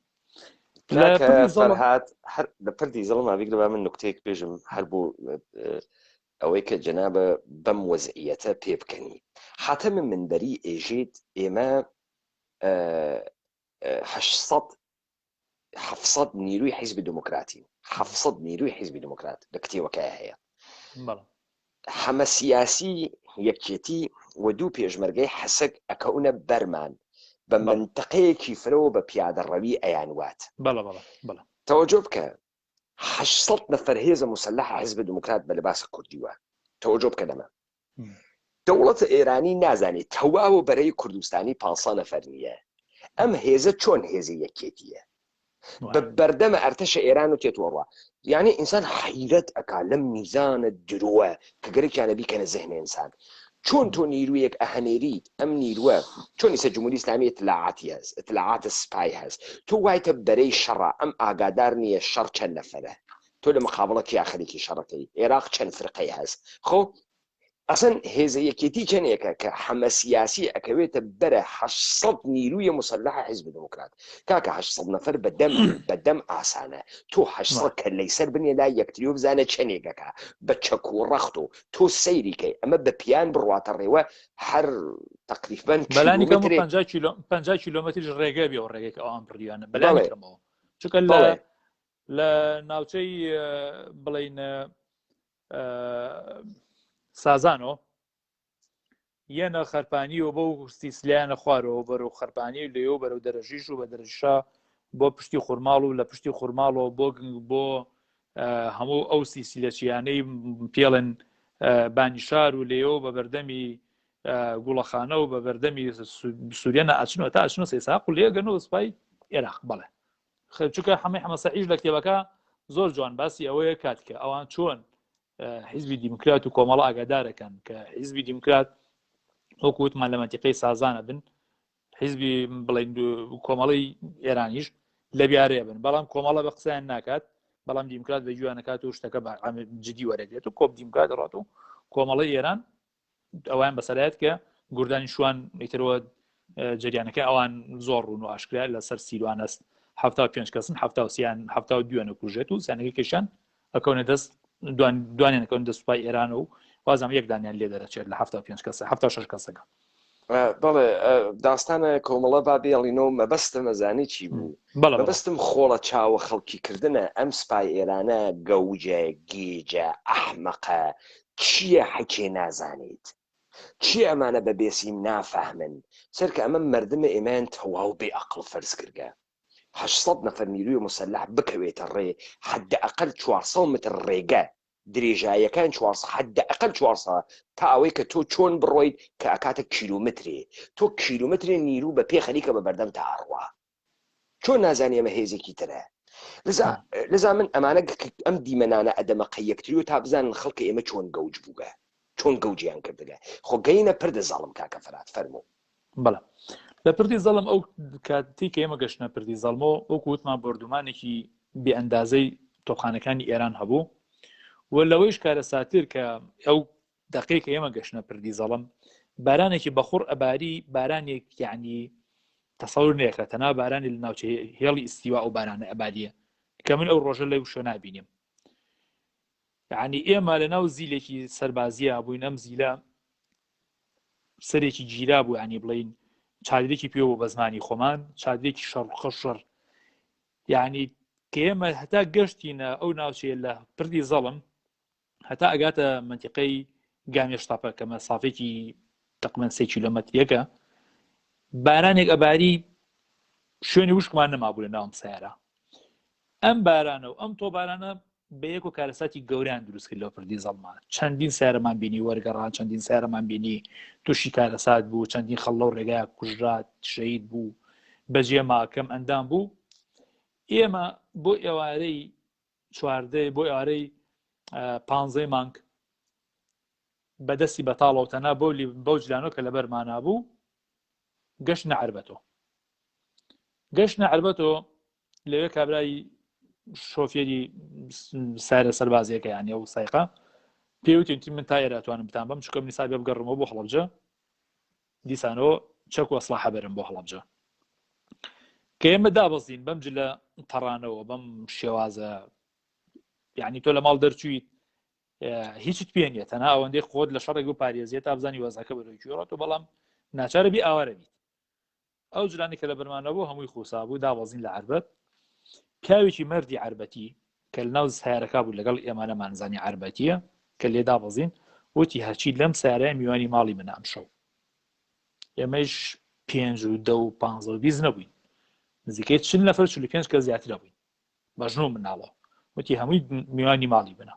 لە پردی زەڵم ئاویگرە با من نوکتەیەک پێشم هەر بۆ ئەوەی کە جەنابە بەم وەزعیەتە پێ بکەنی حاتەمە منبەری ئێژێت ئێمە 700 نیروی حیزبی دموکراتی 700 نیروی حیزبی دموکرات لە کتێوەکە هەیە هەمە سیاسی یەکێتی و دوو پێشمەرگەی حەسک ئەکەونە بەرمان بە منتەقەیەکی فرەوە بە پیادەڕەوی ئەیانوات تەوەجۆ بکە 800 نەفەر هێزە مسلح حیزب دموکرات بە لەباسە کوردیوە تەوەجۆ بکە لەمە دەوڵەتە ئێرانی نازانێت تەواوە بەرەی کوردستانی 500 نەفەر نییە ئەم هێزە چۆن هێزی یەکێتیە بە بەردەمە ئەرتەشە ئێران و تێتوەڕوە یعنی ئینسان حیرەت ئەکا لەم میزانە درۆوە کە گەرەکیانە بیکەنە زەهنە ئینسان چۆن تۆ نیرویەک ئەهەنێریت ئەم نیروە چۆن ئیسە جمهوری ئیسلامی ئیتلاعاتی هەست ئیتلاعاتە سپای هەست تۆ وایتە بەرەی شەڕە ئەم ئاگادار نییە شەڕ چەند نەفەرە تۆ لە مقابڵەکی ئاخەرێکی شەڕەکەی عێراق چەند فرقەی هەست خۆ ئەسن هێزە یەکێتی چەندێکە کە هەمە سیاسی ئەکەوێتە بەرە 800 نیرویە مسلح حیزب دموکرات کاکە 800 نەفەر بەدەم ئاسانە تۆ 800 کە لەیسەر بنێ لای یەکتری و بزانە چەندێکەکە بە چەک و ڕەخت و تۆ سەیریکەی ئەمە بە پیان بڕواتە ڕێوە هەر تقریبا بەلانی 50 کیلۆمەتریش ڕێگە بێ و ڕێگەی ئەوان بڕیانە بەلانەوە چونکە لە ناوچەی بڵین سازانۆ یەنە خەرپانی و بۆ سیسلیانە خوارەوە بەرەو خەرپانی لێەوە بەرەو دەرەژیش و بە دەرەژشا بۆ پشتی خورماڵ و لە پشتی خورماڵەوە بۆ هەموو ئەو سیسیلەچیانەی پێڵن بانیشار و لێەوە بە بەردەمی گوڵەخانە و بە بەردەمی سووریا ئاچنەوە تا ئاچنە سێساق و لێگەنەوە سوپای عێراق بەڵێ چونکە هەمەی حەمەسەعیش لە کتێبەکە زۆر جوان باسی ئەوەیە کاتکە ئەوان چۆن حیزبی دیموکرات و کۆمەڵە ئاگادارەکەن کە حیزبی دیموکرات وەکو وتمان لە مەنتیقەی سازانە بن حیزبی بڵێن کۆمەڵی ئێرانیش لە بیارەیە بن بەڵام کۆمەڵە بە قسەیان ناکات بەڵام دیموکرات بە گویانەکات و شتەکە جدی وەرەگرێت و کۆپ دیموکرات ڕات و کۆمەڵی ئێران ئەوان بەسەرایەت کە گوردانی شوان ئیترەوە جریانەکە ئەوان زۆر ڕوون و ئاشکرا لەسەر سیروان است 75 کەسن 72 کوژێت و سیانەکە کێشان ئەکەونە دەست دوانیانەکەون دەست سوپای ئێران و وازام یەک دانیان لێ دەرەچێت لە 75 کەس 76 کەسەکە بەڵێ داستانە کۆمەڵە با بێڵینەوە مەبەستە مەزانی چی بوو مەبەستم خۆڵە چاوە خەڵکی کردنە ئەم سپای ئێرانە گەوجە گێجە ئەحمەقە چییە حەکێ نازانیت چی ئەمانە بە بێسیم نافەهمن سەرکە ئەمە مردمە ئێمان تەواو بێ ئەقڵ فەرز کردگە 800 نەفەر نیروی مسلح بکەوێتە ڕێ حدەئەقل 400 متر ڕێگە درێژایەکان 400 حدەئەقل 400 تا ئەوەی کە تۆ چۆن بڕۆیت کە ئەکاتە کیلومترێ تۆ کیلومترێ نیرو بە پێ خەریکە بە بەردەم تا ئەڕوا چۆن نازانی ئەمە هێزێکی ترە لەزا من ئەمانە ئەم دیمەنانە ئەدەمەقە یەکتری و تا بزانن خەڵکە ئێمە چۆن گەوج بووگە چۆن گەوجیان کردگە خۆ گەینە پردە زاڵم کاکە فەرات فەرموو بەڵێ لە پردی زەڵم ئەو کاتی کە ئێمە گەشتنە پردی زەڵمەوە وەکو وتمان بردومانێکی بێ ئەندازەی تۆپخانەکانی ئێران هەبوو و لەوەیش کارە ساتر کە ئەو دەقەی کە ئێمە گەشتنە پردی زەڵم بارانێکی بەخوڕ ئەباری بارانێک یعنی تەسەور نێکە تەنها بارانی لە ناوچە هێڵی ئیستیوا ئەو بارانە ئەباریە کە من ئەو ڕۆژە لەو شوێ نابینیم یعنی ئێمە لە ناو زیلێکی سەربازیە بووین ئەم زیلە سەرێکی گیرا بوو ینی بڵین چادرێکی پێوە بە زمانی خۆمان چادرێکی شەڕ یعنی کە ئێمە هەتا گەشتینە ئەو ناوچەیە لە پردی زەڵم هەتا ئەگاتە منتیقەی گامێشتاپە کە مەسافێکی تقریباً 3 کیلۆمەتریەکە بارانێک ئەباری شوێنی وشکمان نەمابوو لە ناوم سیارە ئەم بارانە و ئەم تۆ بارانە بە یەک و کارەساتی گەوریان دروست کرد لەو پردی زەڵمان چەندین سیارەمان بینی وەرگەڕان چەندین سیارەمان بینی تووشی کارەسات بوو چەندین خەڵ لەو ڕێگایە کوژرات شەهید بوو بەجێ ماکەم ئەندام بوو ئێمە بۆ ئێوارەی چواردەی بۆ ئێوارەی 15 مانگ بەدەستی بەتاڵەوە تەنها بەو جلانۆ کە لەبەرمانە بوو گەشت نەعربەتەوە لەوێ کابرای شۆفێری سارە سەربازیەکە یانی ئەو سایقا پێوتێتی من تا ئێراتوانم بتان بەم چکە نیسا بێ بگەڕمەوە بۆ هەڵەبجە دیسانەوە چەک و ئەسڵحە بەرم بۆ هەڵەبجە کە ئێمە دابەزین بەم جلە تەڕانەوە بەم شێوازە یعنی تۆ لە ماڵ دەرچوویت هیچت پێ نیە تەنها ئەوەندەی خۆت لە شەڕێک و پارێزیە تا بزانی وەزەکە بەرەوەیکیڕات و بەڵام ناچارە بی ئاوارە بیت ئەو جلانی کە لە بەرمانە بوو هەمووی خوسا بوو دابەزین لە عربەت پیاوێکی مردی عربەتی کە لە ناو سیارەکە بوو لەگەڵ ئێمانەمانزانی عربەتیە کە لێ دابەزین وتی هەرچی لەم سیارەیە میوانی ماڵی من ئەم شەو ئێمەش 5 و 10 و 15 و 20 نەبووین نزیکەی 40 نەفەر 45 کە زیاتر بووین بەژنۆ مناڵەوە وتی هەمووی میوانی ماڵی بنە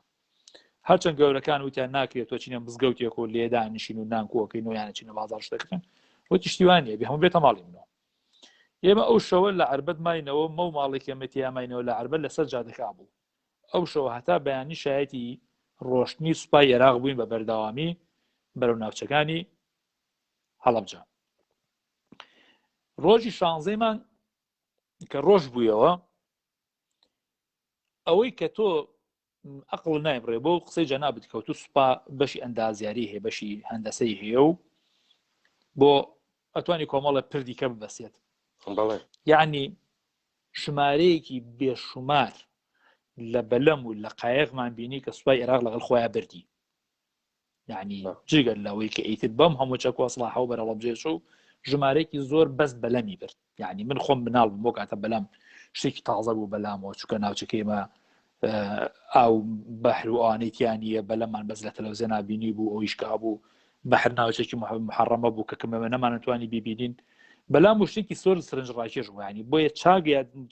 هەرچەند گەورەکان وتیان ناکرێت تۆ چینە مزگەوتێک و لێدانشین و نانکۆکەی نۆیانە چینە بازار شتەکەن وتی شتیوانیە بێ هەموو بێتە ماڵی منەوە ئێمە ئەو شەوە لە عربەت ماینەوە مەو ماڵێک ئێمەتی ماینەوە لە عربەت لەسەر جادەکە بوو ئەو شەوە هەتا بەیانی شایەتی ڕۆشتنی سوپای عێراق بووین بە بەردەوامی بەرەو ناوچەکانی هەڵەبجە ڕۆژی 16مان کە ڕۆژ بوویەوە ئەوەی کە تۆ عقڵ نایبڕێ بۆ قسەی جەنابەت کەوتو سوپا بەشی ئەندازیاری هەیە بەشی هەندەسەی هەیە و بۆ ئەتوانی کۆمەڵە پردی کە ببەسێت یعنی ژمارەیەکی بێشومار لە بەلەم و لە قایەغمان بینی کە سوپای عێراق لەگەڵ خۆیان بردی یعنی جگەر لەوەی کە ئیتر بەم هەموو چەک و ئەسڵحە و بەرەڵەبجێش و ژمارەیەکی زۆر بەس بەلەمی برد یعنی من خۆم بناڵ بوو بۆ کاتە بەلەم شتێکی تازە بوو بەلامەوە چونکە ناوچەکەیمە ئاو بەحر و ئەوانەیتیانە بەلەمان بەس لە تەلەڤیزیۆن نبینی بوو ئەویشکا بوو بەحر ناوچێکی محەڕەمە بوو کە کەمەوە نەمانەتوانی بیبینین بەلام شتێکی سۆر سرنج ڕاکێش بوو ینی بۆیە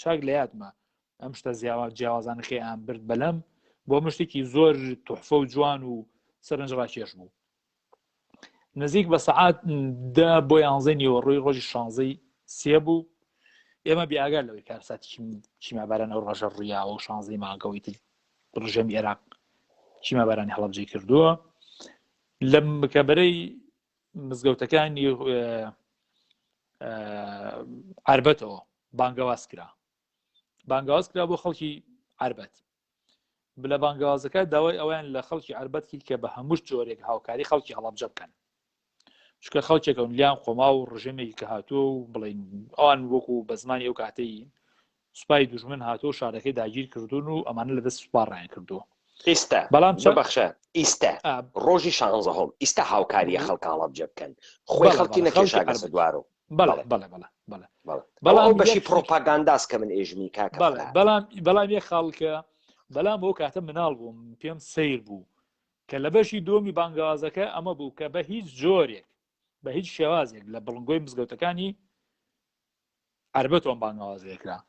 چاک لە یادمە ئەم شتە جیاوازانەکەی ئەم برد بەلەم بۆ مشتێکی زۆر توحفە و جوان و سەرنج ڕاکێش بوو نزیک بە سەعات 10 بۆ 11 نیوەڕۆی ڕۆژی 16 سێ بوو ئێمە بیاگار لەوەی کارساتی چیمەباران ئەو ڕۆژە ڕیاوە و 16 مانگەوەی تر ڕژەمی عێراق چیمەبارانی هەڵەبجەی کردووە لە مکەبەرەی مزگەوتەکانی عربەتەوە بانگەواز کرا بۆ خەڵکی عربەت لە بانگەوازەکە داوای ئەویان لە خەڵکی عربەتی کە بە هەموو جۆرێک هاوکاری خەڵکی هەڵەبجە بکەن چکە خەڵکێکەون لیان خۆما و ڕژێمێکی کە هاتووە و بڵین ئەوان وەکو بە زمانی ئەو کاتەی سوپای دوژمن هاتووە شارەکەی داگیر کردوون و ئەمانە لەدەست سوپاڕیان کردووە ئێستا بەڵام ببەخشە ئیستا ڕۆژی 16 ئیستا هاوکاریە خەڵک هەڵەبجە بکەن خۆی خەڵکی نەکێشاگەسە دوارۆ بەڵام بەشی پرۆپاگانداس کە من ئێژمی کاکە بەڵام یە خاڵکە بەڵام بۆ کاتە مناڵ بووم پێم سیر بوو کە لە بەشی دومی بانگوازەکە ئەمە بوو کە بە هیچ جۆرێک بە هیچ شێوازێک لە بڵنگۆی مزگەوتەکانی عربەتۆن بانگوازەکرا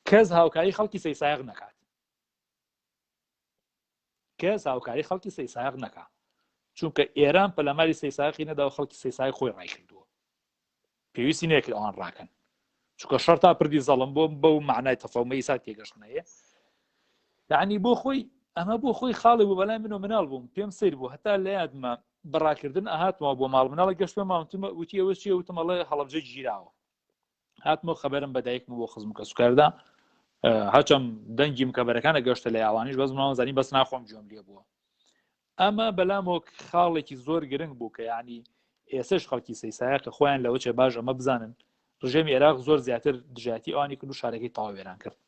کەس هاوکاری خەڵکی سەیسایق نەکات کەس هاوکاری خەڵکی سەیسایق نەکا چونکە ئێران پەلەماری سەیسایقی نەداوە خەڵکی سەیسایق خۆی ڕایکردووە پێویستی نەکرد ئەوان ڕاکەن چونکە شەرتا پردی زەڵم بۆ بەو معنای تەفەومە ئیسا تێگەشتنەیە یعنی بۆ خۆی ئەمە بۆ خۆی خاڵی بوو بەلای من و مناڵ بووم پێم سیر بوو هەتا لە یادمە بەڕاکردن ئاهاتمەوە بۆ ماڵ مناڵە گەشتمە ماوتمە وتی ئەوە چیە وتمەڵێ هەڵەبجە گیراوە هاتمەوە خەبەرم بە دایکم بۆ خزم کە سوکاردا هەچەم دەنگی مکەبەرەکانە گەشتە لە یاوانیش بەس مناڵزانی بەس ناخۆم گوێم لێ بووە ئەمە بەلامەوە خاڵێکی زۆر گرنگ بوو کە یعنی ئێسش خەڵکی سەیسایە کە خۆیان لەوە چێ باش ئەمە بزانن ڕژێمی عێراق زۆر زیاتر دژایەتی ئەوانی کرد و شارەکەی تەواو وێران کرد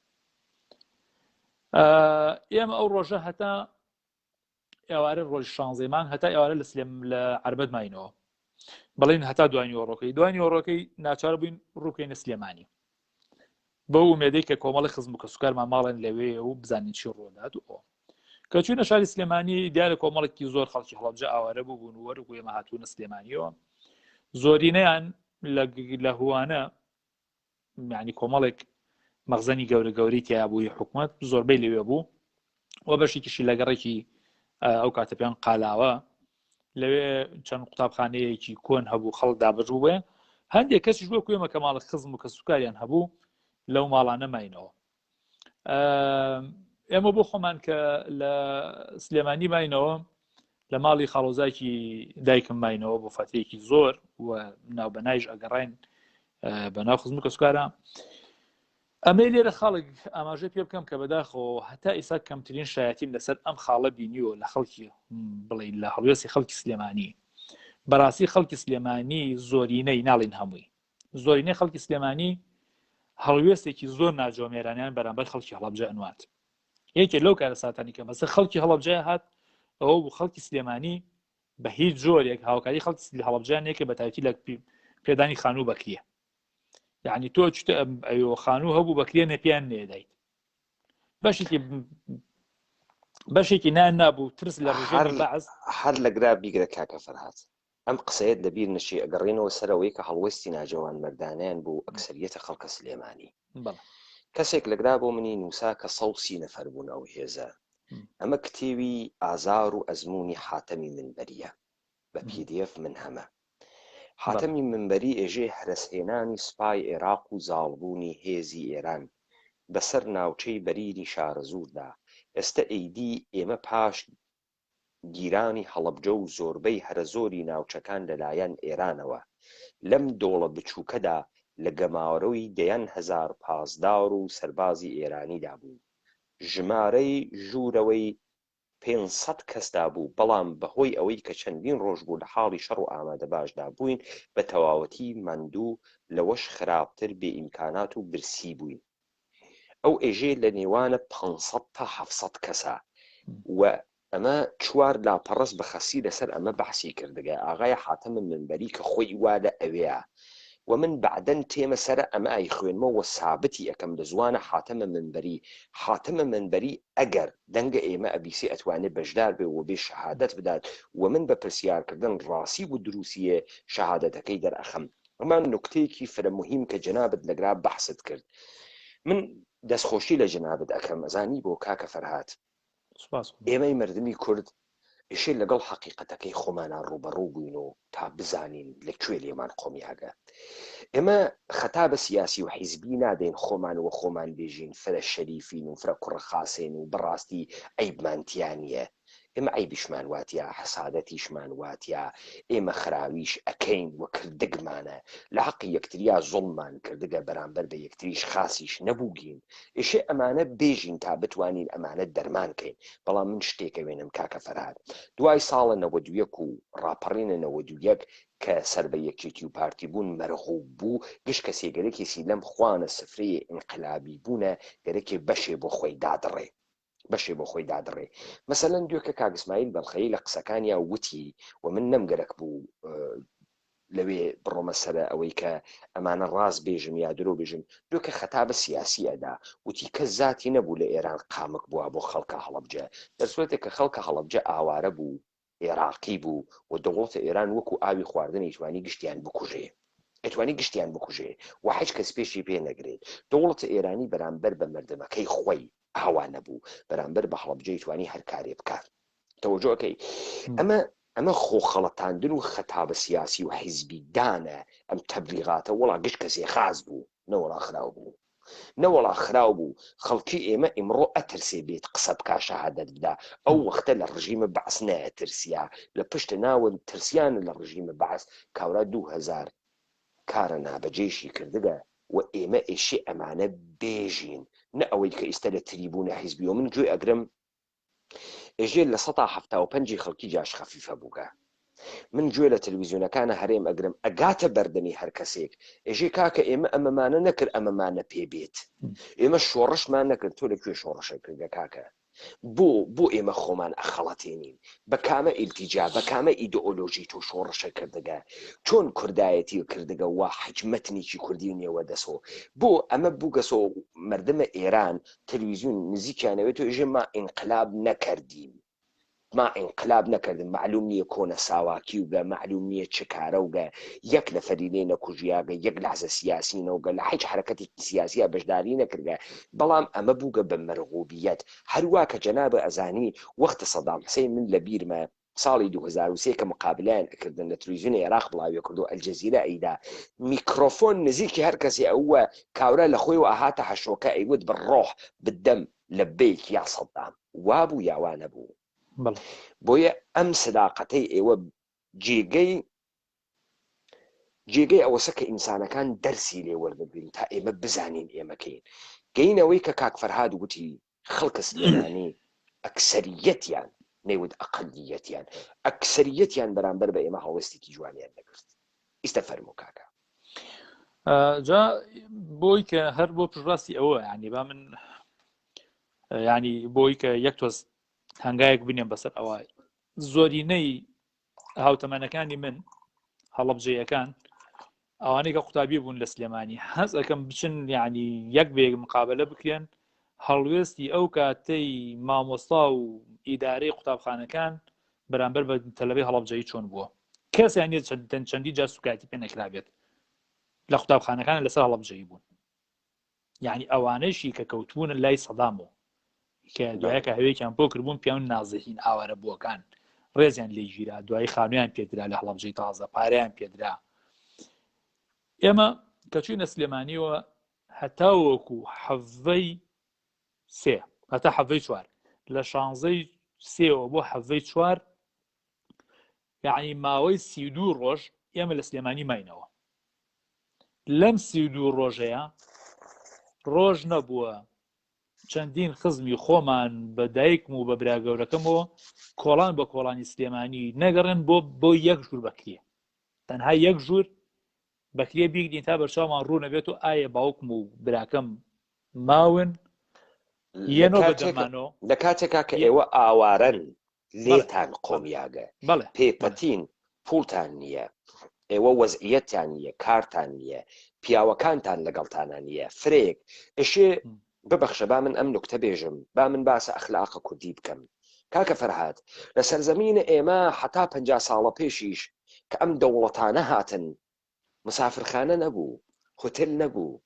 ئێمە ئەو ڕۆژە هەتا ئێوارە ڕۆژ 16 مانگ هەتا ئێوارە لە عربەت ماینەوە بەڵێن هەتا دوای نیوەڕۆکەی ناچار بووین ڕووکەینە سلێمانی بە ئومێدەی کە کۆمەڵی خزم و کەسوکارمان ماڵێن لەوێ و بزانین چی ڕۆدات و ئەوە کە چوونە شاری سلێمانی دیارە کۆمەڵێکی زۆر خەڵکی هەڵەبجە ئاوارە بوون و وەرگوو ئێمە هاتوونە سلێمانیەوە زۆرینەیان لە هوانە یعنی کۆمەڵێک مەخزەنی گەورەی تیا بووی حکوومەت زۆربەی لەوێ بوو و بەشێکیشی لە گەڕێکی ئەو کاتە پێیان قالاوە لەوێ چەند قوتابخانەیەکی کۆن هەبوو خەڵک دابژوو بێ هەندێک کەسیش بۆ کوێمە کە ماڵە خزم و کەسوکاریان هەبوو لەو ماڵانە ماینەوە ئێمە بۆ خۆمان کە لە سلێمانی ماینەوە لە ماڵی خاڵۆزایکی دایکم ماینەوە بۆ فاتەیەکی زۆر و ناوبەنایش ئەگەڕین بەناو خزم و کەسوکارە ئەمە لێرە خاڵک ئاماژە پێ بکەم کە بەداخەوە هەتا ئیسا کەمترین شایەتیم لەسەر ئەم خاڵە بینیوە لە خەڵکی بڵێ لە هەڵوێستی خەڵکی سلێمانی بەڕاستی خەڵکی سلێمانی زۆرینەی ناڵین هەمووی زۆرینەی خەڵکی سلێمانی هەڵوێستێکی زۆر ناجۆمێرانیان بەرامبەر خەڵکی هەڵەبجە ئەنوات یەکێ لەو کارە ساتانی کە مەسەر خەڵکی هەڵەبجە هات ئەوە بوو خەڵکی سلێمانی بە هیچ جۆرێک هاوکاری خەڵکی هەڵەبجیان یەکە بە تایبەتی لە پێدانی خانوو بەکریە یعنی تۆ ئەوە خانوو هەبوو بەکرێ نەپیان نێدایت بەشێکی نان نابوو ترس لە ڕژێمی بەعز هەر لە گرا بیگرە کاکە فەرهاد ئەم قسەیەت لەبیر نشی ئەگەڕێنەوە سەرەوەی کە هەڵوەستی ناجەوان مەردانیان بوو ئەکسەریەتە خەڵکە سلێمانی کەسێک لەگرا بۆ منی نووسا کە 130 نەفەر بوون ئەو هێزە ئەمە کتێوی ئازار و ئەزمموی حاتەمی منبەریە بە PDF من هەمە حاتەمی منبەری ئێژێ هەرسهێنانی سوپای عێراق و زاڵبوونی هێزی ئێران بەسەر ناوچەی بەریری شارەزووردا ئێستا ئەیدی ئێمە پاش گیرانی هەڵەبجە و زۆربەی هەرە زۆری ناوچەکان لەلایەن ئێرانەوە لەم دۆڵە بچووکەدا لە گەماوەرەوەی دەیان هەزار پاسدار و سەربازی ئێرانیدا بوو ژمارەی ژوورەوەی 500 کەسدا بوو بەڵام بەهۆی ئەوەی کە چەندین ڕۆژ بوو لە حاڵی شەڕ و ئامادە باشدا بووین بە تەواوەتی ماندوو لەوەش خراپتر بێ ئیمکانات و برسی بووین ئەو ئێژێ لە نێوانە 500 تا 700 کەسە و ئەمە چوار لاپەڕەس بە خەسی لەسەر ئەمە بەحسی کردگە ئاغای حاتەمە منبەری کە خۆی وا لە ئەوەیە و من بعدەن تێمە سەرە ئەمە ئای خوێنمەوە سابتی ئەەکەم لە زوانە حاتەمە منبەری ئەگەر دەنگە ئێمە ئەبیسی ئەتوانێت بەشدار بێ و بێ شەهادەت بدات و من بە پرسیارکردن ڕاستی و دروسیە شەهادەتەکەی دەرئەخەم ئەمان نوکتەیەکی فرە مهم کە جەنابەت لەگرا بەحست کرد من دەستخۆشی لە جەنابەت ئەەکەم ئەزانی بۆ کاکە فەرهاد ئێمەی مردمی کورد ئێشێ لەگەڵ حەقیقەتەکەی خۆمانان ڕوبەڕوو بووین و تا بزانین لەکوێ لێمان قۆمیاگە. ئێمە خەتا بە سیاسی و حیزبی نادەین خۆمانەوە خۆمان بێژین فرە شەریفین و فرە کوڕە خاسێن و بەڕاستی ئەیبمانتیانە. ئێمە ئەیبیشمان واتیا حەسادەتیشمان واتیا ئێمە خراویش ئەکەین وە کردگمانە لە حەقی یەکتریا زوڵمان کردگە بەرامبەر بە یەکتریش خاسیش نەبووگین. ئێشێ ئەمانە بێژین تا بتوانین ئەمانە دەرمانکەین. بەڵام من شتێکە وێنم کاکە فەرهاد، دوای ساڵە 92 و ڕاپەڕینە 91 کە سەر بە یەکێتی و پارتی بوون مەرغوب بوو، گشت کەسێ گەرەکێسی لەم خوانە سفرەیە ئینقلابی بوونە گەرەکێ بەشێ بۆ خۆی دادڕێ بەشێ بۆ خۆی دادڕێ. مەسەلەن دوێکە کاک ئیسماعیل بەڵخەیی لە قسەکانیا وتی و من نەمگەرەک بوو لەوێ بڕۆمە سەرە ئەوەی کە ئەمانە ڕاست بێژم یا درۆ بێژم، دوێکە خەتا بە سیاسی ئەدا وتی کە زاتی نەبوو لە ئێران قامک بووە بۆ خەڵکە هەڵەبجە، دەرسوێتێک کە خەڵکە هەڵەبجە ئاوارە بوو عێراقی بوو و دەوڵەتە ئێران وەکو ئاوی خواردن ئیتوانی گشتیان بکوژێ و هیچ کەس پێشی پێ نەگرێت. دەوڵەتە ئێرانی بەرامبەر بە مردمەکەی خۆی ئاوا نەبوو، بەرامبەر بە هەڵەبجە ئیتوانی هەر کارێ بکات. تەوەجۆکەی ئەمە خۆخەڵەتاندن و خەتا بە سیاسی و حیزبی دانە ئەم تەبلیغاتە وەڵا گشت کەسێ خاز بوو نەوەڵا خراو بوو. خەڵکی ئێمە ئیمڕۆ ئەترسێ بێت قسە بکا شەهادەت بدا. ئەو وەختە لە ڕژیمە بەعس نەترسیا، لە پشتە ناوە ترسیانە لە ڕژیمە بەعس کاورا 2000 کارە نابەجێشی کردگە و ئێمە ئێشێ ئەمانە بێژین، نە ئەوەی کە ئیستا لە تریبونە حیزبی و من گوێ ئەگرم ئێژێ لە 175 خەڵکی جاش خەفیفە بووگە. من گوێ لە تەلەڤیزیۆنەکانە هەرێم ئەگرم ئەگاتە بەردەمی هەر کەسێک ئێژێ کاکە ئێمە ئەمەمانە نەکرد ئەمەمانە پێ بێت، ئێمە شۆڕشمان نەکرد. تۆ لەکوێ شۆڕشە کردگە کاکە؟ بۆ ئێمە خۆمان ئەخەڵەتێنین بە کامە ئیلتیجا بە کامە ئیدئۆلۆژی تۆ شۆڕشە کردگە چۆن کوردایەتی کردگە وا حکمەتنیکی کوردی نێوە دەسۆ بۆ ئەمە بووگەسۆ مردمە ئێران تەلەڤیزیۆن نزیکیانەوێت و ئێژێ ما ئینقلاب نەکردیم، معلوم نییە کۆنە ساواکی وگە، معلوم نییە چ کارە وگە، یەک نەفەری لێ نەکوژیاگە، یەک لەحزە سیاسی نەوگە، لە هیچ حرەکەتی سیاسیە بەشداری نەکردگە. بەڵام ئەمە بووگە بە مەرغوبیەت. هەروە کە جەنابە ئەزانی وەختە سەدام حوسێن من لە بیرمە ساڵی 2023 کە مقابلەیان ئەکردن لە تەلەڤیزیۆنی عێراق بڵاوی کردو ئەلجەزیرە ئەیدا میکرۆفۆن نزیکی هەر کەسێ ئەوە کاورە لە خۆی و ئاهاتە حەشۆکە ئەیوت بڕۆح بدەم لە بەیک یا سەدام وابوو یاوانە بوو. بۆیە ئەم سەداقەتەی ئێوە جێگەی ئەوەسە کە ئینسانەکان دەرسی لێ وەربگرین تا ئێمە بزانین ئێمەکەین. گەینەوەی کە کاک فەرهاد وتی خەڵکە سلێمانی ئەکسەریەتیان نەیوت ئەقەلیەتیان، ئەکسەریەتیان بەرامبەر بە ئێمە هەڵوێستێکی جوانیان نەکرد. ئیستە فەرموو کاکە. جا بۆی کە هەر بۆ پشڕاستی ئەوە ینی با من ینی بۆی کە یەک تۆز هەنگایەک بنێم بەسەر ئەوە زۆرینەی هاوتەمەنەکانی من هەڵەبجەیەکان ئەوانەی کە قوتابی بوون لە سلێمانی هەز ئەەکەم بچن ینی یەک بێگ مقابلە بکرێن هەڵوێستی ئەو کاتەی مامۆستا و ئیدارەی قوتابخانەکان بەرامبەر بە تەلەبەی هەڵەبجەیی چۆن بووە. کەسیان نیە چەندی جار سوکاتی پێ نەکرابێت لە قوتابخانەکان لەسەر هەڵەبجەیی بوون. یعنی ئەوانەیشی کە کەوتبوونە لای سەدامەوە کە دوایە کە هەوەیەکیان بۆ کردبوون پیاون نازەهین ئاوارە بووەکان ڕێزیان لێ گیرا، دوای خانوویان پێدرا لە هەڵەبجەی تازە پارەیان پێدرا. ئێمە کە چوینە سلێمانیەوە هەتا وەکو حەڤەی 3 هەتا حەڤەی 4 لە 16ی 3ەوە بۆ حەڤەی 4 یعنی ماوەی 32 ڕۆژ ئێمە لە سلێمانی ماینەوە. لەم 32 ڕۆژەیە ڕۆژ نەبووە چەندین خزمی خۆمان بە دایکم و بە براگەورەکەمەوە کۆڵان بە کۆڵانی سلێمانی نەگەڕێن بۆ یەک ژوور بەکرێ، تەنها یەک ژوور بەکرێ بیگرین تا بەرچاومان ڕوو نەبێت و ئایا باوکم و براکەم ماون یەنۆ بەدەمانەوە لە کاتێکا کە ئێوە ئاوارەن لێتان قۆمیاگە پێپەتین پوڵتان نییە، ئێوە وەزعیەتیان نییە، کارتان نییە، پیاوەکانتان لەگەڵتانان نییە، فرێک ئێشێ ببەخشە با من ئەم نوکتە بێژم، با من باسە ئەخلاقە کوردی بکەم. کاکە فەرهاد لە سەرزەمینە ئێمە حتا 50 ساڵە پێشیش کە ئەم دەوڵەتانە هاتن مسافرخانە نەبوو، هۆتێل نەبوو،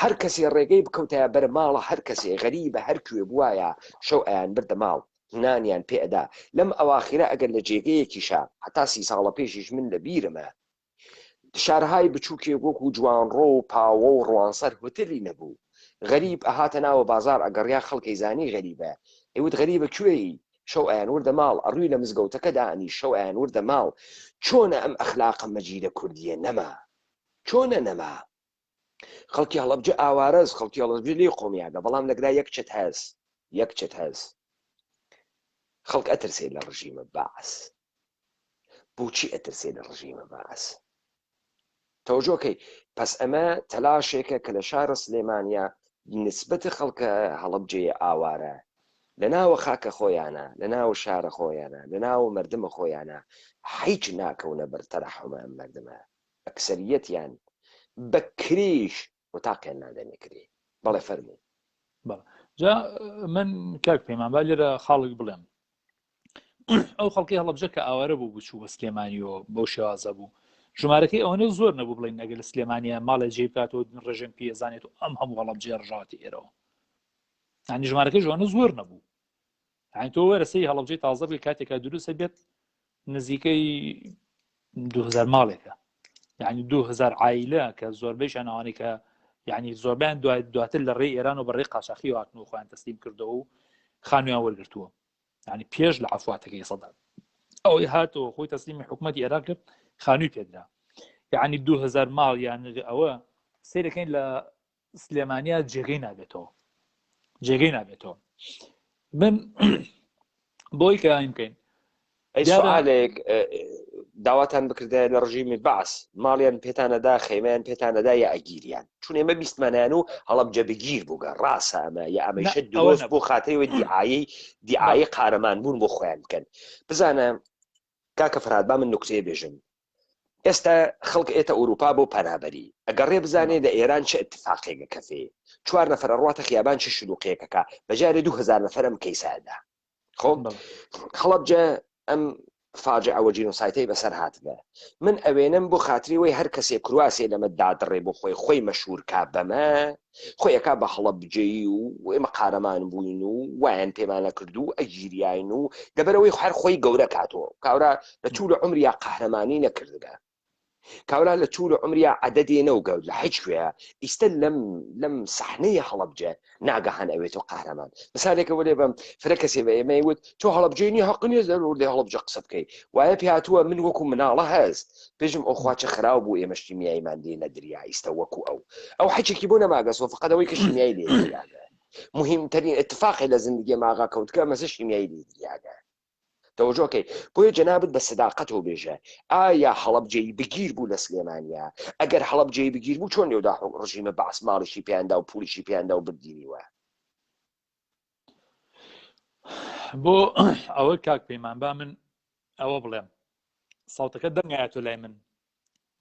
هەر کەسێ ڕێگەی بکەوتە بەرە ماڵە، هەر کەسێ غەریبە هەر کوێ بوایە شەو ئەیان بردە ماڵ. نانیان پێدا لەم ئەواخرە ئەگەر لە جێگەیەکیشا هەتا 30 ساڵە پێشیش من لە بیرمە شارهای بچووکێ وەکو جوانڕۆ و پاوە و ڕوانسەر هوتلی نەبوو غەریب ئەهاتە ناوە بازار ئەگەڕیا خەڵکی زانی غەریبە ئەیوت غەریبە کوێی شەو ئایان وردە ماڵ ئەڕووی لە مزگەوتەکەدا ئەنی شەو ئایان وردە ماڵ چۆنە ئەم ئەخلاقە مەجیدە کوردیە نەما چۆنە نەما خەڵکی هەڵەبجە ئاوارەز خەڵکی هەڵەبجە لێ قۆمیاگە بەڵام لەگرا یەک چەت هەز خەڵک ئەترسێ لە ڕژیمە باعس بۆچی ئەترسێ لە ڕژیمە باعس تەوجۆکەی پس ئەمە تەلاشێکە کە لە شارە سلێمانیا نسبەتی خەڵکە هەڵەبجەیە ئاوارە لە ناوە خاکە خۆیانە لە ناو شارە خۆیانە لە ناو مردمە خۆیانە هیچ ناکەونە بەرتەرەحمە ئەم مردمە ئەکسەریەتیان بەکریش وتاقیان نادەنێکرێ بەڵێ فەرموو جا من کاک پەیمان با لێرە خاڵک بڵێم ئەو خەڵکی هەڵەبجە کە ئاوارە بوو بچوو بە سلێمانیەوە بەو شێوازە بوو ژمارەکەی ئەوەنە زۆر نەبوو بڵین ئەگەر لە سلێمانیە ماڵە جێ بکاتەوە ڕێژەم پێزانێت و ئەم هەموو هەڵەبجێ ڕژاتی ئێرەوە یعنی ژمارەکەی ژۆنە زۆر نەبوو یعنی تۆ وەرە سەی هەڵەبجەی تازە بێت کاتێکا دروستە بێت نزیکەی 2000 ماڵێکە یعنی 2000 عائیلە کە زۆربەیشان ئەوانەی کە یعنی زۆربیان دواتر لە ڕێی ئێران و بەڕێی قاچاقی هاتنەوە خۆیان تەسلیم کردەوە و خانوویان وەرگرتووە یعنی پێش لە عەفواتەکەی سەدات ئەوەی هاتەوە خۆی تەسلیمی حکومەتی عێراق کرد خانووی پێدرا یعنی 2000 ماڵ یان ئەوە سیرەکەین لە سلێمانیا جێگەی نابێتەوە من بۆی کە ئایم بکەین ئەی سوالێک داواتان بکردە لە ڕژیمی باس ماڵیان پێتانەدا خەیمەیان پێتانەدا یا ئەگیریان چون ئێمە بیستمانیان و هەڵەبجە بگیر بووگە ڕاستە ئەمە یا ئەمەیشە درۆست بۆ خاتەوە دیعایی قارەمان بوون بۆ خۆیان بکەن بزانە کاکە فرات با من نوکتەیە بێژم ئێستا خەڵک ئێتە ئەوروپا بۆ پەنابەری ئەگەر ڕێ بزانێت لە ئێران چه اتفاقێکە کەفێ 4 نەفەر ڕاتە خیابان چه شلوقەیەکەکە بەجارێ 2000 نەفەرم کەیسادا خۆ خەڵەبجە ئەم فاجعە ئەوە جینۆسایتەی بەسەر هاتبە من ئەوێنم بۆ خاتریەوەی هەر کەسێک کرواسێ لەمە دادڕێ بۆ خۆی مەشهور کا بەمە خۆیەکە بە هەڵەبجەی و ئێمە قارەمان بووین و وایان پێمانە کردو ئەگیریاین و دەبەرەوەی هەر خۆی گەورە کاتەوە کاورا لە توولە عمریا قەهرەمانی نەکردگە کاورا لە توولە عمریا عەدەدێنە و گەور لە هیچ کوێە ئیستە لەم سەحنەیە هەڵەبجە ناگەهان ئەوێتەوە قەهرەمان مثالێکەوە لێ بەم فرە کەسێ بە ئێمە وت تۆ هەڵەبجێنی حەق نییە زەرور لێ هەڵەبجە قسە بکەی وایە پێهاتووە من وەکو مناڵە هەز پێشم ئەو خواچە خراو بوو ئێمە شتیمیایمان دێنە دریا ئیستە وەکو ئەو حەجێکی بۆ نەماگەسەوە فقەت ئەوەی کە شیمیایی لێ دریاگە مهمترین اتفاقی لە زندگی ماغا کەوتکە مەسە شیمیایی لێ دریاگە تەوجۆکەی بۆیە جەنابەت بە سەداقەتەوە بێژە ئایا هەڵەبجەی بگیر بوو لە سلێمانیا ئەگەر هەڵەبجەی بگیر بوو چۆن لێودا ڕژیمە باس ماڵیشی پێیاندا و پولیشی پێیاندا و بردینیوە بۆ ئەوە کاک پەیمان با من ئەوە بڵێم ساوتەکە دەنگایەتۆ لای من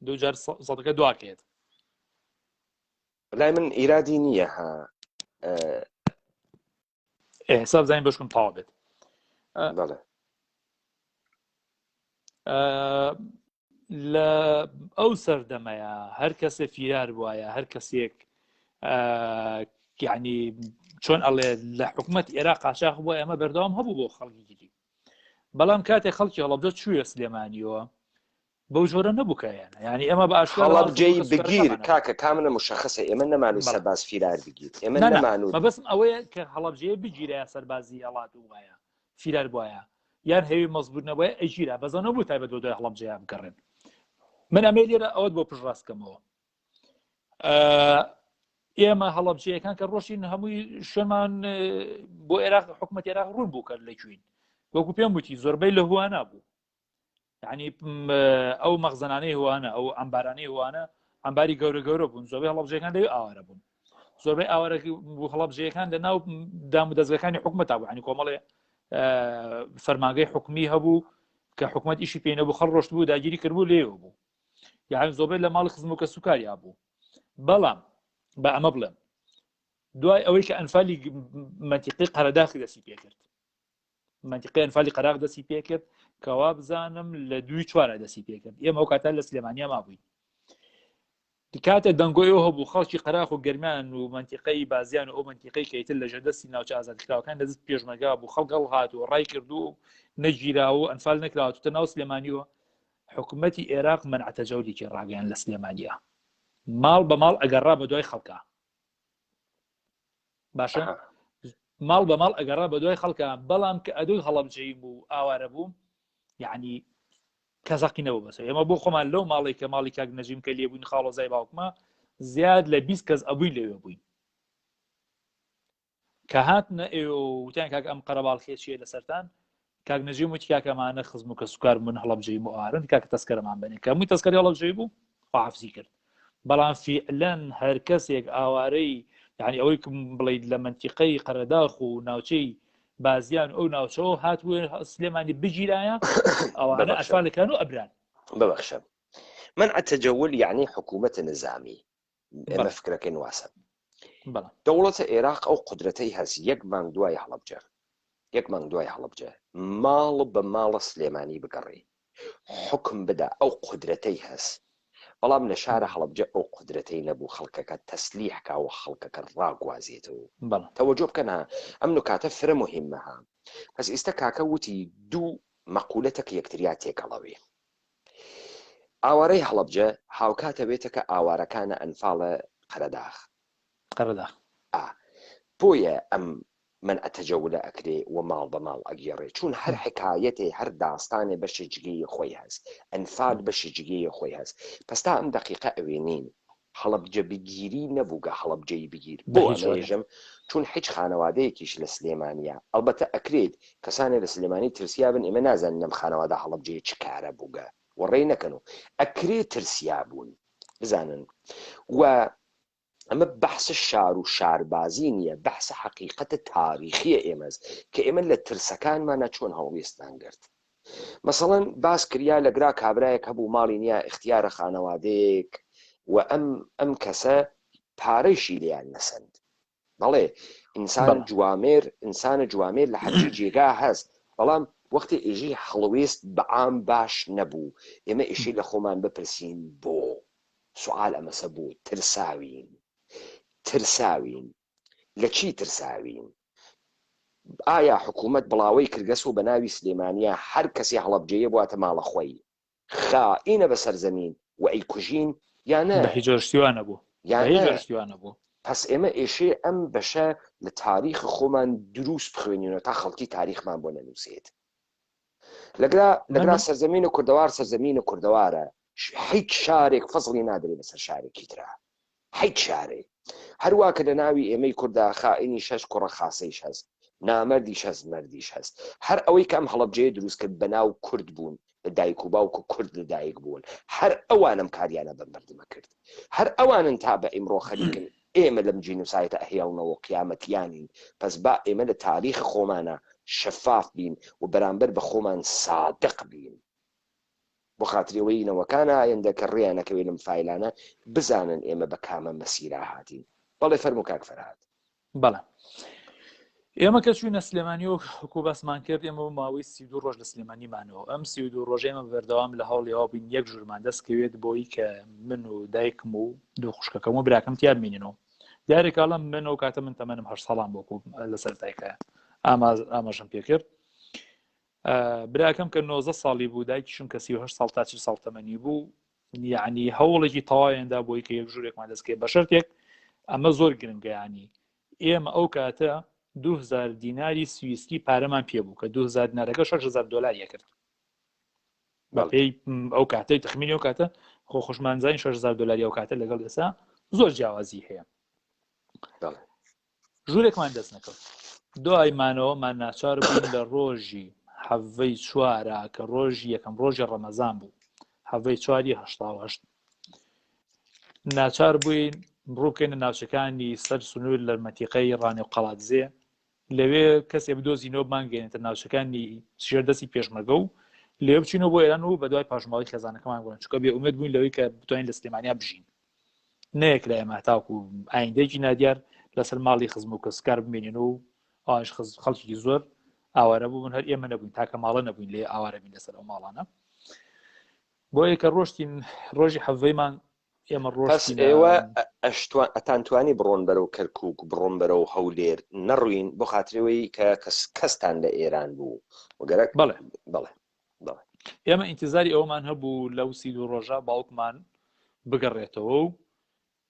دووجار ساوتەکە دواکێت لای من ئیرادی نییە ها حساب زانین بەشکم تاوا بێت بەڵێ لە ئەو سەردەمەیە هەر کەسێ فیرار بووایە هەر کەسێک یعنی چۆن ئەڵێ لە حکومەت عێراق قاچاق بووە ئەمە بەردەوام هەبوو بۆ خەڵکی گیری بەڵام کاتێک خەڵکی هەڵەبجە چوویە سلێمانیەوە بەو جۆرە نەبووکەیانە ینی ئەمە بە هەڵەبجەی بگیر کاکە کامنە مشخصە ئێمە نەمانوی سەرباز فیرار بگیر ئێمە نەمانوت مەبەستم ئەوەیە کە هەڵەبجەیە بگیرە سەربازی هەڵات وایە فیرار بواە یان هەوی مەزبوط نەبووە ئەگیرە بەزە نەبوو تایبەت بۆ دوای هەڵەبجەیان بگەڕێن من ئەمێ لێرە ئەوەت بۆ پشڕاستکەمەوە ئێمە هەڵەبجەیەکان کە ڕۆشین هەمووی شوێنمان بۆ عێراق حکومەت عێراق ڕوون بوو کە لەکوین وەکو پێم وتی زۆربەی لە هوانە بوو یعنی ئەو مەخزەنانەی هوانە ئەو ئەمبارانەی هوانە ئەمباری گەورە بوون زۆربەی هەڵەبجەکان لەوێ ئاوارە بوون زۆربەی ئاوارە بوو هەڵەبجەکان لە ناو دام و دەستگاکانی حکومەتا بوو ینی کۆمەڵێ فەرمانگەی حکومی هەبوو کە حکومەت ئیشی پێ نەبوو خەڵ ڕۆشت بوو داگیری کردبوو لێوە بوو یعنی زۆربەی لە ماڵی خزمەکە سوکاریا بوو بەڵام بە ئەمە بڵێم دوای ئەوەی کە ئەنفالی منتیقی قەرەداخی دەستی پێ کرد منتیقی ئەنفالی قەراق دەستی پێ کرد کەوا بزانم لە 2/4 دەستی پێ کرد ئێمە ئەو کاتە لە سلێمانیا مابووین کاتە دەنگۆیەوە هەبوو خەڵکی قەراق و گەرمیان و منتیقەی بازیان و ئەو منتیقەی کەیتر لە ژەدەستی ناوچە ئازادکراوەکان دەست پێشمەرگا بوو خەڵک هەڵهات و ڕای کردو و نەگیراوە و ئەنفال نەکراوەتە ناو سلێمانیەوە حکوومەتی عێراق مەنعتە جەولێکی ڕاگەیان لە سلێمانیە ماڵ بە ماڵ ئەگەڕا بە دوای خەڵکە باشە ماڵ بە ماڵ ئەگەڕا بە دوای خەڵکە بەڵام کە ئەدوی هەڵەبجەی بوو ئاوارە بوو یعنی کەزەقینەوە بەسەر ئێمە بۆ خۆمان لەو ماڵی کە ماڵی کاک نەجیم کە لێبووین خاڵۆزای باوکمە زیاد لە 20 کەس ئەبووین لەوێ بووین کە هاتنە ئێوە وتیان کاک ئەم قەرەباڵخێچیە لەسەرتان کاک نەجیم وتی کاکەمانە خزم و کە سوکار من هەڵەبجەی بۆ ئارن کاکە تەسکەرەمان بنێ کە هەمووی تەسکەری هەڵەبجەی بوو خواحافزی کرد بەڵام فعلەن هەر کەسێک ئاوارەی یعنی ئەوەی بڵێیت لە منتیقەی قەرەداخ و ناوچەی بازیان ئەو ناوچەوە هاتووە سلێمانی بگیرایە ئەوانە ئەشوالەکان و ئەبران ببخشە منع التجول يعني حكومة نظامي ما فكرك واسع دولة العراق أو قدرتي هز يكمن دواي حلبجة مال بمال سليماني بقري حكم بدا أو قدرتي هز والله من شارع حلبجة أو قدرتي نبو خلقك تسليحك أو خلقك الراق وازيتو توجب كنا أمنو كاتفر مهمها بس استكاك وتي دو مقولتك يكترياتيك الله ئاوارەی هەڵەبجە هاوکاتە بێتەکە ئاوارەکانە ئەنفاڵە قەرەداخ بۆیە ئەم من ئەتەجەولە ئەکرێ و ماڵ بە ماڵ ئەگێڕێ چون هەر حکایەتێ هەر داستانێ بەشی جگەی خۆی هەست ئەنفال بەشی جگەی خۆی هەست پستا ئەم دقیقە ئەوێنین هەڵەبجە بگیری نەبووگە هەڵەبجەی بگیر بۆ ئەمێژم چون هیچ خانەوادەیەکیش لە سلێمانیە ئەلبەتە ئەکرێت کەسانێ لە سلێمانی ترسیا بن ئێمە نازانین لەم خانەوادە هەڵەبجەیە چ کارە بووگە وڕێی نەکەن و ئەکرێت ترسیا بوون بزانن و ئەمە بەحسە شار و شاربازی نییە بەحسە حەقیقەتە تاریخیە ئێمەز کە ئێمە لە ترسەکانمانە چۆن هەڵوێستان کرد مەسەڵەن باس کریا لەگرا کابرایەک هەبوو ماڵی نییە اختیارە خانەوادەیەک و ئەم کەسە پارەیشی لیان نەسەند بەڵێ ئینسانە جوامێر لە حەجی جێگا هەست بەڵام وەختی ئێژی هەڵوێست بەعام باش نەبوو ئێمە ئیشی لە خۆمان بپرسین بۆ سوال ئەمەسە بوو ترساوین لە چی ترساوین ئایا حکوومەت بڵاوەی کردگەس و بە ناوی سلێمانیە هەر کەسی هەڵەبجەیە بواتە ماڵە خۆی خائینە بە سەرزەمین و ئەی کوژین یانە بە هیچ جۆرشتیوانە بوو پس ئێمە ئێشێ ئەم بەشە لە تاریخ خۆمان دروست بخوێنینەوە تا خەڵکی تاریخمان بۆ نەنووسێت لەگرا سەرزەمین و کوردەوار سەرزەمین و کوردەوارە هیچ شارێک فەزڵی نادرێت بەسەر شارێکی ترا هیچ شارێک هەروە کە لە ناوی ئێمەی کووردا خائینی شەش کوڕە خاسەیش هەست نامەردیش هەست مەردیش هەست هەر ئەوەی کە ئەم هەڵەبجەیە دروست کرد بەناو کورد بوون لە دایک و باوک و کورد لە دایک بوون هەر ئەوانم کاریانە بە مردمە کرد هەر ئەوانن تا بە ئیمڕۆ خەریکن ئێمە لەم جینۆسایدە ئەهێڵنەوە قیامەتیانین پس با ئێمە لە تاریخ خۆمانە شەفاف بین و بەرامبەر بە خۆمان سادق بین بۆ خاتریەوەی نەوەکانە ئایندەکە ڕێیانەکەوێت لەم فایلانە بزانن ئێمە بە کامە مەسیرا هاتین بەڵێ فەرموو کاک فەرهاد بەڵێ ئێمە کە چووینە سلێمانی و حکوومەت باسمان کرد ئێمە ماوەی 32 ڕۆژ لە سلێمانیمانەوە ئەم 32 ڕۆژ ئێمە بەردەوام لە هەوڵیەوە بین یەک ژوورمان دەستکەوێت بۆی کە من و دایکم و دوو خوشکەکەم و براکەم تیار بینینەوە دیارێکاڵم من و کاتە من تەمەنم 8 ساڵان بۆکو لەسەر دایکە ئاماژەم پێ کرد براکەم کە 19 ساڵی بوو دایکیشم کە 38 ساڵ تا 40 ساڵ تەمەنی بوو یعنی هەوڵێکی تەواویاندا بۆی کە یەک ژوورێکمان دەستکەوێت بە شەرتێک ئەمە زۆر گرنگە ینی ئێمە ئەو کاتە 2000 دیناری سوئیسی پارەمان پێ بوو کە 2000 دینارەکە 6000 دلار کرد بە پێی ئەو کاتەی تخمینی ئەو کاتە خۆ خوشمانزانی 6000 دلاری ئەو کاتە لەگەڵ ئێستا زۆر جیاوازی هەیە ژوورێکمان دەست نەکەوت دوایمانەوەمان ناچار بووین لە ڕۆژی حەڤەی چوارە کە ڕۆژی یەکەم ڕۆژی ڕەمەزان بوو حەڤەی چواری هەشتاوەشت ناچار بووین بڕووکەینە ناوچەکانی سەر سنوور لە مەتیقەی ڕانێ و قەڵاتزێ لەوێ کەسێ بدۆزینەوە بانگەێنێتە ناوچەکانی شێردەستی پێشمەرگە و لێ بچینەوە بۆ ئێران و بە دوای پاشماڵی خێزانەکەمان گۆن چکە بێ ئومێد بووین لەوەی کە بتوانین لە سلێمانیا بژین نەیەک لە ئێمە تاوکو ئایندێکی نادیار لەسەر ماڵی خزم و کەسکار بمێنین و ئاش خەڵکی زۆر ئاوارە بوون هەر ئێمە نەبووین تاکە ماڵە نەبووین لێ ئاوارە بین لەسەر ئەو ماڵانە بۆ یەکە ڕۆژتین ڕۆژی حەڤەیمان ئێمە پس ڕۆشتینە ئێوە ئەتانتوانی بڕۆن بەرەو کەرکووک بڕۆن بەرەو هەولێر نەڕوین بۆ خاترەوەی کە کەستان لە ئێران بوو وەگەرەک بەڵێ بەڵێ ئێمە ئینتیزاری ئەومان هەبوو لەو 32 ڕۆژە باوکمان بگەڕێتەوە و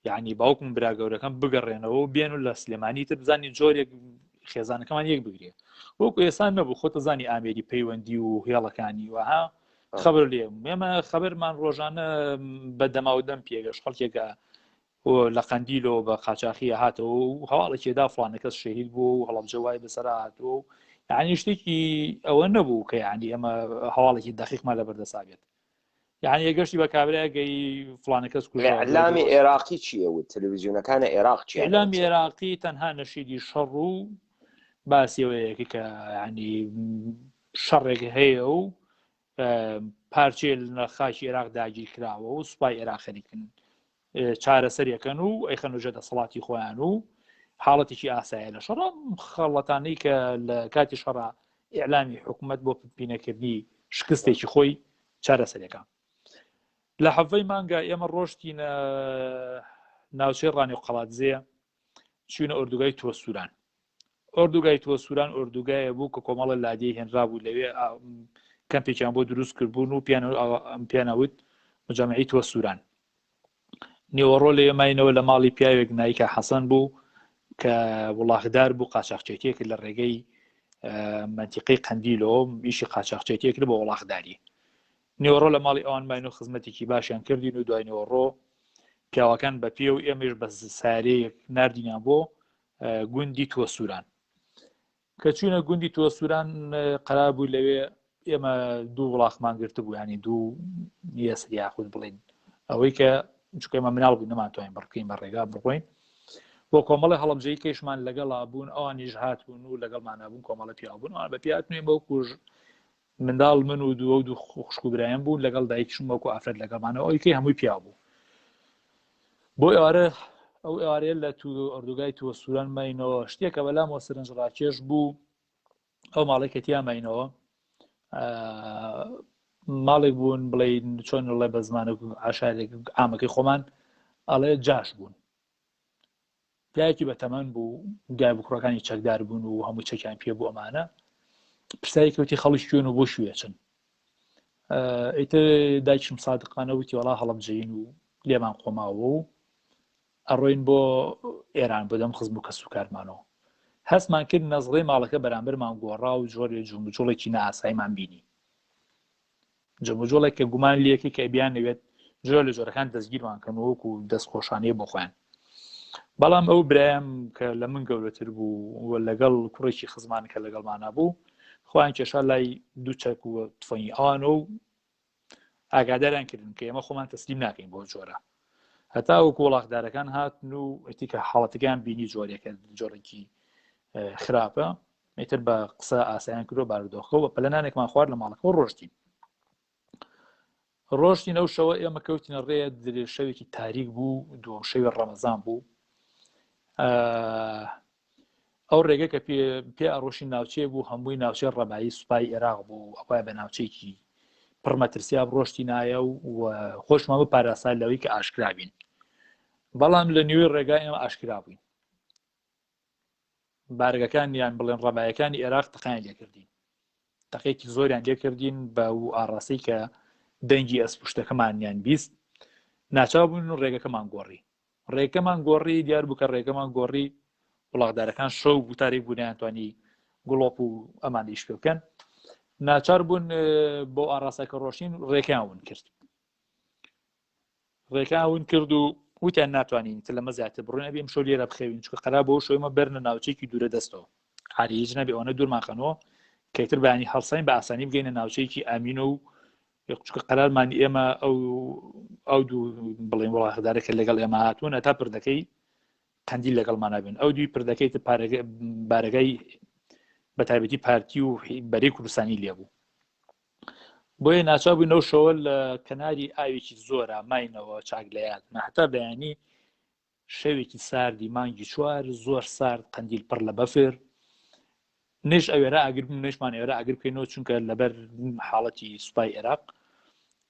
یعنی باوکم برا گەورەکەم بگەڕێنەوە و بێن و لە سلێمانی تر بزانانی جۆرێک خێزانەکەمان یەک بگرێ وەکو ئێسان نەبوو خۆتە زانی ئامێری پەیوەندی و هێڵەکانی وها خبر لێ ئێمە خبرمان ڕۆژانە بە دەماودەم پێگەش خەڵکێکە لە قەندیلەوە بە قاچاقیە هاتەوە و هەواڵێکێدا فڵانەکەس شەهید بوو و هەڵەبجەوای بەسەر هاتووە یعنی شتێکی ئەوە نەبوو کە یعنی ئەمە هەواڵێکی دەقیقمان لە بەردەسابێت یعنی ئەگەشتی بە کابراگەی فڵانەکەس ئەعلامی عێراقی چییە و تەلەڤیزیۆنەکانە عێراق چی ئەعلامی عێراقی تەنها نەشیدی شەڕ و باسیەوەیەکی کە ینی شەڕێک هەیە و پارچێ لە خاکی عێراق داگیر کراوە و سوپای عێراق خەریکن چارەسەریەکەن و ئەیخەنوژە دەسەڵاتی خۆیان و حاڵەتێکی ئاسایە لە شەڕ خەڵەتانەی کە لە کاتی شەڕا ئیعلامی حکوومەت بۆ پینەکردنی شکستێکی خۆی چارەسەریەکە لە حەڤەی مانگە ئێمە ڕۆشتینە ناوچەی ڕانی و قەڵاتزێ چوونە ئۆردوگای تۆ سووران ئۆردوگای تۆ سووران ئۆردوگایە بوو کە کۆمەڵە لادێی هێنرا بوو لەوێ کەمپێکیان بۆ دروست کردبوون و پیانەوت مجامعی تۆ سووران نیوەڕۆ لە ئێماینەوە لە ماڵی پیاوێک نایکە حەسەن بوو کە وڵاغدار بوو قاچاقچێتیەک لە ڕێگەی منتیقەی قەندیلەوە ئیشی قاچاقچێتیەک بۆ وڵاغداری نیوەڕۆ لە ماڵی ئەوان ماین و خزمەتێکی باشیان کردین و دوای نیوەڕۆ پیاوەکان بە پێ و ئێمەش بە سارەیەک نردینان بۆ گوندی تۆ سووران کە چوونە گوندی تۆ سووران قەرار بوو لەوێ ئێمە دوو وڵاخمان گرت بوو ینی دوو یەسری یاخود بڵین ئەوەی کە چونکە ئێمە مناڵ بووین نەمانتوانین بڕکەین بە ڕێگا بڕۆین بۆ کۆمەڵی هەڵەبجەی کەشمان لەگەڵا بوون ئەوانیش هاتبوون و لەگەڵمانە بوون کۆمەڵە پیاوبوون ئەوان بە پیاتنوێن بەو کوژ منداڵ من و دوو خوشک و برایان بوون لەگەڵ دایکیشم وەکو ئافرەت لەگەڵمانەوە ئەوەی هەمووی پیا بوو بۆ ئێوارە ئەو ئێوارەیە لە ئۆردوگای تۆ سووران ماینەوە شتێکە بەلامەوە سەرنج ڕاکێش بوو ئەو ماڵی کەتیا ماینەوە ماڵێک بوون بڵێن چۆن لە بە زمانە عاشارێک ئامەکەی خۆمان ئەڵێ جاش بوون پیاوێکی بەتەمەن بوو دای بکوڕەکانی چەکدار بوون و هەموو چەکیان پێ بوو ئەمانە پرسیاری کەوتی خەڵکی کوێن و بۆ شوێچن ئیتر دایکم سادقانە وتی وەڵا هەڵەبجەین و لێمان قۆماوە و ئەڕۆین بۆ ئێران بۆ دەم خزم و کەس و کارمانەوە هەستمان کرد نەزڵەی ماڵەکە بەرامبەرمان گۆڕا و جۆرێ جوڵێکی نائاساییمان بینی جەمەجۆڵێک کە گومان لێکی کە بیان نەوێت جۆر لە جۆرەکان دەستگیرمان کەنەوەکو و دەستخۆشانەیە بۆ خۆیان بەڵام ئەو برایم کە لە من گەورەتر بوو لەگەڵ کوڕێکی خزمان کە لەگەڵمانە بوو خۆیان کێشا لای دوو چەک و تفەنی ئەوانە و ئاگاداریان کردن کە ئێمە خۆمان تەسلیم ناکەین بۆ جۆرە هەتا وەکو وڵاغدارەکان هاتن و ئەتی کە حاڵەتەکان بینی جۆرێکە جۆرێکی خراپە ئیتر بە قسە ئاسایان کردو بارودۆخەوە بە پەلەنانێکمان خوارد لە ماڵەکەەوە ڕۆشتین ئەو شەوە ئێمە کەوتینە ڕێ شەوێکی تاریک بوو دووەم شەوی ڕەمەزان بوو ئەو ڕێگە کە پێ ئەڕۆشی ناوچێ بوو هەمووی ناوچێ ڕەبایی سوپای عێراق بوو ئەوە بە ناوچەیەکی پڕمەترسیا ڕۆشتی نایە و خۆشمان بە پاراسا لەوەی کە ئاشکرابین بەڵام لە نیوەی ڕێگای ئێمە ئاشکرا بووین بارگەکان یان بڵێن ڕەبایەکانی عێراق تەقیان لێکردین تەقێکی زۆریان لێکردین بە و ئاڕاستی کە دەنگی ئەسپشتەکەمانیان بیست ناچاو بوون و ڕێگەکەمان گۆڕی دیار بوو کە ڕێگەمان گۆڕی وڵاغدارەکان شەو بوتارێک بوو نەیانتوانی گوڵۆپ و ئەمانیش پێ بکەن ناچار بوون بۆ ئاڕاستەکە ڕۆشتین ڕێکیان ون کرد و وتیان ناتوانین تر لەمە زیاتر بڕۆین ئەبێ ئەم شەو لێرە بخەوین چونکە قەرا بۆ شەومە بەرنە ناوچەیەکی دوورە دەستەوە هەریج نەبێ ئەوەنە دوورمان خەنەوە کەیتر بەیانی هەڵسەین بە ئاسانی بگەینە ناوچەیەکی ئامینە و چونکە قەرارمانی ئێمە ئەو دوو بڵێن وڵاغدارێکە لەگەڵ ئێمە هاتوون هەتا پردەکەی قەندیل لەگەڵمان نابێن ئەو دوی پردەکەی بارگای بە تایبەتی پارتی و بەرەی کوردستانی لێبوو بۆیە ناچار بووین ئەو شەوە لە کەناری ئاوێکی زۆرە ماینەوە چاکلەیات هەتا بەیانی شەوێکی ساردی مانگی چوار زۆر سارد قەندیل پڕ لە بەفر نش ئەوێرە ئاگر نشمان ئێرە ئاگر بکەینەوە چونکە لەبەر حاڵەتی سوپای عێراق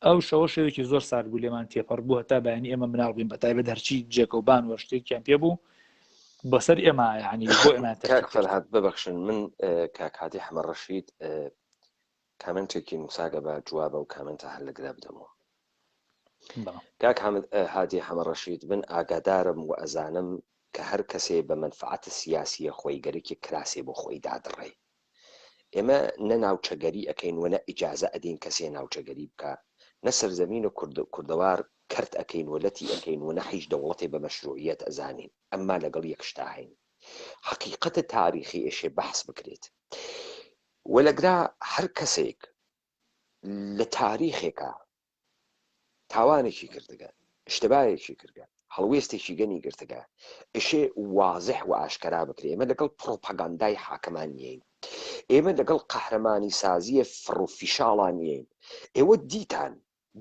ئەو شەوە شێوێکی زۆر سارد بوو لێمان تێپەڕ بوو هەتا بەیانی ئێمە مناڵ بین بەتایبەت هەرچی جێکەوبان وە شتێکیان پێ بوو بەسەر ئێمە یعنی بۆ ئێمە کاک فەرهاد ببەخشن من کاک هادی حەمە ڕەشید کامنتێکی نووساگە بە جوابە و کامنتە هەر لەگرا بدەمەوە. کاک هادی حەمە ڕەشید من ئاگادارم و ئەزانم کە هەر کەسێ بە منفعەتە سیاسیە خۆی گەرێکی کراسێ بۆ خۆی دادڕێ. ئێمە نە ناوچەگەری ئەەکەین وە نە ئیجازە ئەدەین کەسێ ناوچەگەری بکە، نە سەرزەمینە کوردەوار کرد ئەەکەین وەلەتی ئەەکەین و نە هیچ دەوڵەتێ بە مەشروعیەت ئەزانین، ئەمما لەگەڵ یەکشتا هەین. حقیقەتە تاریخی ئێشێ بەحس بکرێت وەلەگرا هەر کەسێک لە تاریخێکە تاوانێکی کردگە، شتەبایەکی کردگە، هەڵوێستێکی گەنی گرتگە، ئێشێ وازح و ئاشکرا بکرێ. ئێمە لەگەڵ پرۆپاگاندای حاکمان نیین، ئێمە لەگەڵ قەهرەمانی سازیە فڕوفیشاڵان نیین. ئێوە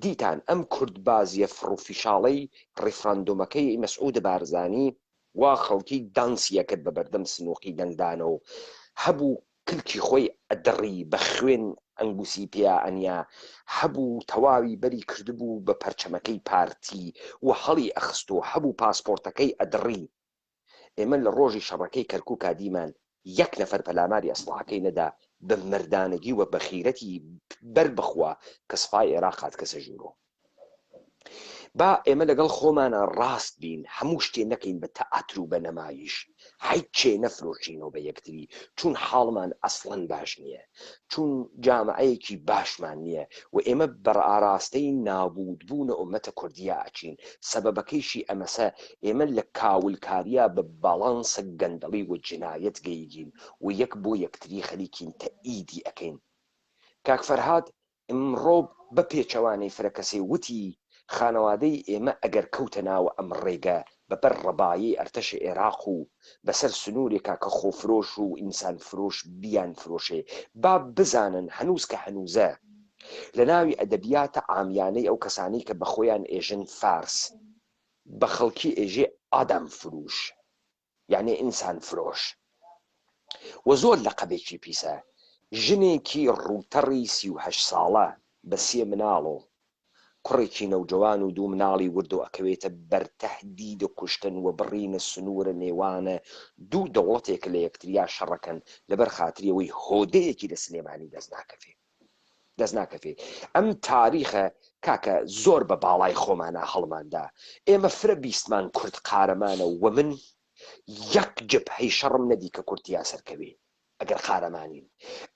دیتان ئەم کوردبازیە فڕوفیشاڵەی ڕیفراندۆمەکەی مەسعود بارزانی وا خەڵکی دانسیەکرد بە بەردەم سنووقی دەنگدانەوە هەبوو کلکی خۆی ئەدڕی بە خوێن ئەنگوسی پیا ئەنیا هەبوو تەواوی بەری کردبوو بە پەرچەمەکەی پارتی و هەڵی ئەخستۆ هەبوو پاسپۆرتەکەی ئەدڕی. ئێمە لە ڕۆژی شەڕەکەی کەرکووک دیمان یەک نەفەر پەلاماری ئەسڵحەکەی نەدا بە مردانگی و بەخیرەتی بەر بخوا کە سپای عێراق کەسە ژوورۆ. با ئێمە لەگەڵ خۆمانە ڕاست بین، هەموو شتێ نەکەین بە تەئاتر و بە نەمایش، هیچێ نەفرۆشینەوە بە یەکتری، چون حاڵمان ئەسڵەن باش نییە، چون جامعەیەکی باشمان نییە و ئێمە بەرئاراستەی نابودبوونە ئومەتە کوردیا ئەچین. سەبەبەکەیشی ئەمەسە ئێمە لە کاولکاریە بە باڵانسە گەندەڵی و جنایەت گەیگین و یەک بۆ یەکتری خەریکین تەئیدی ئەەکەین. کاک فەرهاد ئمڕۆ بە پێچەوانەی فرەکەسێ وتی خانەوادەی ئێمە ئەگەر کەوتە ناوە ئەم ڕێگە بەبەر ڕەبایی ئەرتەشی عێراق و بەسەر سنوورێکا کە خۆفرۆش و ئینسان فرۆش بیان فرۆشێ، با بزانن هەنووز کە هەنووزە لە ناوی ئەدەبیاتە عامیانەی ئەو کەسانی کە بە خۆیان ئێژن فارس بە خەڵکی ئێژێ ئادەم فروش یعنی ئینسان فرۆش و زۆر لەقەبێکی پیسە. ژنێکی ڕووتەڕی 38 ساڵە بە 3 مناڵۆ کوڕێکی نەوجوان و 2 مناڵی ورد و ئەکەوێتە بەرتەهدید و کوشتن و بڕینە سنوورە نێوانە 2 دەوڵەتێک لە یەکتریا شەڕەکەن لەبەر خاتریەوەی هۆدەیەکی لە سلێمانی دەست ناکەفێ. ئەم تاریخە کاکە زۆر بە باڵای خۆمانە هەڵماندا. ئێمە فرە بیستمان کورد قارەمانە و من یەک جبهەی شەڕم نەدی کە کورتیا سەرکەوێ.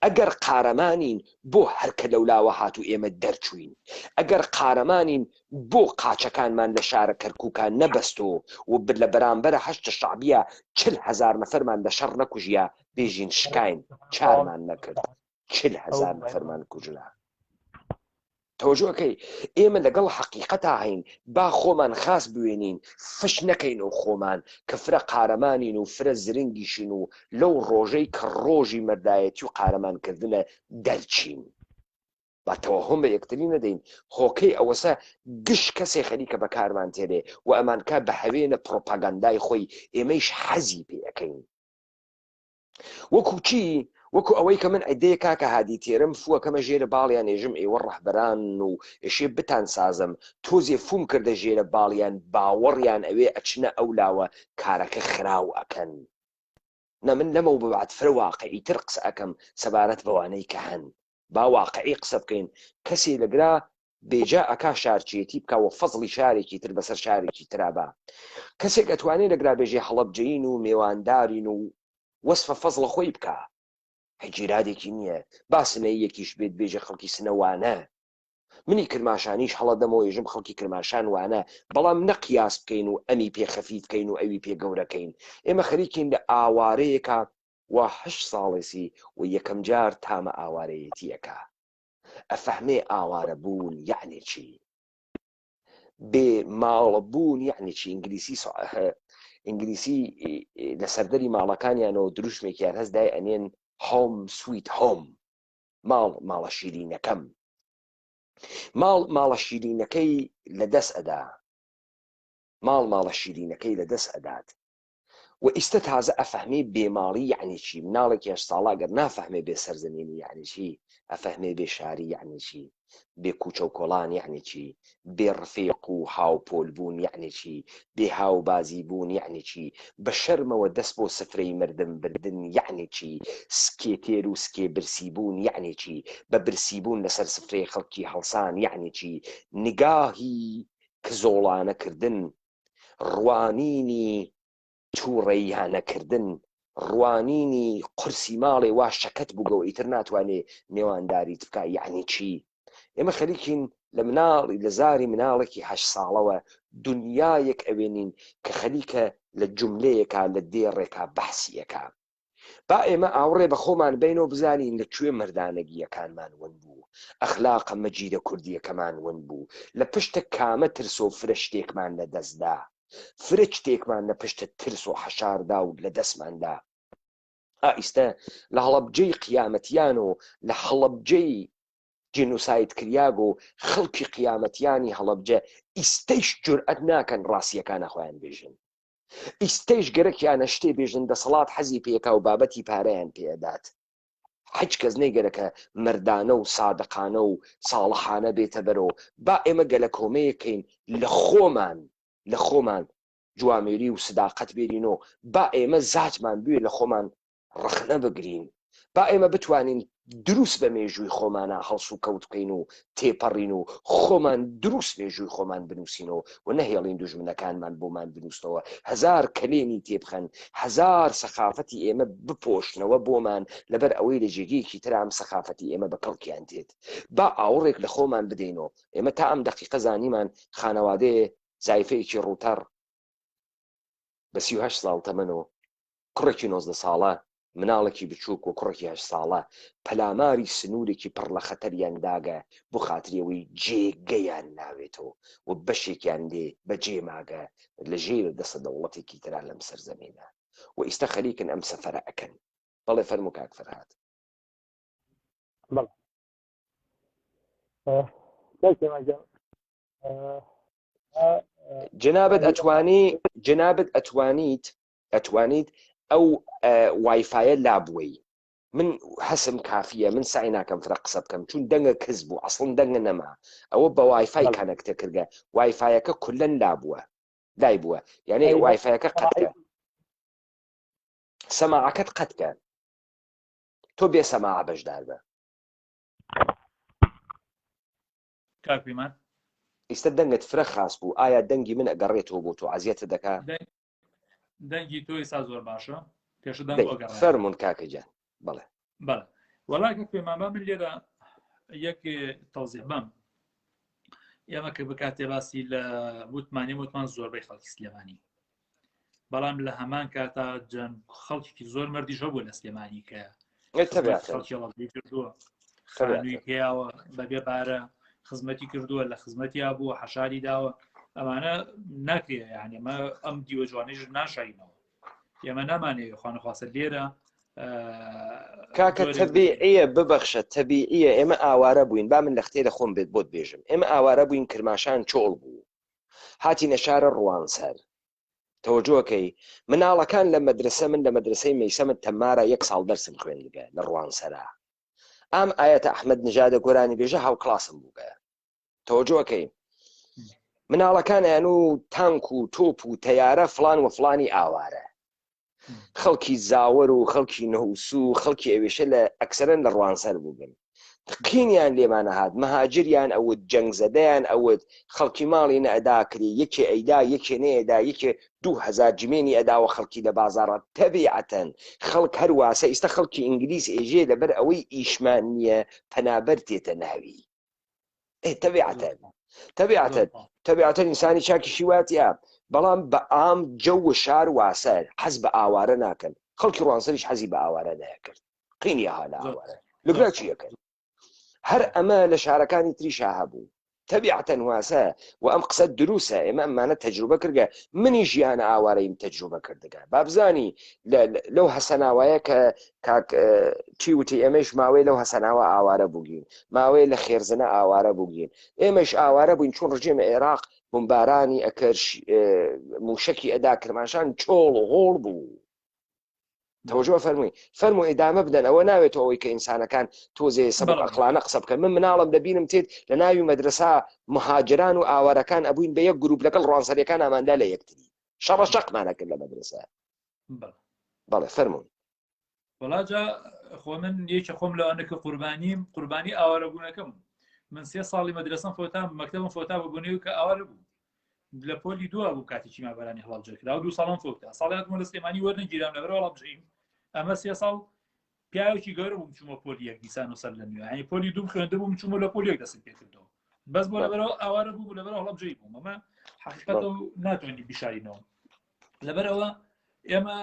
ئەگەر قارەمانین بۆ هەرکە لەولاوە هات و ئێمە دەرچوین، ئەگەر قارەمانین بۆ قاچەکانمان لە شارە کەرکووکان نەبەستۆ و لە بەرامبەرە هەشتە شعبیە 40,000 نەفەرمان لە شەڕ نەکوژیە بێژین شکاین چارمان نەکرد 40,000 نەفەرمان کوژرا. تۆژۆکەی ئێمە لەگەڵ حەقیقەتا هەین، با خۆمان خاس بوێنین، فش نەکەین و خۆمان کە فرە قارەمانین و فرە زرنگیشین و لەو ڕۆژەی کە ڕۆژی مەردایەتی و قارەمانکردنە دەرچین. با تەوەهم بە یەکتری نەدەین. هۆکەی ئەوەسە گشت کەسێ خەریکە بەکارمان تێرێ و ئەمانکە بە هەوێنە پرۆپاگاندای خۆی ئێمەیش حەزی پێ ئەەکەین. وەکو چی؟ وەکو ئەوەی کە من ئەدەیە کاکە هادی تێرم فووەکەمە ژێرە باڵیان ێژم ئێوە ڕەحبەران و ئێشێ بتان سازم تۆزێ فوم کردە ژێرە باڵیان باوەڕیان ئەوێ ئەچنە ئەولاوە کارەکە خراو ئەکەن. نە من لەمە و بەبات فرە واقعی تر قسە ئەەکەم سەبارەت بەوانەی کە هەن. با واقعی قسە بکەین. کەسێ لەگرا بێجا ئەکا شارچێتی بکەوە فەزڵی شارێکی تر بەسەر شارێکی ترابا. کەسێک ئەتوانێت لەگرا بێژێ هەڵەبجەین و میێواندارین و وەسفە فەزڵە خۆی بکە. هەجیرادێکی نییە. با سنەی یەکیش بێت بێژە خەڵکی سنەوانە. منی کرماشانیش هەڵەدەمەوە ێژم خەڵکی کرماشان وانە، بەڵام نەقیاس بکەین و ئەمی پێ خەفیف بکەین و ئەوی پێ گەورەکەین. ئێمە خەریکین لە ئاوارەیەکە و 8 ساڵێسی و یەکەم جار تامە ئاوارەیەتیەکە. ئەفەحمێ ئاوارە بوون یعنی چی؟ بێ ماڵە بوون یعنی چی؟ ئینگلیسی لە سەردەری ماڵەکانیانەوە دروشمێکیان هەست دای ئەنێن هۆم سویت هۆم، ماڵە شیرینەکەم. ماڵە شیرینەکەی لە دەست ئەدا، ماڵە شیرینەکەی لە دەست ئەدات و ئیستا تازە ئەفەهمێ بێماڵی یعنی چی، مناڵێکی 8 ساڵا گەر نافەهمێ بێ سەرزەمینی یعنی چی، ئەفەهمێ بێ شاری یعنی چی، بێ کوچە و کۆڵان یعنی چی، بێ ڕفێق و هاوپۆل بوون یعنی چی، بێ هاوبازی بوون یعنی چی، بە شەرمەوە دەست بۆ سفرەی مردم بردن یعنی چی، سکێتێر و سکێ برسی بوون یعنی چی، بە برسی بوون لەسەر سفرەی خەڵکی هەڵسان یعنی چی، نگاهی کزۆڵانەکردن، ڕوانینی تووڕێیانەکردن، ڕوانینی قورسی ماڵێ وا شەکەت بووگەوە ئیتر ناتوانێ نێوانداریت بکە یعنی چی. ئێمە خەریکین لە مناڵی لە زاری مناڵێکی 8 ساڵەوە دنیایەک ئەوێنین کە خەریکە لە جوملەیەکە لە دێڕێکا بەحسیەکە. با ئێمە ئاوڕێ بە خۆمان بینەوە بزانین لەکوێ مردانەگیەکانمان ون بوو، ئەخلاقە مەجیدە کوردیەکەمان ون بوو، لە پشتە کامە ترس و فرە شتێکمان لە دەستدا، فرە شتێکمان لە پشتە ترس و حەشاردا و لە دەستماندا. ئائیستە لە هەڵەبجەی قیامەتیان و لە هەڵەبجەی جێنوسایت کریاگ و خەڵکی قیامەتیانی هەڵەبجە ئیستەیش جورئەت ناکەن ڕاستیەکانە خۆیان بێژن، ئیستەیش گەرەکیانە شتێ بێژن دەسەڵات حەزی پێکا و بابەتی پارەیان پێدات. هیچ کەس نەیگەرەکە مردانە و سادقانە و ساڵحانە بێتە بەرەوە. با ئێمە گەلە کۆمەیەکەین لە خۆمان جوامێری و سداقەت بێرینەوە، با ئێمە زاتمان بوێ لە خۆمان ڕخنە بگرین، با ئێمە بتوانین دروست بە مێژووی خۆمانە هەڵس و کەوت بکەین و تێپەڕین و خۆمان دروست مێژووی خۆمان بنووسینەوە و نەهێڵین دوژمنەکانمان بۆمان بنووسنەوە، هەزار کلێنی تێبخەن، هەزار سەخافەتی ئێمە بپۆشنەوە بۆمان لەبەر ئەوەی لە جێگەیەکی تر ئەم سەخافەتی ئێمە بە کەڵکیان تێت. با ئاوڕێک لە خۆمان بدەینەوە. ئێمە تا ئەم دەقیقە زانیمان خانەوادەیە زایفەیەکی ڕووتەڕ بە 38 ساڵ تەمەنەوە، کوڕێکی 19 ساڵە، مناڵێکی بچووک و کوڕێکی 8 ساڵە، پەلاماری سنوورێکی پڕ لە خەتەریان داگە بۆ خاتریەوەی جێگەیان ناوێتەوە و بەشێکیان دێ بە جێماگە لە ژێر دەستە دەوڵەتێکی ترا لەم سەرزەمینە و ئیستا خەریکن ئەم سەفەرە ئەکەن. بەڵێ فەرموو کاک فەرهاد. جنابەت ئەتوانیت ئەو وایفایە لابووی من حەسم کافیە، من سعی ناکەم فرە قسە بکەم چون دەنگە کەس بوو، ئەسڵن دەنگە نەما، ئەوە بە وایفای کانەکتە کردگە، وایفایەکە کولەن لای بووە یعنی وایفایەکە قەتکە، سەماعەکەت قەتکە، تۆ بێ سەماعە بەشدار بە. کاکویمان ئیستا دەنگت فرە خاص بوو، ئایا دەنگی من ئەگەڕێتەوە بۆ تۆ عەزیەتت دەکا؟ دەنگی تۆی سا زۆر باشە پێش فەرمون کاکەجان. بەڵێ وەڵا کاکویمان با من لێرە یەک تەوزیح بەم، ئێمە کە بکاتێ باسی لە وتمان زۆربەی خەڵکی سلێمانی، بەڵام لە هەمان کاتا خەڵکی زۆر مەردیش هەبوو لە سلێمانی کە خەڵکی کردووە، خانووی پێیاوە بەبێ بارە خزمەتی کردووە، لە خزمەتی بووە، حەشاری داوە، ئەمانە ناکرێ یعنی ئەمە ئەم دیوە جوانیش ناشاینەوە، ئێمە نامانەوێ خوانەخواستە لێرە کاکە تەبیعیە، ببەخشە تەبیعیە، ئێمە ئاوارە بووین. با من لە ختێرە خۆم بێت بۆت بێژم، ئێمە ئاوارە بووین، کرماشان چۆڵ بوو، هاتی نەشارە ڕوانسەر. تەوەجۆکەی مناڵەکان لە مەدرسە، من لە مەدرسەی مەیسەمت تەمارە 1 ساڵ دەرسم خوێندگە لە ڕوانسەرا، ئەم ئاەتە ئەحمەد نژادە گۆرانی بێژە هاو کلاسم بووگە. تەوەجۆکەی مناڵەکانیان و تانک و تۆپ و تەیارە فلان و فلانی ئاوارە، خەڵکی زاوەر و خەڵکی نەوسو و خەڵکی ئەوێشە لە ئەکسەرەن لە ڕوانسەر بووبن، قینیان لێمانە هات، مەهاجریان ئەوت، جەنگزەدەیان ئەوت، خەڵکی ماڵی نەئەداکری، یەکێ ئەیدا یەکێ نەیەدا، یەکێ 2000 جمێنی ئەداوە خەڵکی لە بازاڕات. تەبیعەتەن خەڵک هەرواسە ئیستا خەڵکی ئینگلیس ئێژێ لەبەر ئەوەی ئیشمان نییە پەنابەر تێتە ناوی. تەبیعەتەن ئینسانی چاکیشی واتیە، بەڵام بە ئام جەو و شار واسە حەز بە ئاوارە ناکەن. خەڵکی ڕوانسەریش حەزی بە ئاوارە نەکرد، قینی ها لە ئاوارە لەگرا چیەکەن. هەر ئەمە لە شارەکانی تریشا هەبوو، تەبیعەتەن واسە و ئەم قسە دروسە ئێمە ئەمانە تەجروبە کردگە منی ژیانە ئاوارەیم تەجروبە کردگە بابزانی لەو هەسەناوایە کە کاک چی وتی ئێمەش ماوەی لەو هەسەناوە ئاوارە بووگین ماوەی لە خێرزنە ئاوارە بووگین ئێمەش ئاوارە بووین چون ڕژێمە عێراق بمبارانی ئەکرد موشکی ئەدا کرماشان چۆڵ و هۆڵ بوو تەوەجۆ فەرمووی ئێدامە بدەن ئەوە ناوێتەوە ئەوەی کە ئینسانەکان تۆزێ سەبق ئەخلاقانە قسە بکەن من مناڵم دەبینم تێت لە ناوی مەدرسا مهاجران و ئاوارەکان ئەبووین بە یەک گروپ لەگەڵ ڕوانسەریەکان ئاماندا لە یەکتری شەڕە شەقمانە کرد لە مەدرسە بەڵێ فەرموون وڵاجا خۆ من یەکە خۆم لەوانەکە قوربانی ئاوارەبوونەکەم من 3 ساڵی مەدرسەم فۆتام مەکتەبم فۆتا ببوونی کە ئاوارە بوو لە پۆلی دووە بوو کاتێکی مابەرانی هەڵبجە کرا و 2 ساڵم فۆتا ساڵاتمە لە سلێمانی وەرنەگیرام لەبەر هەڵبژین ئەمە 3 ساڵ پیاوێکی گەورە بووم چوومە پۆلی یەک دیسان و سەر لە نوێ هەنی پۆلی دوم خوێندە بووم چوومە لە پۆلی یەک دەستم پێ کردەوە بەس بۆ لەبەرەوە ئاوارە بوو لەبەرەوە هەڵبجەی بووم ئەمە حقیقەتە و ناتوانانی بیشارینەوە لەبەرەوە ئێمە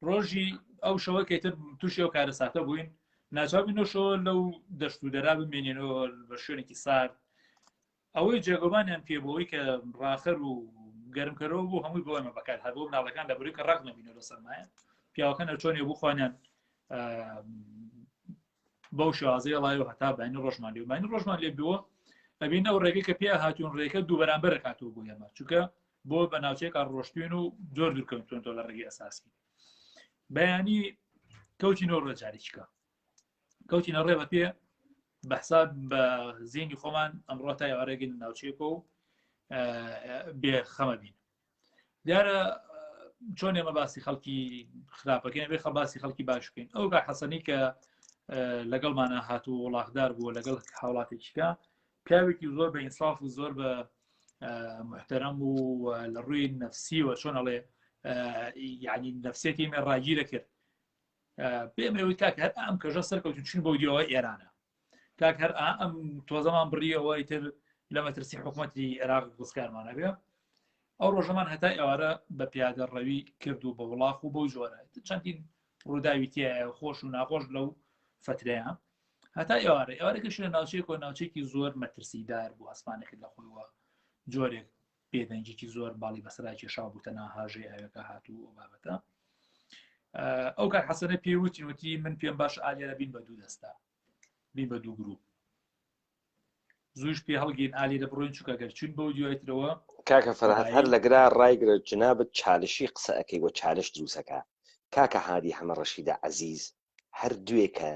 ڕۆژی ئەو شەوە کەیتر تووشی ئەو کارە ساتە بووین ناچاوبینەوە لەو دەشت و دەرا بمێنێنەوە بە شوێنێکی سارد ئەوەی جێگۆبانیان پێبەوەی کە ڕاخەر و گەرمکەرەوە بوو هەمووی بۆ ئەمە بەکار هەبوو مناڵەکان لە بەروی کە ڕق نەبینەوە لە سەرمایە پیاوەکان ئەچۆنێ بوو خوانیان بەو شازەیە لای و هەتا باینی ڕۆژمان لێ باینی ڕۆژمان لێ بووە ئەبینە ئەو ڕێگەی کە پێ هاتوون ڕێگەکە دوو بەرامبەر کاتەوە بوو ئێمە چونکە بۆ بە ناوچەیەک ڕۆشتوین و زۆر دوورکەوتوێنەوە لە ڕێگەی ئەساسی بەیانی کەوتینەوە ڕێجارێکیکە کەوتینە ڕێ بە پێ بەحساب بە زیینی خۆمان ئەمڕۆ تا یاوارەگەین ناوچەیەکە و بێخەمە بین دیارە چۆن ئێمە باسی خەڵکی خراپەکەین بێ باسی خەڵکی باش بکەین ئەو کە حەسەنی کە لەگەڵمانە هاتوو وڵاغدار بووە لەگەڵ هاوڵاتێکیکە پیاوێکی زۆر بە ئینساف و زۆر بە محتەرەم و لە ڕووی نەفسیوە چۆن ئەڵێ یعنی نەفسێتی ئێمە ڕاگیرە کرد پێمەوەی کاک هەر ئەم کەژە سەرکەوتون چین بۆ دیەوە ئێرانە کاک هەر ئەم تۆزەمان بڕیەوە ئیتر لە مەترسی حکوومەتی عێراق گوزکارمانە بێ ئەو ڕۆژەمان هەتا ئێوارە بە پیادە ڕەوی کرد و بە وڵاخ و بۆ جۆرە چەندین ڕووداوی تایە خۆش و ناخۆش لەو فترەیە هەتا ئێوارەکەش لە ناوچەیەک و ناوچێکی زۆر مەترسیدار بوو ئەسمانێکرد لە خۆیەوە جۆرێک پێدەنجێکی زۆر باڵی بەسرای کێشا بوو تەنها هاژەی ئاوەکە هاتوو ئەو بابەتە ئەو کار حەسەنە پێوتین وتی من پێم باش ئالێرە بین بە دوو دەستا بین بە دوو گروپ زووش پێ هەڵگین ئالێرە بڕۆین چووکە گەر چون بۆ دیوایترەوە کاکە فەرهاد هەر لەگرا ڕایگرە جنابەت چالشی قسە ئەەکەی بۆ چالش دروستەکە کاکە هادی هەمە ڕەشیدە عەزیز هەر دوێکە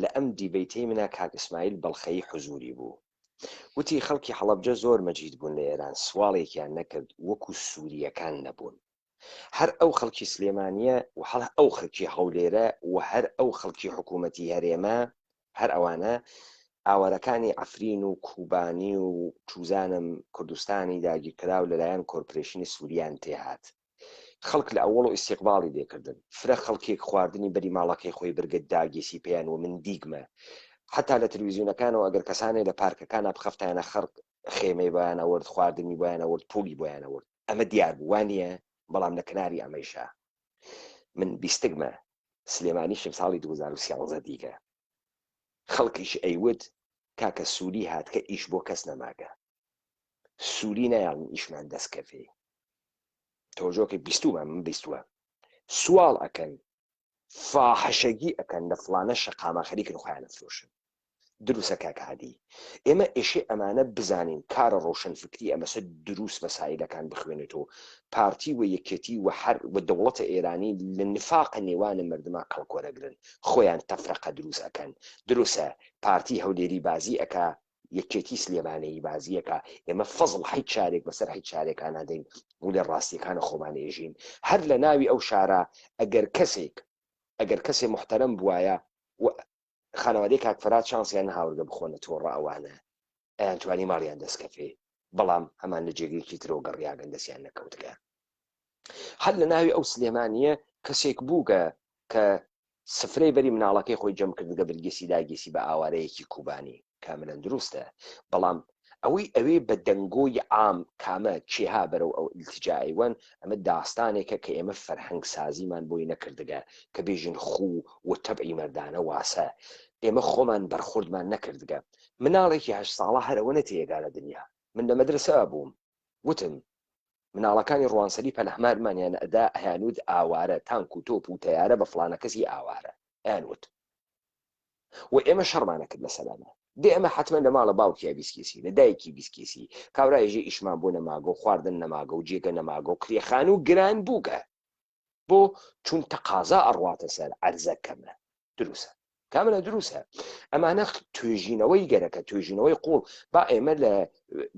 لە ئەم دیبەیتەی منە کاک ئیسماعیل بەڵخەیی حوزوری بوو وتی خەڵکی حەڵەبجە زۆر مەجید بوون لە ئێران سواڵێکیان نەکرد وەکو سووریەکان نەبوون هەر ئەو خەڵکی سلێمانیە و هەڵ ئەو خەڵکی هەولێرە و هەر ئەو خەڵکی حکوومەتی هەرێمە هەر ئەوانە ئاوارەکانی ئەفرین و کوبانی و چوزانم کوردستانی داگیرکراو لەلایەن کۆرپۆرێشنی سووریان تێهات خەڵک لە ئەوڵ و ئیستیقباڵی دێکردن فرە خەڵکێک خواردنی بەری ماڵەکەی خۆی برگت داگیسی پێیان و من دیگمە حتا لە تەلەڤیزیۆنەکانەوە ئەگەر کەسانێ لە پارکەکانە بخەفتانە خەڵک خێمەی بۆیان ئەوەرد خواردنی بۆیان ئەوەرد پولی بۆیان ئەوەرد ئەمە دیار بوو وانە بەڵام لە کناری ئەمەیشا من بیستگمە سلێمانیشم ساڵی 2013 دیکە خەڵکیش ئەیوت کاکە سووری هات کە ئیش بۆ کەس نەماگە سووری نایڵن ئیشمان دەستکەفێ تۆژۆکە بیستومە من بیستووە سوال ئەەکەن فاحشەگی ئەەکەن لە فڵانە شەقامە خەریکن خۆیانە فرۆشن دروستە کاکە هادی ئێمە ئێشێ ئەمانە بزانین کارە ڕۆشن فکری ئەمەسە دروست مەسایلەکان بخوێنێتەوە پارتی و یەکێتی و هەر و دەوڵەتە ئێرانی لە نفاقە نێوانە مردما کەڵکۆرەگرن خۆیان تەفرەقە دروست ئەەکەن دروستە پارتی هەولێری بازی ئەکا یەکێتی سلێمانەی بازیەکە ئێمە فەزڵ هیچ چارێک بەسەر هیچ چارێکان نادەین و لە ڕاستیەکانە خۆمان ئێژین هەر لە ناوی ئەو شارە ئەگەر کەسێک محتەرەم بوایە خانەوادەی کاکفرات شانسیان هاوردە بخۆنە تۆڕە ئەوانە ئەیان توانی ماڵیان دەستکەفێ بەڵام هەمان لە جێگەیەکی ترەوە گەڕیاگەن دەستیان نەکەوتگە هەر لە ناوی ئەو سلێمانیە کەسێک بووگە کە سفرەی بەری مناڵەکەی خۆی جەم کردگە برگێسی داگیسی بە ئاوارەیەکی کوبانی کاملەن دروستە بەڵام ئەوەی بە دەنگۆی عام کامە چێها بەرەو ئەو ئیلتیجاییوان ئەمە داستانێکە کە ئێمە فەرهەنگ سازیمان بۆی نەکردگە کە بێژین خوو و تەبعی مەردانە واسە ئێمە خۆمان بەرخوردمان نەکردگە مناڵێکی 8 ساڵە هەرەوە نەتێگا لە دنیا من لە مەدرسە بووم وتم مناڵەکانی ڕوانسەری پەلەحمارمانیان ئەدا ئەیانوت ئاوارە تانک و تۆپ و تەیارە بە فڵانە کەسی ئاوارە ئەیانوت و ئێمە شەڕمانە کرد لە سەلامە دێ ئەمە حتمما لە ماڵە باوکیا بیسکیسی لە دایکی بیسکیسی کاورایژێ ئیشمان بۆ نەماگە و خواردن نەماگە و جێگە نەماگە و کرێخان و گران بووگە بۆ چون تەقازا ئەڕواتە سەر عەرزە کەمە دروسە کاملە دروسە ئەمانە توێژینەوەی گەرەکە توێژینەوەی قوڵ با ئێمە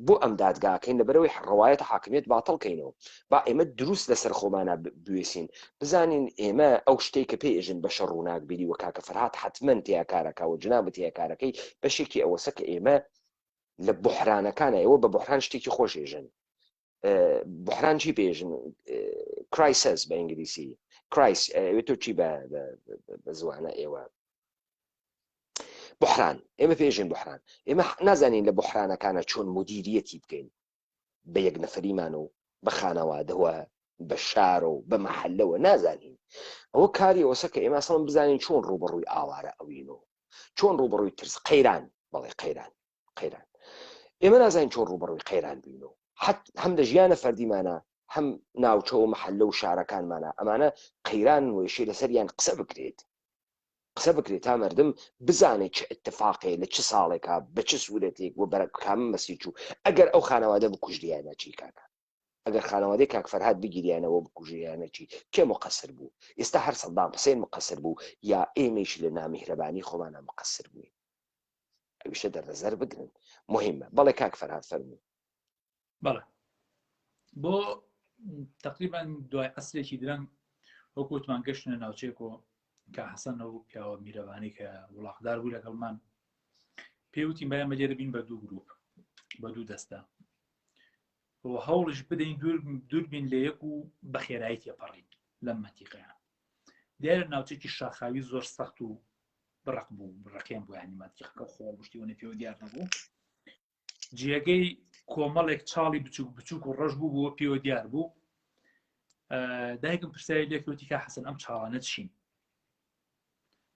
بۆ ئەم دادگاکەین لەبەرەوەی ڕەوایەت حاکمیت باتڵکەینەوە با ئێمە دروست لەسەر خۆمانە بوێسین بزانین ئێمە ئەو شتێک کە پێژن بە شەڕ ڕووناک بیری و کاکە فەرهاد حتمما تیاکارەکە و جنابەت تیاکارەکەی بەشێکی ئەوەسە کە ئێمە لە بحرانەکانە ئێوە بە بحران شتێکی خۆشێژن بحران چی پێژن کرایسس بە ئینگلیسی کرایس تۆ چی بە زوانە ئێوە بحران ئێمە پێژین بحران ئێمە نازانین لە بحرانەکانە چۆن مدیریەتی بکەین بە یەک نەفەریمان و بە خانەوادەوە بە شار و بە مەحەلەوە نازانین ئەوە کاری ئەوسە کە ئێمە ئەسڵن بزانین چۆن ڕوبەڕووی ئاوارە ئەوینەوە چۆن ڕوبەڕووی ترس قەیران بەڵێ قەیران ئێمە نازانین چۆن ڕوبەڕووی قەیران بینەوە هەم لە ژیانە فەردیمانە هەم ناوچە و مەحەلە و شارەکانمانە ئەمانە قەیران وێشێ لەسەریان قسە بکرێت تا مردم بزانێت چه اتفاقی لە چه ساڵێکا بە چه سوورەتێک و بەرەکام مەسیج و ئەگەر ئەو خانەوادە بکوژریانە چی کاکە ئەگەر خانەوادەی کاک فەرهاد بگیریانەوە بکوژریانە چی کێ مقەسر بوو ئێستا هەر سەدام حوسێن مقەسر بوو یا ئێمەش لە نامیهرەبانی خۆمانە مقەسر بووین ئەویشە دەرنەزەر بگرن مهمە بەڵێ کاک فەرهاد فەرموو بەڵێ بۆ تقریبا دوای عەسرێکی درەنگ وەکوتمان گەشتنە ناوچێکەوە کە حەسەن ئەو پیاوە میرەوانی کە وڵاتدار بوو لەگەڵمان پێوتین بەیان بەجێرە بین بە دوو گروپ بە دوو دەستە هەوڵش بدەین دوور بین لە یەک و بە خێرایی تێپەڕین لەم مەنتیقەیە دیارە ناوچێکی شاخاوی زۆر سەخت و بڕق بوو بڕقێن بوو یانی مەنتیقەکە خۆڵشتیوەنە پێوە دیار نەبوو جێگەی کۆمەڵێک چاڵی بچووک و ڕەش بوو بۆ پێوە دیار بوو دایکم پرسیاری لێکوتی کا حەسەن ئەم چاڵانە چین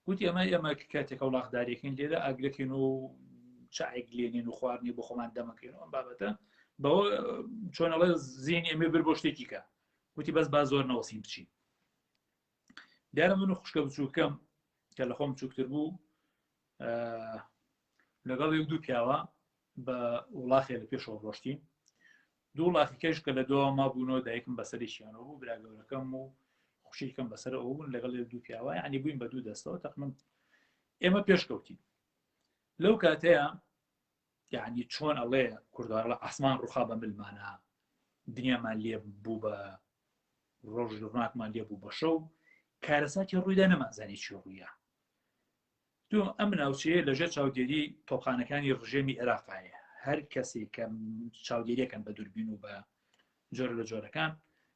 گوتی ئەمە کاتێک وڵاتدارێکین لێرە ئاگرەکەین و چایەک لێنین و خواردنی بۆ خۆمان دەمەکەینەوە ئەم بابەتە بەوە چۆنەڵێ زیینی ئەمێ بر بۆ شتێکی کە گوتی بەس با زۆر نەوەسین بچین دیارە من و خوشکە بچووکەم کە لە خۆم بچووکتر بوو لەگەڵ یەک دوو پیاوە بە وڵاخێ لە پێشەوە ڕۆشتین دوو وڵاخی کەش کە لە دۆ ما بوونەوە دایکم بەسەریشیانەوە بوو برا گەورەکەم و خوشیکەم بەسەر ئەو بوون لەگەڵ دوو پیاوە یعنی بووین بە دوو دەستەوە تقریبا ئێمە پێشکەوتین لەو کاتەیە یعنی چۆن ئەڵێ کوردوار لە ئاسمان ڕووخا بە ملمانە دنیامان لێ بوو بە ڕۆژ ڕووناکمان لێ بوو بە شەو کارەساتی ڕوویدا نەمازانی چی ڕوویە دوو ئەم ناوچەیە لەژێر چاودێری تۆپخانەکانی ڕژێمی عێراقایە هەر کەسێک کە چاودێریەکەن بە دووربین و بە جۆرە لە جۆرەکان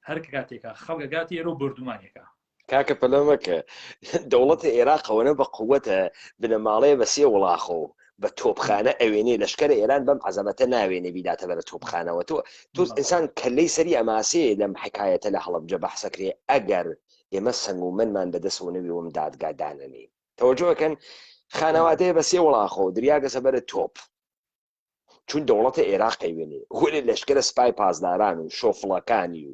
هەر کاتێکە خەڵکە گاتی ئێرە و بردومانێکە کاکە پەلەمەکە دەوڵەتی عێراقەوەنە بە قووەتە بنەماڵەیە بە سێ وڵاخۆ بە تۆپخانە ئەوێنێ لەشکرە ئێران بەم عەزەمەتە ناوێنێ بیداتە بەرە تۆپخانەوە تۆ ئینسان کەلەی سەری ئەماسێ لەم حکایەتە لە هەڵەبجە بەحسەکرێ ئەگەر ئێمە سەنگومەنمان بەدەستەوە نەبیوەم دادگادانەنێ تەوەجۆکەن خانەوادەیە بە سێ وڵاخۆ دریاگەسە بەرە تۆپ چون دەوڵەتە عێراقی وێنێ وێنێ لەشکرە سپای پازداران و شۆفڵەکانی و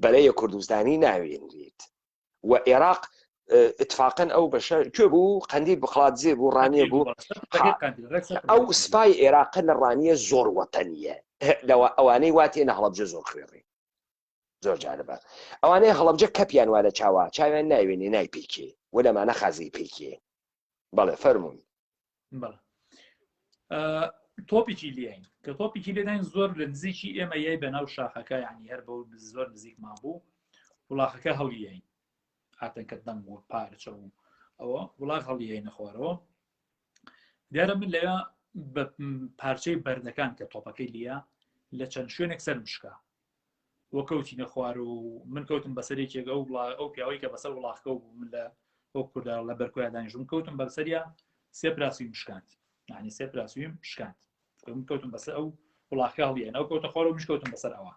بەرەیە کوردستانی ناوێنرێت و عێراق اتفاقا ئەو بەشە کوێ بوو قەندی بخڵاتزێ بوو ڕانیە بوو ئەو سپای عێراق لە ڕانیە زۆر وەتەنیە لەوە ئەوانەی واتێ نە هەڵەبجە زۆر خوێڕێ زۆر جالبە ئەوانەیە هەڵەبجە کەپیان وا لە چاوە چاویان ناوێنێ نای پێکێ و لەمانە خازی پێکێ بەڵێ فەرموون تۆپێکی لێین کە تۆپێکی لێداین زۆر لە نزیکی ئێمە یای بەناو شاخەکە یعنی هەر بە زۆر نزیکمان بوو وڵاخەکە هەڵیین هاتەکە دەنگ و پارچە و ئەوە وڵاق هەڵیین نەخوارەوە دیارە من لەوێ بە پارچەی بەردەکان کە تۆپەکەی لە لە چەند شوێنێک سەر مشکا وە کەوتینە خوار و من کەوتم بەسەرێکێک ئەو پیاوەی کە بەسەر وڵاخەکە بوو من لە ئەو کوردار لە بەرکۆیان دانیژم کەوتم بەسەریا سێ پراسوی مشکاند یعنی سێ پراسویم شکاند من کەوتم بەسەر ئەو وڵاخی هەڵیێن ئەو کەوتە خۆر و مش کەوتم بەسەر ئەوە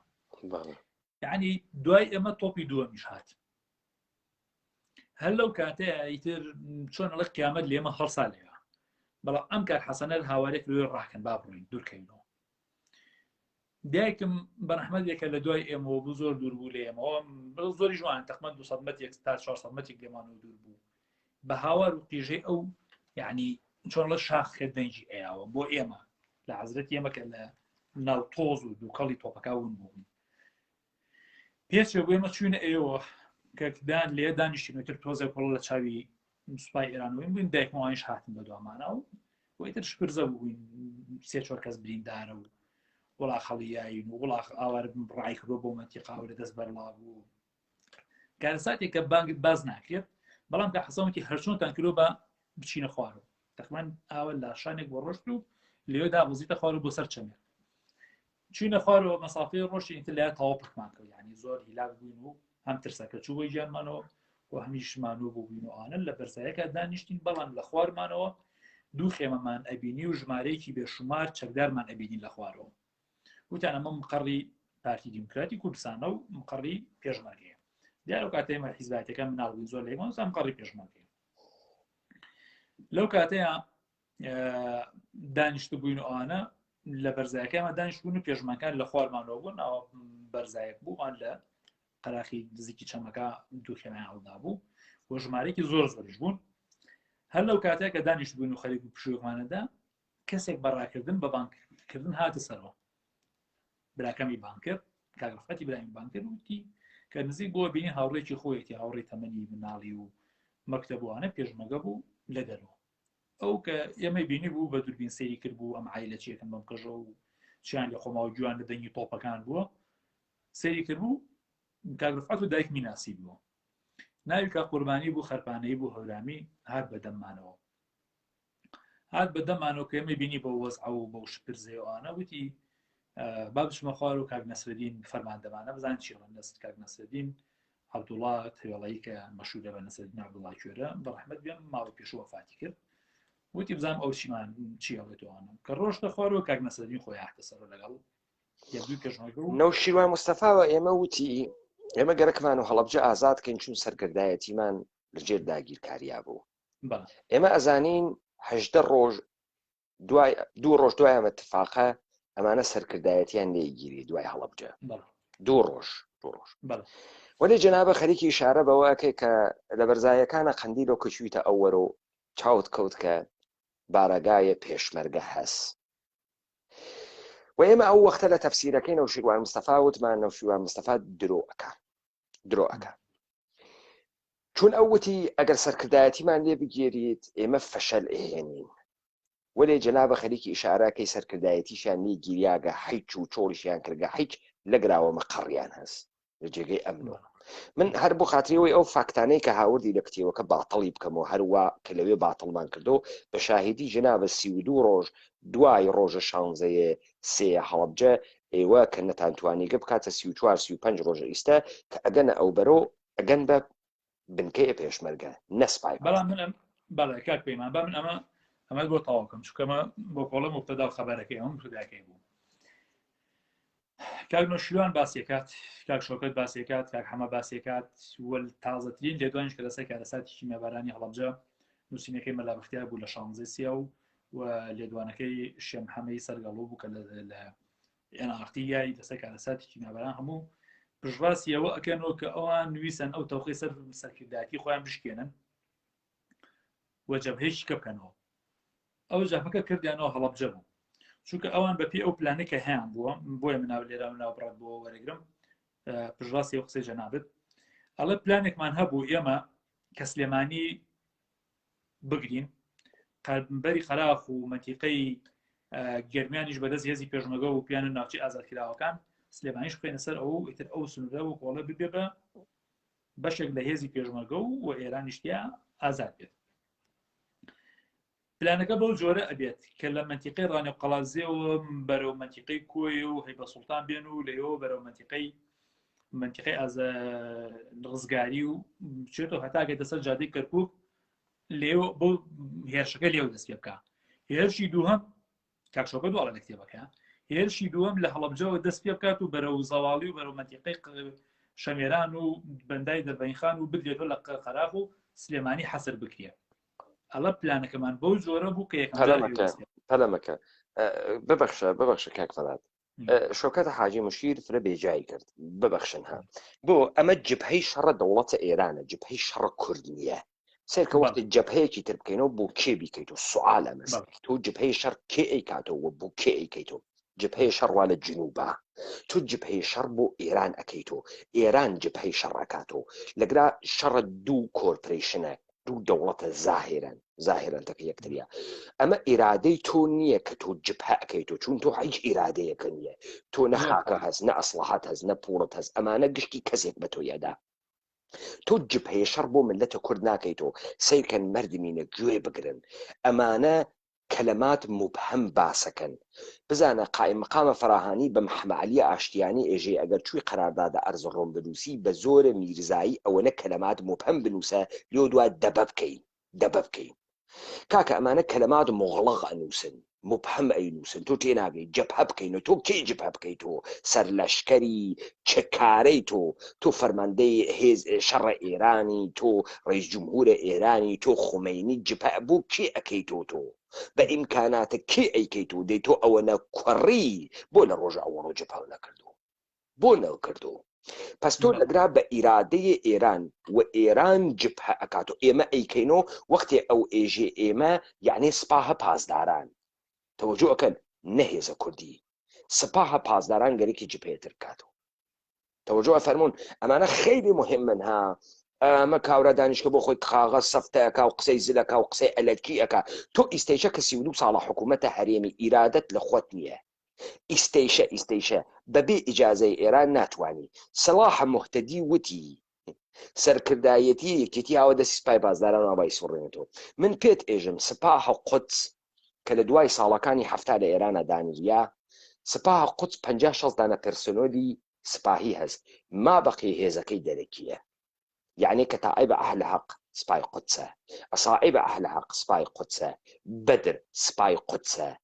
یعنی دوای ئەمە تۆپی دووەمیش هات هەر لەو کاتەیە ئیتر چۆن ئەڵێ قیامەت لێمە هەڵسا لێوە بەڵام ئەم کار حەسەنە هاوارێک لێ ڕاکەن با بڕۆین دوورکەینەوە دایکم بەرەحمەتێکە لە دوای ئێمەوە بوو زۆر دوور بوو لە ئێمەوە زۆری جوان تەخمەن 200 مەتێک تا 400 مەتێک لێمانەوە دوور بوو بە هاوار و قیژەی ئەو یعنی چۆن لە شاخێت دەنجی ئەیاوە بۆ ئێمە لە حەزرەت ئێمەکە لە ناو تۆز و دووکەڵی تۆپەکاون بوون پێچێ بۆ ئێمە چوونە ئێوە کەدان لێ دانیشتینەوەتر تۆزە کۆڵ لە چاوی سوپای ئێرانەوەین بووین دایکمەوانیش هاتن بە دوامانە و وەیتر شپرزە بووین سێ چۆر کەس بریندارە و وڵا خەڵیایین و وڵا ئاوار ڕای کردۆ بۆ مەتیقاوە لە دەست بەرڵا بوو کارساتێک کە بانگت باز ناکرێت بەڵام کە حەسەوەتی هەرچۆنتان کردۆ بە بچینە خوارەوە تقریباً ئاوە لە شانێک بۆ ڕۆشت و لێوە دابوزیتە خوارەوە بۆ سەر چەمێ چینە خوارەوە مەسافەی ڕۆژی ئینتر لای تەواو پڕکمان کرد یعنی زۆر هیلاک بووین و هەم ترسەکە چوو بۆی گیانمانەوە و هەمیشمانەوە بووین و ئانە لە بەرزایەکە دانیشتین بەڵام لە خوارمانەوە دوو خێمەمان ئەبینی و ژمارەیەکی بێشمار چەکدارمان ئەبینین لە خوارەوە وتان ئەمە مقڕی پارتی دیموکراتی کوردستانە و مقڕی پێشمەرگەیە دیارە کاتەیە حیزباتەکە مناڵبووین زۆر لەیمان سام مقڕی پێشمەرگەیە لەو کاتەیە دانیشت بووین و ئانە لە بەرزایەکەمە دانیشتبوون و پێشمەکان لە خوارمانەوە بوون ئەوە بەرزایەک بوومان لە قەراخی نزیکی چەمەکە دوو خێمەیان هەڵدا بوو بۆ ژمارەیەکی زۆر زۆریش بوون هەر لەو کاتەیە کە دانیشت بووین و خەریک و پشووەکمانەدا کەسێک بەڕاکردن بە بانکردن هاتە سەرەوە براکەمی بانکرد کاگرفەتی برامی بانکرد وتی کە نزیک بۆ بینی هاوڕێکی خۆیەتی هاوڕێ تەمەنی مناڵی و مەکتەبوانە پێشمەگە بوو لە دەرەوە ئەو کە ئێمە بینی بوو بە دووربین سەیری کرد بوو ئەم عایلە چیەکەم بەم کەژە و چیان لە خۆماوە جوان لە دەنگی تۆپەکان بووە سەیری کرد بوو کاگرفەت و دایک میناسی بووە ناوی کە قوربانی بوو خەرپانەی بوو هەورامی هات بەدەممانەوە هات بەدەممانەوە کە ئێمە بینی بە وەزع و بەو شپرزەوەوانە وتی با بچمە خوار و کاک نەسرەدین فەرماندەمانە بزان چیڵە نەست کاک نەسرەدین عەبدوڵڵا تەوێڵایی کە مەشهورە بە نەسرەدین عەبدوڵڵا کوێرە بەڕەحمەت بێم ماوەی پێشوو وەفاتی کرد وتی بزانم ئەو چیمان چی هەڵێتەوەوانە کە ڕۆژتە خوارەوە کاک نەسرەدین خۆی هاتە سەرەوە لەگەڵ یەکدوو پێشمەرگە و نەو شیروان مستەفاوە ئێمە وتی ئێمە گەرەکمان و هەڵەبجە ئازادکەین چون سەرکردایەتیمان لەجێر داگیرکاریا بوو ئێمە ئەزانین 18 ڕۆژ دوو ڕۆژ دوای ئەمە اتفاقە ئەمانە سەرکردایەتیان لێگیری دوای هەڵەبجە دوو ڕۆژ وەلی جەنابە خەریکی ئیشارە بەوەکەی کە لە بەرزایەکانە قەندیلۆ کەچوویتە ئەوەرە و چاوت کەوت کە بارەگایە پێشمەرگە هەست و ئێمە ئەو وەختە لە تەفسیرەکەی نەوشیروان مستەفا وتمان نەوشیروان مستەفا درۆ ئەکا چون ئەو وتی ئەگەر سەرکردایەتیمان لێ بگێریت ئێمە فەشەل ئێهێنین وەلێ جەنابە خەریکی ئیشارەکەی سەرکردایەتیشان لێ گیریاگە حیچ و چۆڵیشیان کردگە حیچ لەگراوە مەقەڕیان هەست لە جێگەی ئەمنەوە من هەر بۆ خاتریەوەی ئەو فاکتانەی کە هاوردی لە کتێوەکە باتڵی بکەمەوە هەروە کە لەوێ باتڵمان کردو بە شاهدی جەنابە 32 ڕۆژ دوای ڕۆژە 16 سێ هەڵەبجە ئێوە کە نەتانتوانیگە بکاتە 34-35 ڕۆژە ئیستا کە ئەگەنە ئەو بەرۆ ئەگەن بە بنکەیە پێشمەرگە نەسپای بەڵام من بەڵێ کاک پەیمان با من ئەمە بۆ تەواوکەم چکەمە بۆ کۆڵە مبتەدا خەبەرەکەی ئەوم خوداکەی بوو کاک نەوشیروان باسیەکات کاک شۆکت باسیەکات کاک حەمە باسیەکات وەل تازەترین لێدوانش کە لەسەر کارەساتێکی میێبارانی هەڵەبجە نووسینەکەی مەلا بەختیار بوو لە 16 سیا و لێدوانەکەی شێم حەمەی سەرگەڵوو بوو کە لە ئێناقتی یای لەسەر کارەساتێکی میێباران هەموو پشتڕاستی ئەوە ئەکەنەوە کە ئەوان نوویسن ئەو تەوقی سەرکردایەتی خۆیان بشکێنن و جەبهەیەکی کە بکەنەوە ئەو جەبهەکە کردیانەوە هەڵەبجە بوو چونکە ئەوان بەپی ئەو پلانەی کە هەیان بووە بۆیە مناو لێرا و ناوبڕات بۆ وەرەگرم پشتڕاستی ئەو قسەی جەنابەت ئەڵێ پلانێکمان هەبوو ئێمە کە سلێمانی بگرین قەربەری خەراخ و مەنتیقەی گەرمیانیش بەدەست هێزی پێشمەگە و پیانە ناوچەی ئازادکراوەکان سلێمانیش بخێنە سەر ئەو ئیتر ئەو سنوورە و کۆڵە ببێ بە بەشێک لە هێزی پێشمەگە و ئێرانیشتیا ئازاد بێت پلانەکە بەو جۆرە ئەبێت کە لە مەنتیقەی ڕانێ قەڵازیەوە بەرەو مەنتیقەی کۆی و هەیبە سوڵتان بێن و لەیەوە بەرەو مەنتیقەی ڕزگاری و بچێتەوە هەتاگەیتە سەر جادەی کەرکووک لێوە بۆ هێرشەکە لێو دەست پێ بکە هێرشی دووهەم کاکشۆکە دووە لە کتێبەکە هێرشی دووەم لە هەڵەبجەوە دەست پێ بکات و بەرەو زەواڵی و بەرەو مەنتیقەی شەمێران و بەندای دەربەنیخان و بدرێتەوە لە قەراغ و سلێمانی حەسر بکرێ ئەڵە پلانەکەمان بەو جۆرە بوو کە پەلەمەکە ببەخشە کاک فەرات شۆکەتە حاجی مشیر فرە بێجایی کرد ببەخشن ها بۆ ئەمە جبهەی شەڕە دەوڵەتە ئێرانە جبهەی شەڕە کورد نییە سێرکە وەختی جبهەیەکی تر بکەینەوە بۆ کێ بیکەیتەوە سوال ئەمەس تۆ جبهەی شەڕ کێ ئەیکاتەوە بۆ کێ ئەیکەیتەوە جبهەی شەڕوا لە جنوبە تۆ جبهەی شەڕ بۆ ئێران ئەەکەیتەوە ئێران جبهەی شەڕەکاتەوە لەگرا شەڕە دوو کۆرپۆریشنە دوو دەوڵەتە زاهرن تەکە یەکتریە ئەمە ئیرادەی تۆ نییە کە تۆ جبهە ئەەکەیتەوە چون تۆ هیچ ئیرادەیەکە نییە تۆ نەخاکە هەست نە ئەسڵحات هەست نە پوڵت هەست ئەمانە گشتی کەسێک بە تۆ یادا تۆ جبهەیە شەڕ بۆ ملەتە کورد ناکەیتەوە سیرکەن مردمینە گوێ بگرن ئەمانە کەلەمات مبهم باسەکەن بزانە قائم مقامە فراهانی بە محەممەد عەلی ئاشتیانی ئێژێ ئەگەر چووی قەراردادە ئەرزەڕۆم بنووسی بە زۆرە میرزایی ئەوەنە کەلەمات مبهم بنووسە لێ دوات دەبە بکەین کاکە ئەمانە کەلەمات مغڵق ئەنووسن مبهم ئەینووسن تۆ تێناگەیت جەبهە بکەینەوە تۆ کێ جبهە بکەیتەوە سەرلەشکەری چکارەی تۆ فەرماندەی هێز شەڕە ئێرانی تۆ ڕئیس جمهورە ئێرانی تۆ خومەینی جبهە بۆ کێ ئەەکەیتەوە تۆ بە ئیمکاناتە کێ ئەیکەیتەوە دەی تۆ ئەوەنە کوڕی بۆ لە ڕۆژە ئەوەڕۆ جبهە نەکردو بۆ نەکردو پس تۆ لەگرا بە ئیرادەیە ئێران و ئێران جبهە ئەکاتۆ ئێمە ئەیکەینەوە وەختێ ئەو ئێژێ ئێمە یعنی سپاهە پاسداران تەوەجۆ ئەکەن نەهێزە کوردی سپاهە پاسداران گەرێکی جبهەیەتر کاتەوە تەوەجۆ ئەفەرمونون ئەمانە خەیلی مهمن ها ئەمە کاورە دانیشکە بۆ خۆی قاغە سەفتەکە و قسەی زلەکە و قسەی ئەلەکی ئەکا تۆ ئیستەیشە کە 32 ساڵە حکوومەتە هەرێمی ئیرادەت لە خۆت نییە ئیستەیشە بەبێ ئیجازەی ئێران ناتوانانی سەلاح موحتەدی وتی سەرکردایەتی یەکێتی ئاوە دەستی سپای بازداران ئاوای سوڕێنێتەوە من پێت ئێژم سپاهە قودس کە لە دوای ساڵەکانی هەفتا لە ئێرانە دانریا سپاهە قودس 50 دانە پرسۆنۆلی سپاهی هەست ما بەقی هێزەکەی دەرەکیە يعني كتائب أهل حق سباي قدسة أصائب أهل حق سباي قدسة بدر سباي قدسة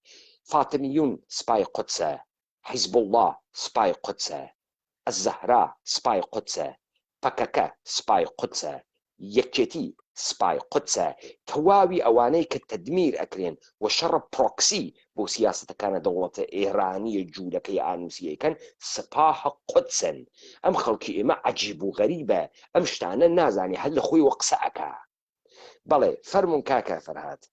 فاطميون سباي قدسة حزب الله سباي قدسة الزهراء سباي قدسة فككة سباي قدسة يكتي سباي قدسة تواوي أواني كالتدمير أكرين وشر بروكسي بو سياسة كان دولة إيرانية جودة كي آنوسية كان سباها قدسا أم خلقي إما عجيب وغريبة أم شتانا نازاني هل خوي وقسأكا بلي فرمون كاكا فرهاد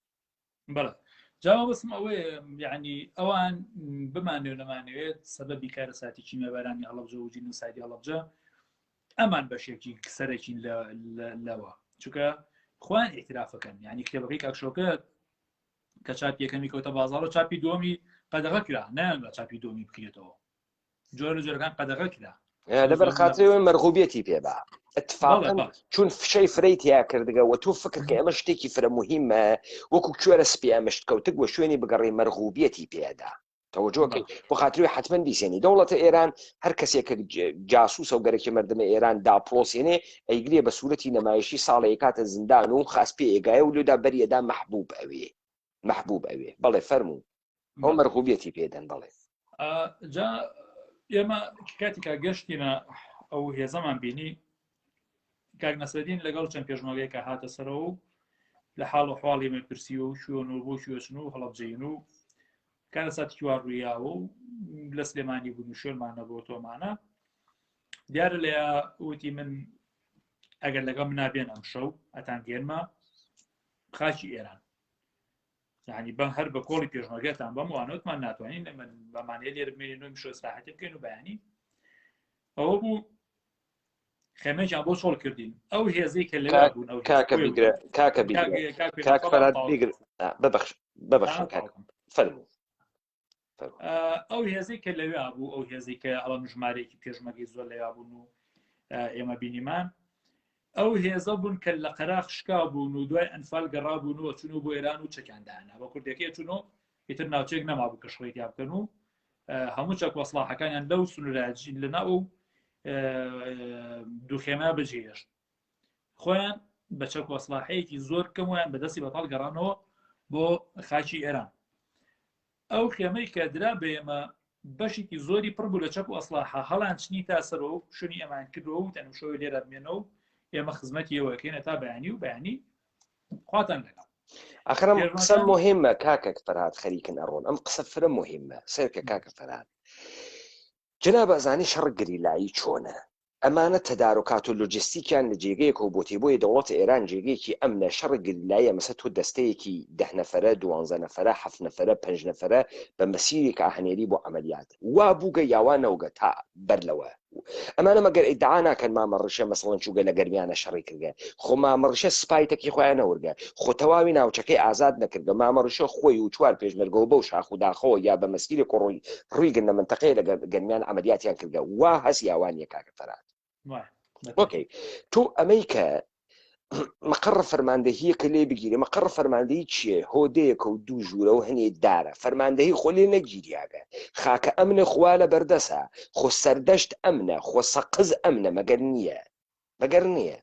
بلى جاوب بسم أوي يعني أوان بمعنى ونمانويت سبب كارثاتي كيما باراني هلبجة وجينوسايدي هلبجة ئەمان بەشێکی سەرێکی لەوە چونکە خوان ئێترافەکەن یعنی کتێبەکەی کاکشۆکە کە چاپی یەکەمی کەوتە بازاڕ و چاپی دۆمی قەدەغە کرا نەیان بە چاپی دۆمی بکرێتەوە جۆرە لە جۆرەکان قەدەغە کرا لەبەر خاترەوەی مەرغوبێتی پێبا اتفاقا چون فشەی فرەی تیا کردگەوە تۆ فکر کە ئەمە شتێکی فرە مهمە وەکو کوێرە سپی ئەمەشت کەوتک وە شوێنی بگەڕی مەرغوبێتی پێدا تەوەجۆکەی بۆ خاطری حتمما بیسێنی دەوڵەتە ئێران هەر کەسێک جاسووسە و گەرەکی مردمە ئێران داپۆسێنێ ئەیگرێ بە سوورەتی نەمایشی ساڵی کاتە زیندان و خاس پێ ئێگایە و لێدا بەریەدا محبوب ئەوێ بەڵێ فەرموو ئەو مەرغوبێتی پێدەن بەڵێ جا ئێمە کاتێکا گەشتینە ئەو هێزەمان بینی کاک نەسرەدین لەگەڵ چەند پێشنەوەیەکە هاتە سەرەوە و لە حاڵ و حواڵی من پرسی و شوێن و بۆ شوێچن و هەڵەبجەین و کارە ساتی وا ڕوویاوە و لە سلێمانی بوون و شوێنمانە بۆ تۆمانە دیارە لێ وتی من ئەگەر لەگەڵ منابێن ئەم شەو ئەتان گێنمە خاچی ئێران یعنی بە هەر بە کۆڵی پێشنەوەگەتان بەم وانەوتمان ناتوانین بەمانەیە لێرە بمێنین و شۆ ئیسلاحاتی بکەین و بەیانی ئەوە بوو خێمەیان بۆ چۆڵ کردین ئەو هێزەی کە لەوێ بوون ئەو کاکە فەرات بیگر ببەخش فەرموو ئەو هێزەی کە لەوێ بوو ئەو هێزی کە ئەڵە ژمارەیەکی پێشمەگەی زۆر لەوێ بوون و ئێمە بینیمان ئەو هێزە بوون کە لە قەراق شکا بوون و دوای ئەنفال گەڕابوونەوە چونو بۆ ئێران و چەکاندانە بە کوردەکەی چونەوە ئیتر ناوچێک نەمابوو کە شڕێتیا بکەن و هەموو چەک وەسڵاحەکانیان لەو سنوورراجی لەناو دووخێمە بەجێهێشت خۆیان بە چەک وەسڵاحەیەکی زۆر کەمویان بەدەستی بەتاڵ گەڕانەوە بۆ خاچی ئێران ئەو خێمەی کە درا بە ئێمە بەشێکی زۆری پڕ بوو لە چەک و ئەسلاحە هەڵان چنی تا سەرەوە شوێنی ئەمان کردەوە و تەنوشەوە لێرە بمێنەوە ئێمە خزمەتی ئەوەکەینە تا بەیانی و بەیانی خواتان لەگەڵ ئەخرم قسە مهمە کاکە فەرهاد خەریکن ئەڕۆن ئەم قسە فرە مهمە سەرکە کاکە فەرهاد جناب ئەزانی شەڕ گریلایی چۆنە ئەمانە تەدارکات و لۆجستیکیان لە جێگەیەک و بۆتی بۆی دەوڵەت ئێران جێگەیەکی ئەمنە شەڕ گریلایە مەسە تۆ دەستەیەکی 10 نەفەرە 12 نەفەرە 7 نەفەرە 5 نەفەرە بە مەسیرێک ئاهەنێری بۆ ئەمەلیات وا بووگە یاوان نەوگە تا بەرلەوە ئەمانە مەگەر ئیدعا ناکەن مامەڕشە مەسەڵەن چووگە لە گەرمیانە شەڕی کردگە خۆ مامەڕشە سپایتەکی خۆیان نەوەرگە خۆ تەواوی ناوچەکەی ئازاد نەکردگە مامەڕشە خۆی و چوار پێشمەرگەوە بەو شاخ و داخەوە یا بە مەسیرێک ڕوویگەن لە منتەقەیە لە گەرمیان ئەمەلیاتیان کردگە وا هەست یاوانیە کاکە فەرهاد اوكي تو امريكا مقر فرماندهی کە لێ بگیرێ مەقڕ فەرماندەهی چییە هۆدەیەکە و دوو ژوورە و هەنێ دارە فەرماندەهی خۆ لێ نەگیریاگە خاکە ئەمنە خوا لە بەردەسە خۆ سەردەشت ئەمنە خۆ سەقز ئەمنە مەگەر نییە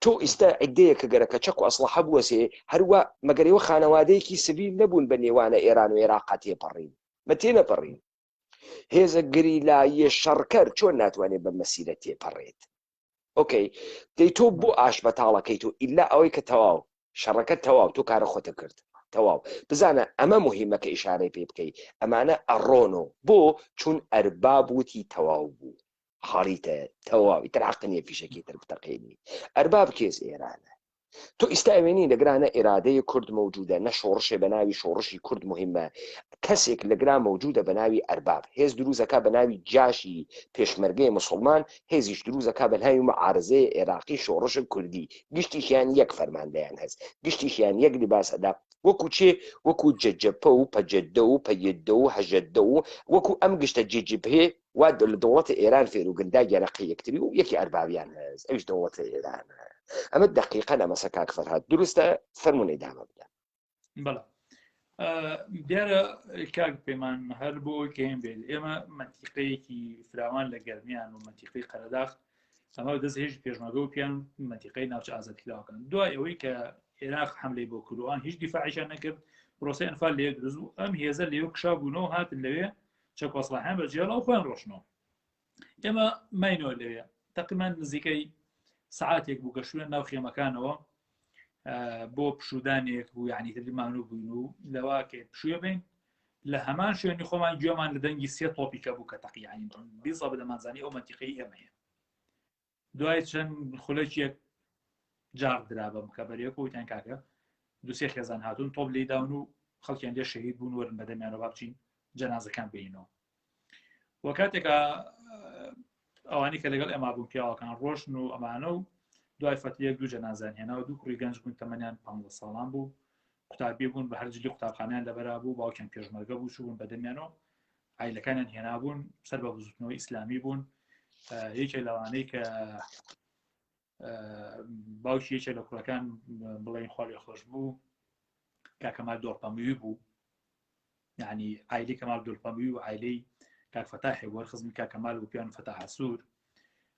تۆ ئیستا عیدەیەکە گەرەکە چەک و ئەسڵحە بووەسێ هەروە مەگەرەوە خانەوادەیەکی سڤیل نەبوون بە نێوانە ئێران و عێراق تێپەڕین مە تێنەپەڕین هێزە گریلاییە شەڕکەر چۆن ناتوانێت بە مەسیرە تێپەڕێت اوكي دەی تۆ بۆ ئاش بەتاڵەکەی تۆ ئیلا ئەوەی کە تەواو شەڕەکە تەواو تۆ کارە خۆتە کرد تەواو بزانە ئەمە مهمە کە ئیشارەی پێ بکەیت ئەمانە ئەڕۆنۆ بۆ چون ئەرباب وتی تەواو بوو حاڵیتە تەواوی تر حەقنیە فیشەکی تر بتەقێنی ئەرباب کێز ئێرانە تۆ ئیستاوێنی لەگرانە ئێرادەی کورد موجودە نە شۆڕشێ بە ناوی شۆڕشی کورد مهمە کەسێک لەگرا موجودە بە ناوی ئەرباب هێز دروزەکە بە ناوی جاشی پێشمەرگەی مسلمان هێزیش دروزەکە بە ناوی معارزەی عێراقی شۆڕش کوردی گشتیشیان یەک فەرماندەیان هەست گشتیشیان یەک لیباسەدا وەکو چێ وەکو جەجەپە و پەجەدە و پەیەدە و هەژەدە و وەکو ئەم گشتە جێجیبهێ وا لە دەوڵەتە ئێران فێر و گەندا گەرەقی یەکتری و یەکی ئەربابیان هەست ئەوش دەوڵەتە ئێرانە ئەمە دقیقە لەمەسە کاک فەرهاد دروستە فەرمونەی دامە بدە بەڵێ دیارە کاک پەیمان هەر بۆ کەم بێت ئێمە منتیقەیەکی فراوان لە گەرمیان و منتیقەی قەرەداغ ئەمە دەست هێژ پێشمەرگە و پیان منتیقەی ناوچە ئازادکراوەکەن دوای ئەوەی کە عێراق حملەی بۆ کردوان هیچ دیفاعیشان نەکرد پرۆسەی ئەنفال لێ دروست و ئەم هێزە لێو کشا بوونەوە هاتن لەوێ چەک وەسڵاحیان بەجێڵەوە خۆیان ڕۆشنەوە ئێمە ماینەوە لەوێ تقریبان نزیکەی سعاتێک بوو گەشتوونە ناو خێمەکانەوە بۆ پشودانێک بوو یعنی ترمانوو بووین و لەواکێ پشوێ بین لە هەمان شوێنی خۆمان گوێمان لە دەنگی سێ تۆپیکە بوو کە تەقیانی بیسە بدەمانزانی ئەو منتیقەی ئێمەیە دوای چەند خولەکیەک جار درا بەم کەبەرێک و وتیان کاکە دوسێ خێزان هاتوون تۆپ لێداون و خەڵکیان لێ شەهید بوون وەرن بەدەمیانەوە بچین جەنازەکان بینەوە وە کاتێکە ئەوانی کە لەگەڵ ئێمە بوون پیاوەکان ڕۆشن و ئەمانە و دوای فەتیەک دوو جەنازان هێناوە دوو کوڕی گەنج بوون تەمەنیان 15 ساڵان بوو قوتابی بوون بە هەرجلی قوتابخانیان لەبەرا بوو باوکیان پێشمەرگە بوو چوون بەدەمیانەوە عیلەکانیان هێنابوون سەر بە بزوتنەوەی ئیسلامی بوون یەکێ لەوانەی کە باوکی یەکێ لە کوڕەکان بڵێن خۆی خۆش بوو کاکەمال دۆڵپەمووی بوو یعنی عیلەی کەمال دۆڵپەمووی و عیلەی کاک فەتاحی وەرخزمی کاکەمال و پیان فەتاح سوور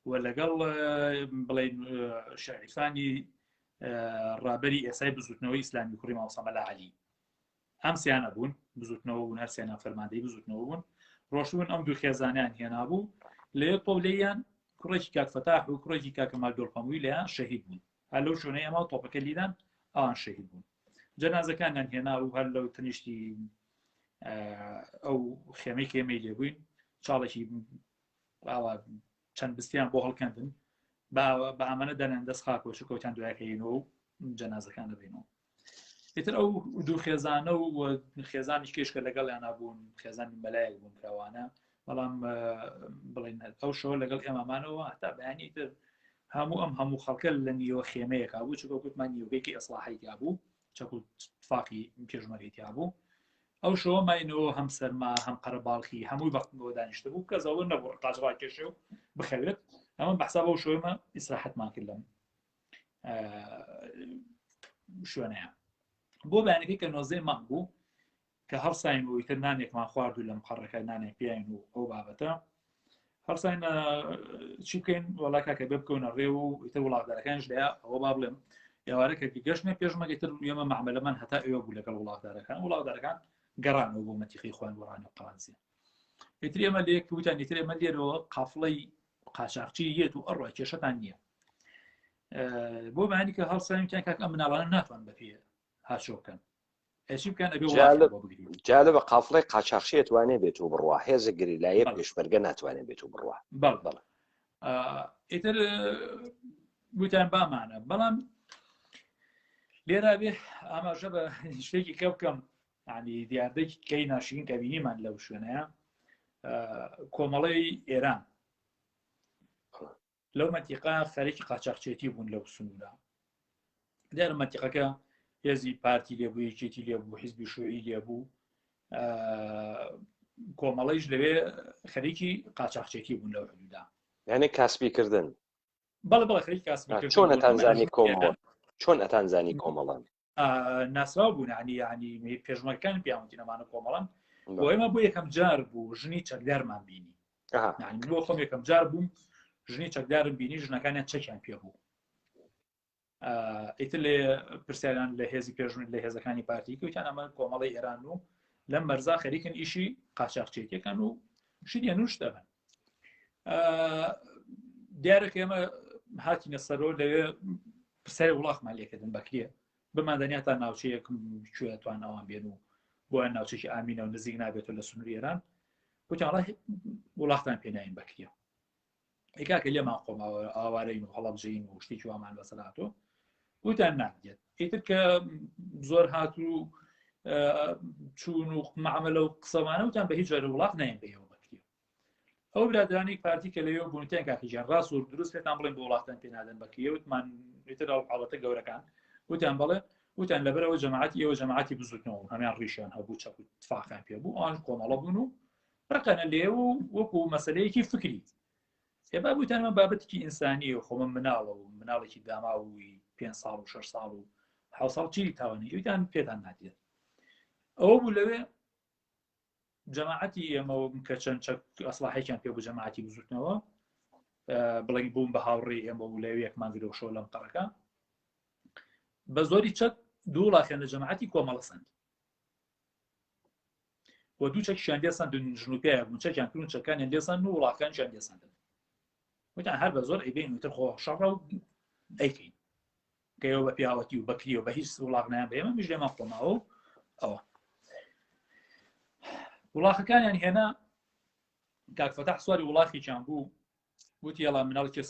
و لەگەڵ بڵێن شەریفانی ڕابەری ئێسای بزوتنەوەی ئیسلامی کوڕی ماوە سەمەلا عەلی ئەم سیانە بوون بزوتنەوە بوون هەر سیانە فەرماندەی بزوتنەوە بوون ڕۆشتبوون ئەم دوو خێزانیان هێنابوو لە یەک پۆلەیان کوڕێکی کاک فەتاح و کوڕێکی کاکەمال دۆڵپەمووی لەیان شەهید بوون هەر لەو شوێنەی ئەمە تۆپەکە لیدان ئەوان شەهید بوون جەنازەکانیان هێنا و هەر لەو تەنیشتی ئەو خێمەی کێمەی لێبووین چاڵێکی ئاوا چەند بستیان بۆ هەڵکەندن بە ئەمانە دەنێن دەست خاکۆچ و کەوتیان دوایەکەینەوە و جەنازەکان دەبینەوە ئیتر ئەو دوو خێزانە و خێزانی کێشکە لەگەڵیان نبوون خێزانی مەلایەک بوون کراوانە بەڵام بڵێن ئەو شەوە لەگەڵ ئێمەمانەوە هەتا بەیانی تر هەموو خەڵکە لە نیوە خێمەیەک بوو چکە گوتمان نیوەگەیەکی ئەسڵاحیتیا بوو چەکو فاقی پێشمەرگەیتیا بوو ئەو شەوە ماینەوە هەم سەرما هەم قەرەباڵخی هەمووی بەختەوە دانیشتە بوو کە زەوە نەبوو ڕقاژڕا کێشێ و بخەوێت ئەمە بەحسا بەو شوێمە ئیسراحەتمان کرد لەم شوێنەیە بۆ بەیانەکەی کە نۆزەی مانگ بوو کە هەڵساین و ئیتر نانێکمان خوارد و لەم قەڕەکە نانێک پیاین و ئەو بابەتە هەڵساین چی بکەین وەڵا کاکە بێ بکەونە ڕێ و ئیتر وڵاتدارەکانش لەیە ئەوە با بڵێم ئێوارەکە گەشتێ پێشمەگەی تر ئێمە مەعاملەمان هەتا ئێوە بوو لەگەڵ وڵاتدارەکان گەڕانەوە بۆ مەتیقی خوان وەڕانی و قەڵەنزیە ئیتر ئێمە لێک وتان ئیتر ئێمە لێرەوە قافڵەی قاچاقچی یەت و ئەڕۆ کێشەتان نییە بۆ بەهانی کە هەڵساویان کاک ئەم مناڵانە ناتوان بە پێ هاشۆکەن ئەچی بکەن ئەبێ وڵات بۆ بگرین جالبە قافڵەی قاچاقچی ئەتوانێت بێت و بڕوا هێزە گریلایە پێشمەرگە ناتوانێت بێت و بڕوا بەڵ ئیتر گوتیان بامانە بەڵام لێرا بێ ئاماژە بە شتێکی کە بکەم ینی دیاردەی کەی ناشرین کە بینیمان لەو شوێنەیە کۆمەڵی ئێران لەو مەنتیقا خەریکی قاچاقچێتی بوون لەو سنوورە دیارە مەنتیقەکە هێزی پارتی لێبوو یەکێتی لێبوو حیزبی شوعی لێبوو کۆمەڵەیش لەوێ خەریکی قاچاقچێتی بوون لەو حدودا یعنی کاسبیکردن بەڵێ خەریکی کاسبیکردن چۆن ئەتانزانی کۆمەڵ چۆن ئەتانزانی کۆمەڵان ناسراو بوون ینی پێشمەرەکان پیاوەتی نەمانە کۆمەڵان بۆ ئێمە بۆ یەکەم جار بوو ژنی چەکدارمان بینی بۆ خۆم یەکەم جار بووم ژنی چەکدارم بینی ژنەکانیان چەکیان پێ بوو ئیتر لێ پرسیاران لە هێزی پێشمەرگ لە هێزەکانی پارتی کەوتیان ئەمە کۆمەڵی ئێران و لەم مەرزا خەریکن ئیشی قاچاقچێتیەکەن و شتیان نوش دەبن دیارەکە ئێمە هاتینە سەرۆ لەوێ پرسیاری وڵاتمان لێکردن بەکرێ بماندنیا تا ناوچەیەکم کوێ توانەوان بێن و بۆیان ناوچێکی ئامینە و نزیک نابێتەوە لە سنووری ئێران وتیان وڵاتان پێناین بەکرێ ئێکاکە لێمان خۆماوە ئاوارەین و هەڵەبجەین و شتێکی وامان بەسەرهاتۆ وتیان ناگێت ئیتر کە زۆر هات و چوون و معاملە و قسەمانە وتیان بە هیچ جۆرە وڵات ناین بەیەوە بەکرێ ئەو برادرانی پارتی کە لەوێ بوونیان کاکیجان ڕاست و دروست پێتان بڵێن بۆ وڵاتان پێنادەن بەکرێ وتمان ئیتر حاڵەتە گەورەکان وتیان بەڵێ وتیان لەبەرەوە جەماعەتی ئێوە جەماعەتی بزوتنەوە هەمان ڕیشیان هەبوو چەک و تفاقیان پێ بوو ئەوان کۆمەڵە بوون و ڕقەنە لێ و وەکو مەسەلەیەکی فکری ئێبا بوتانمە بابەتێکی ئینسانی و خۆمە مناڵە و مناڵێکی داماوی 5 ساڵ و 6 ساڵ و 7 ساڵ چی تاوانی ئەویان پێتان نادێت ئەوە بوو لەوێ جەماعەتی ئێمە کە چەند ئەسلاحێکیان پێ بوو جەماعەتی بزوتنەوە بڵێن بووم بە هاوڕێی ئێمە و لەوێ یەکمان درۆ شۆ لەم قەڕەکە بە زۆری چەک دوو وڵاتیان لە جەماعەتی کۆمەڵە سند و دوو چەکیشیان لێسەندن ژنوپێیە بوون چەکیان کردن چەکانیان لێسەند و وڵاتەکانیان لێسەندن وتیان هەر بە زۆر ئەیبین وتر خۆ شەڕە و ئەیکەین کە ئێوە بە پیاوەتی و بەکری و بە هیچ وڵات نایان بە ئێمە میش لێمان خۆماوە و ئەوە وڵاتەکانیان هێنا کاک فەتاح سواری وڵاتێکیان بوو وتی هەڵا مناڵێکی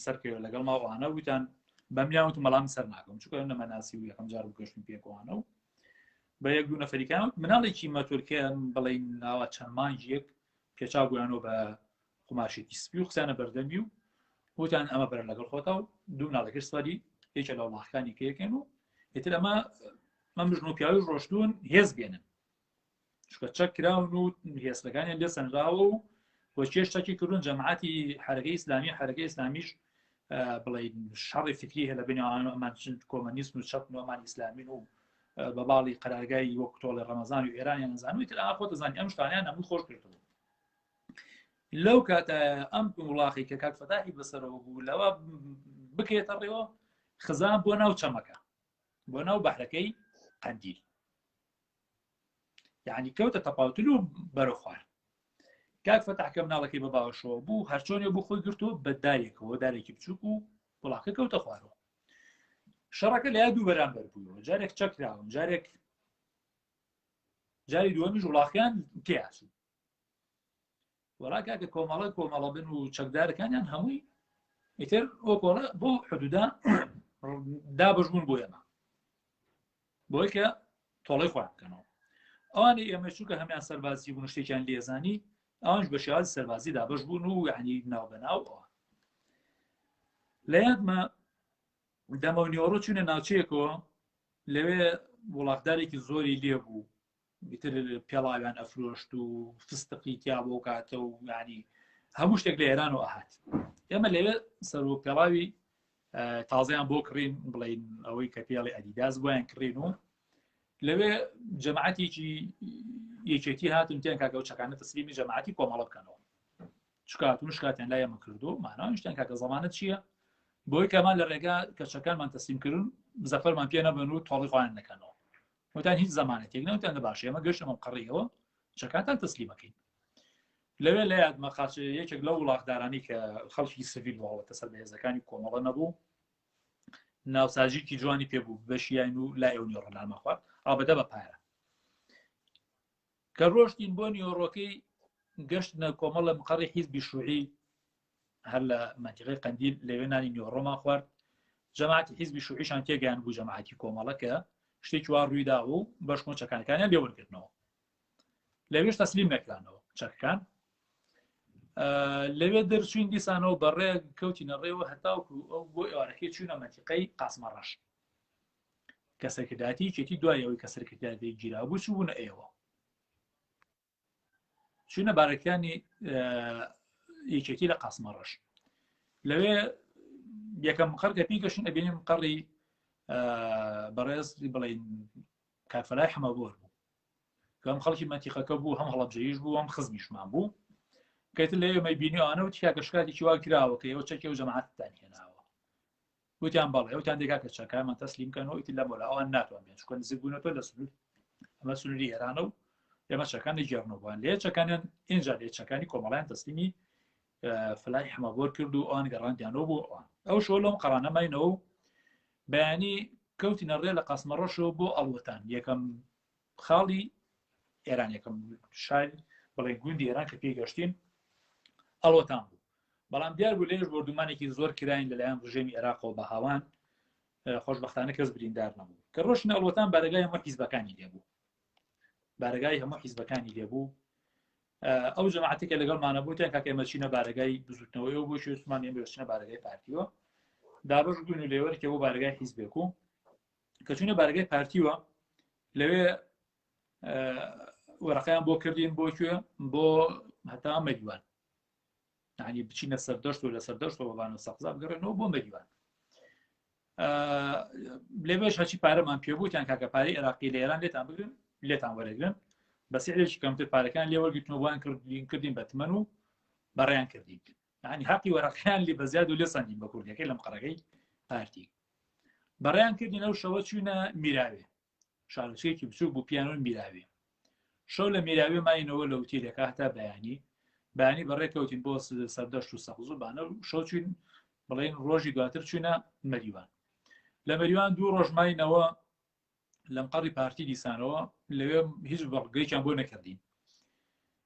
سەرکەوێت لەگەڵ ماوانە وتیان بەمیان وت مەڵام سەر ناکەم چونکە نەمەناسی و یەکەم جار گەشتم پێکوانە و بە یەک دوو نەفەریکان مناڵێکی مەتورکیان بڵێن ناوە چەند مانجیەک پێچاو بوویانەوە بە قماشێکی سپی و قسانە بەردەمی و وتیان ئەمە بەرە لەگەڵ خۆتە و دوو مناڵێکی سواری یەکێک لە وڵاتەکانی کەیەکەن و ئیتر ئەمە ژن و پیاوی ڕۆشتوون هێز بێنن چونکە چەک کراون و هێزەکانیان لێ سەنراوە و بۆ چێشتێکی کردن جەماعەتی حرەکەی ئیسلامی حرەکەی ئیسلامیش بڵێن شەڕی فکری هەیە لە بینەوە ئەمان کۆمەنیسم و چەپ نۆمان ئیسلامین و بە باڵی قەرارگای وەک تۆڵی ڕەمەزان و ئێرانیان نزانوی تر خۆ دەزانانی ئەم شتانیان هەموو خۆش کردەوە لەو کاتە ئەم وڵاقی کە کاک فەتاحی بەسەرەوە بوو لەوە بکێتە ڕێوە خزان بۆ ناو چەمەکە بۆ ناو بەحرەکەی قەندیل یعنی کەوتە تەپاوتل و بەرە خوار کاک فەتاح کە مناڵەکەی بە باوەشەوە بوو هەرچۆنێ بوو خۆی گرتووە بە دارێکەوە دارێکی بچووک و وڵاقە کەوتە خوارەوە شەڕەکە لە یا دوو بەرامبەر بوویەوە جارێک چەکراون جاری دووەمیش وڵاقیان تێیاسوو وەڵا کاکە کۆمەڵە بن و چەکدارەکانیان هەمووی ئیتر ئۆکۆڵە بۆ حدودا دابەشبوون بۆ ئێمە بۆی کە تۆڵەی خۆیان بکەنەوە ئەوانی ئێمە چووکە هەمیان سەربازی بوون شتێکیان لێزانی ئەوانش بە شێوازی سەربازی دابەش بوون و یعنی ناوبەناو ئەوە لە یادمە دەمە و نیۆڕۆ چوونە ناوچەیەکەوە لەوێ وڵاتدارێکی زۆری لێ بوو ئیتر پێڵاویان ئەفرۆشت و فستقی تیا بۆ کاتە و ینی هەموو شتێک لە ئێرانەوە ئاهات ئێمە لەوێ سەر و پێڵاوی تازەیان بۆ کڕین بڵین ئەوەی کە پێڵی ئەدیداس بۆیان کڕین و لەوێ جەماعەتێکی یەکێتی هاتن تیان کاکە و چەکانە تەسلیمی جەماعەتی کۆمەڵە بکەنەوە چکاتون شکاتیان لای ئەمە کردو ماناوی شتیان کاکە زەمانەت چییە بۆی کەمان لە ڕێگا کەچەکانمان تەسلیم کردن زەفەرمان پێ نەبن و تۆڵی خۆیان نەکەنەوە وتان هیچ زمانێتێک نەوتیان باشە ئێمە گەشتمە قڕیەوە چەکاتان تەسلیمەکەین لەوێ لە یادمە خاچ یەکێک لە وڵاتدارانی کە خەڵکی سڤیل بووەوە سەر بەهێزەکانی کۆمەڵە نەبوو ناوساژیکی جوانی پێبوو بەشیان و لای ئەو نیۆڕەنامە خوارد ئابەدە بە پارە کە ڕۆشتین بۆ نیۆڕۆکەی گەشت نە کۆمەڵە مقڕی حیزبی شوعی هەر لە منتیقەی قەندیل لەوێ نانی نیۆڕۆمان خوارد جەماعەتی حیزبی شوعیشان تێگەیان بوو جەماعەتی کۆمەڵە کە شتێکی وا ڕوویدا و بەش کۆچەکانەکانیان لێوەرگرتنەوە لەوێش تەسلیم نەکرانەوە چەکەکان لەوێ دەرچوین دیسانەوە بەڕێ کەوتینە ڕێوە هەتاوکو ئەو بۆ ئێوارەکەی چوونە منتیقەی قاسمەڕەش کە سەرکرداتی چێتی دوایەوەی کە سەرکرداتی گیرا بوو چوو بوونە ئێوە چوونە بارەکانی یەکێتی لە قاسمەڕەش لەوێ یەکەم قەر کە پێی گەشتن ئەبینیم قەڕی بەڕێز بڵین کافەلای حەمەبۆر بوو کە ئەم خەڵکی منتیقەکە بوو هەم هەڵەبجەیش بوو ئەم خزمیشمان بوو کەیتر لە ئێمەی بینیوانە و تیا گەشتکاتی وا کراوە کە ئێوە چەکی و جەماعەتتان هێناوە وتیان بەڵێ ئەوتان دێکا کە چەکایمان تەسلیم کەنەوە ئیتر لە بۆلا ئەوان ناتوان بێن چکۆ نزیک بوونەوە لە سنوور ئەمە سنووری ئێرانە و ئێمە چەکانی گێڕنەوەیان لێ چەکانیان ئینجا لێ چەکانی کۆمەڵیان تەسلیمی فلای حەمەبۆر کرد و ئەوان گەڕاندیانەوە بۆ ئەوان ئەو شۆ لەم قەڕانەماینەوە و بەیانی کەوتینە ڕێ لە قاسمەڕەشەوە بۆ ئەڵوەتان یەکەم خاڵی ئێران یەکەم شار بڵێ گوندی ئێران کە پێی گەشتین ئەڵوەتان بوو بەڵام دیار بوو لێش بردومانێکی زۆر کراین لەلایەن ڕژێمی عێراقەوە بە هاوان خۆشبەختانە کەس بریندار نەبوو کە ڕۆشتنە ئەڵوەتان بارگای هەموو حیزبەکانی لێبوو بارگای هەموو حیزبەکانی لێبوو ئەو جەماعەتێکە لەگەڵمانە بوو تیان کاکە ئێمە چینە بارگای بزوتنەوەیەوە بۆ عوسمان ئێمە چینە بارگای پارتیوە دابش بوون و لێوەرکە بۆ بارگای حیزبێک و کە چونە بارگای پارتیوە لەوێ وەرەقەیان بۆ کردین بۆکوێ بۆ هەتا مەدیوان یعنی بچینە سەردەشت و لە سەردەشت و بەبانە سەقزا بگەڕێنەوە بۆ مەدیوان لێوێش هەچی پارەمان پێبووتیان کاکە پارەی عێراقی لە ئێران لێتان بگرن لێتان وەرەگرن بەسیعێکی کەمتر پارەکان لێوەرگرتنەوەیان کردین بە تمەن و بەڕێیان کردین یعنی حەقی وەرەقەیان لێ بەزیاد و لێ سەندین بە کوردیەکەی لەم قەرەکەی پارتی بەڕێیان کردین ئەو شەوە چوونە میراوێ شارچەیەکی بچوو بوو پیانۆ میراوێ شەو لە میراوێ ماینەوە لە وتیلەکە هەتا بەیانی بەڕێکەوتین بۆ سەردەشت و سەقز و بانە شەو چوین بڵێن ڕۆژی دواتر چوونە مەریوان لە مەریوان دوو ڕۆژ ماینەوە لەم قەڕی پارتی دیسانەوە لەوێ هیچ بەڵگەیەکیان بۆ نەکردین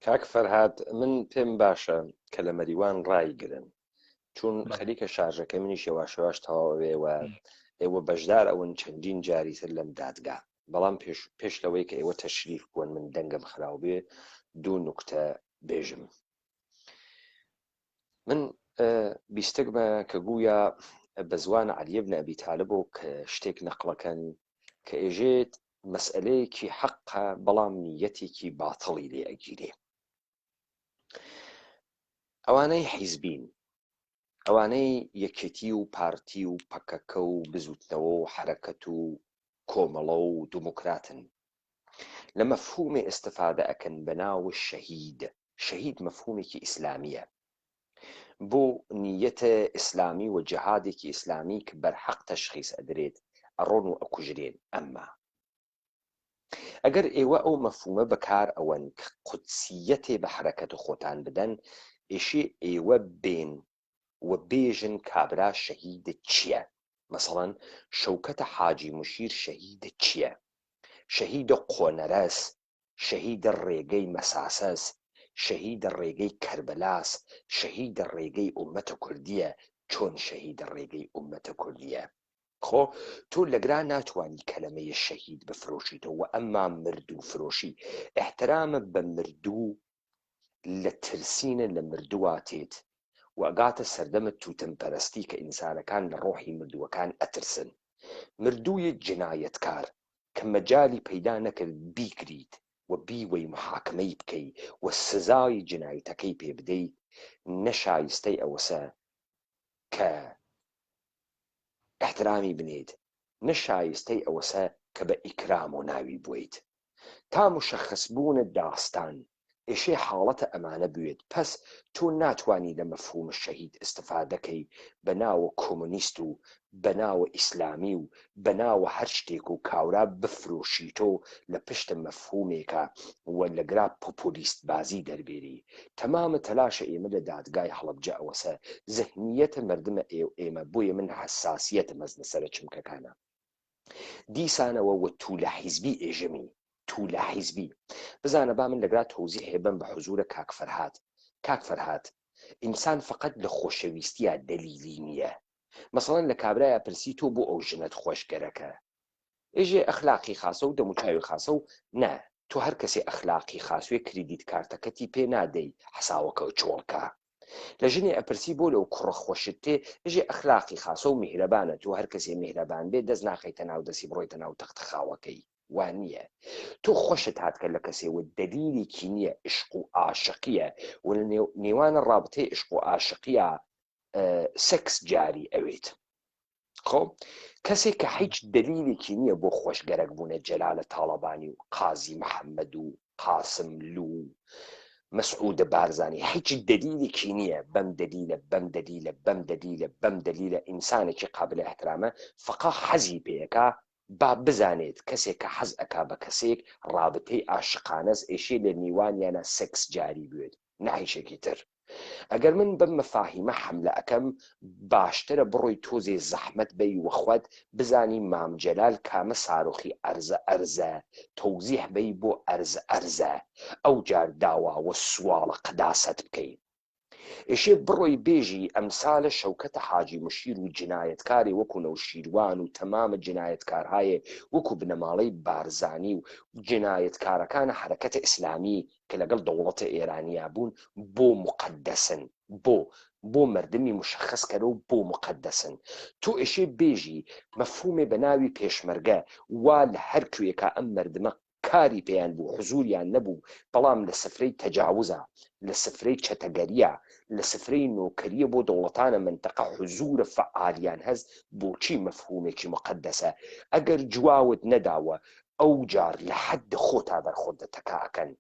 کاک فەرهاد من پێم باشە کە لە مەریوان ڕایگرن چون خەریکە شارژەکە منیش یەواشەواش تەواوەوێەوە ئێوە بەشدار ئەوەن چەندین جاریتر لەم دادگا بەڵام پێش لەوەی کە ئێوە تەشریف بوون من دەنگم خراو بێ دوو نوکتە بێژم من بیستێک بە کە گویا بە زوانە عەلی بن ئەبی تالب و کە شتێک نەقڵەکەن کە ئێژێت مەسئلەیەکی حەقە بەڵام نیەتێکی باتڵی لێ ئەگیرێ ئەوانەی حیزبین ئەوانەی یەکێتی و پارتی و پەکەکە و بزوتنەوە و حرەکەت و کۆمەڵە و دموکراتن لە مەفهومی ئستفادە ئەکەن بەناو شەهید مەفهومێکی ئیسلامیە بۆ نیەتە ئیسلامی و جەهادێکی ئیسلامی کە بەرحەق تەشخیص ئەدرێت ئەڕۆن و ئەکوژرێن ئەمما ئەگەر ئێوە ئەو مەفهومە بەکار ئەوەن کە قودسیەتێ بە حرەکەت و خۆتان بدەن ئێشێ ئێوە بێن و بێژن کابرا شەهیدە چییە مەسەڵەن شەوکەتە حاجی موشیر شەهیدە چییە شەهیدە قۆنەرەس شەهیدە ڕێگەی مەساسەس شەهیدە ڕێگەی کەربەلاس شەهیدە ڕێگەی ئومەتە کوردیە چۆن شەهیدە ڕێگەی ئومەتە کوردیە خۆ تۆ لەگرا ناتوانی کەلەمەیە شەهید بفرۆشیتەوە و ئەمما مردوو فرۆشی احترامە بە مردوو لە ترسینە لە مردووە تێت و ئەگاتە سەردەمە توتەمپەرستی کە ئینسانەکان لە ڕۆحی مردووەکان ئەترسن مردوویە جنایەتکار کە مەجالی پەیدا نەکرد بیکریت و بیوەی محاکمەی بکەی و سزای جنایەتەکەی پێ بدەیت نەشایستەی ئەوەسە کە احترامی بنێت نەشایستەی ئەوەسە کە بە ئیکرام و ناوی بوویت تا مشەخصبوونە داستان ئێشێ حاڵەتە ئەمانە بوێت پس تۆ ناتوانی لە مەفهوم شەهید ئستفادەکەی بەناوە کۆمونیست و بەناوە ئیسلامی و بەناوە هەر شتێک و کاورا بفرۆشیتۆ لە پشتە مەفهومێکە وە لەگرا پۆپۆلیست بازی دەربێری. تەمامە تەلاشە ئێمە لە دادگای هەڵەبجە ئەوەسە زەهنیەتە مردمە ئێمە بۆیە من حساسیەتە مەزنە سەرە چمکەکانە دیسانەوە وە توولە حیزبی ئێژەمی توولە حیزبی بزانە با من لەگرا تۆزیح هێبم بە حوزورە کاک فەرهاد ئینسان فقط لە خۆشەویستیە دەلیلی نییە. مەسەڵەن لە کابرایە پرسی تۆ بۆ ئەو ژنت خۆشگەرەکە ئێژێ ئەخلاقی خاسە و دەموچاوی خاسە و نا تۆ هەر کەسێ ئەخلاقی خاسوێ کریدیت کارتەکەتی پێ نادەی حساوەکە چۆڵکە لە ژنێ ئەپرسی بۆ لەو کوڕە خۆشت تێ ژێ ئەخلاقی خاسە و میهرەبانە تۆ هەر کەسێ میهرەبان بێ دەست ناخەیتە ناو دەستی بڕۆیتە ناو تەختەخاوەکەی وان نییە. تۆ خۆشت هاتکە لە کەسێوە دەلیلێکی نییە عشق و عاشقیە و لە نێوانە ڕابطەی عشق و عاشقیە سەکس جاری ئەوێت. خۆ کەسێک کە هیچ دەلیلێکی نییە بۆ خۆشگەرەک بوونە جەلالە تاڵەبانی و قازی محەممەد و قاسم لو مەسعودە بارزانی هیچ دەلیلێکی نییە بەم دەلیلە ئینسانێکی قابل احترامە فقا حەزی پێیەکە با بزانێت کەسێک کە حەز ئەکا بە کەسێک ڕابطەی عاشقانەس ئێشێ لە میوانیانە سەکس جاری بوێت ناهیشێکی تر. ئەگەر من بەم مەفاهیمە حملە ئەەکەم باشترە بڕۆی تۆزێ زەحمەت بەی وەخوات بزانی مامجەلال کامە سارۆخی ئەرزە تەوزیح بەی بۆ ئەرزە ئەو جار داواوە سواڵە قەداست بکەین. ئێشێ بڕۆی بێژی ئەمسالە شەوکەتە حاجی مشیر و جنایەتکاری وەکو نەوشیروان و تەمامە جنایەتکارهایە وەکو بنەماڵەی بارزانی و جنایەتکارەکانە حرەکەتە ئیسلامی کە لەگەڵ دەوڵەتە ئێرانیا بوون بۆ مقدسن بۆ مردمی مشخص کەرە و بۆ مقدسن. تۆ ئێشێ بێژی مەفهومێ بە ناوی پێشمەرگە وا لە هەر کوێکە ئەم مردمە کاری پێیان بوو حزوریان نەبوو بەڵام لە سفرەی تەجاوزە لە سفرەی چەتەگەریە لە سفرەی نۆکەریە بۆ دەوڵەتانە منتەقە حزورە فعالیان هەست بۆچی مەفهومێکی مقدسە ئەگەر جواوت نەداوە ئەو جار لە حەد خۆتا بەرخۆت دەتەکاکەن.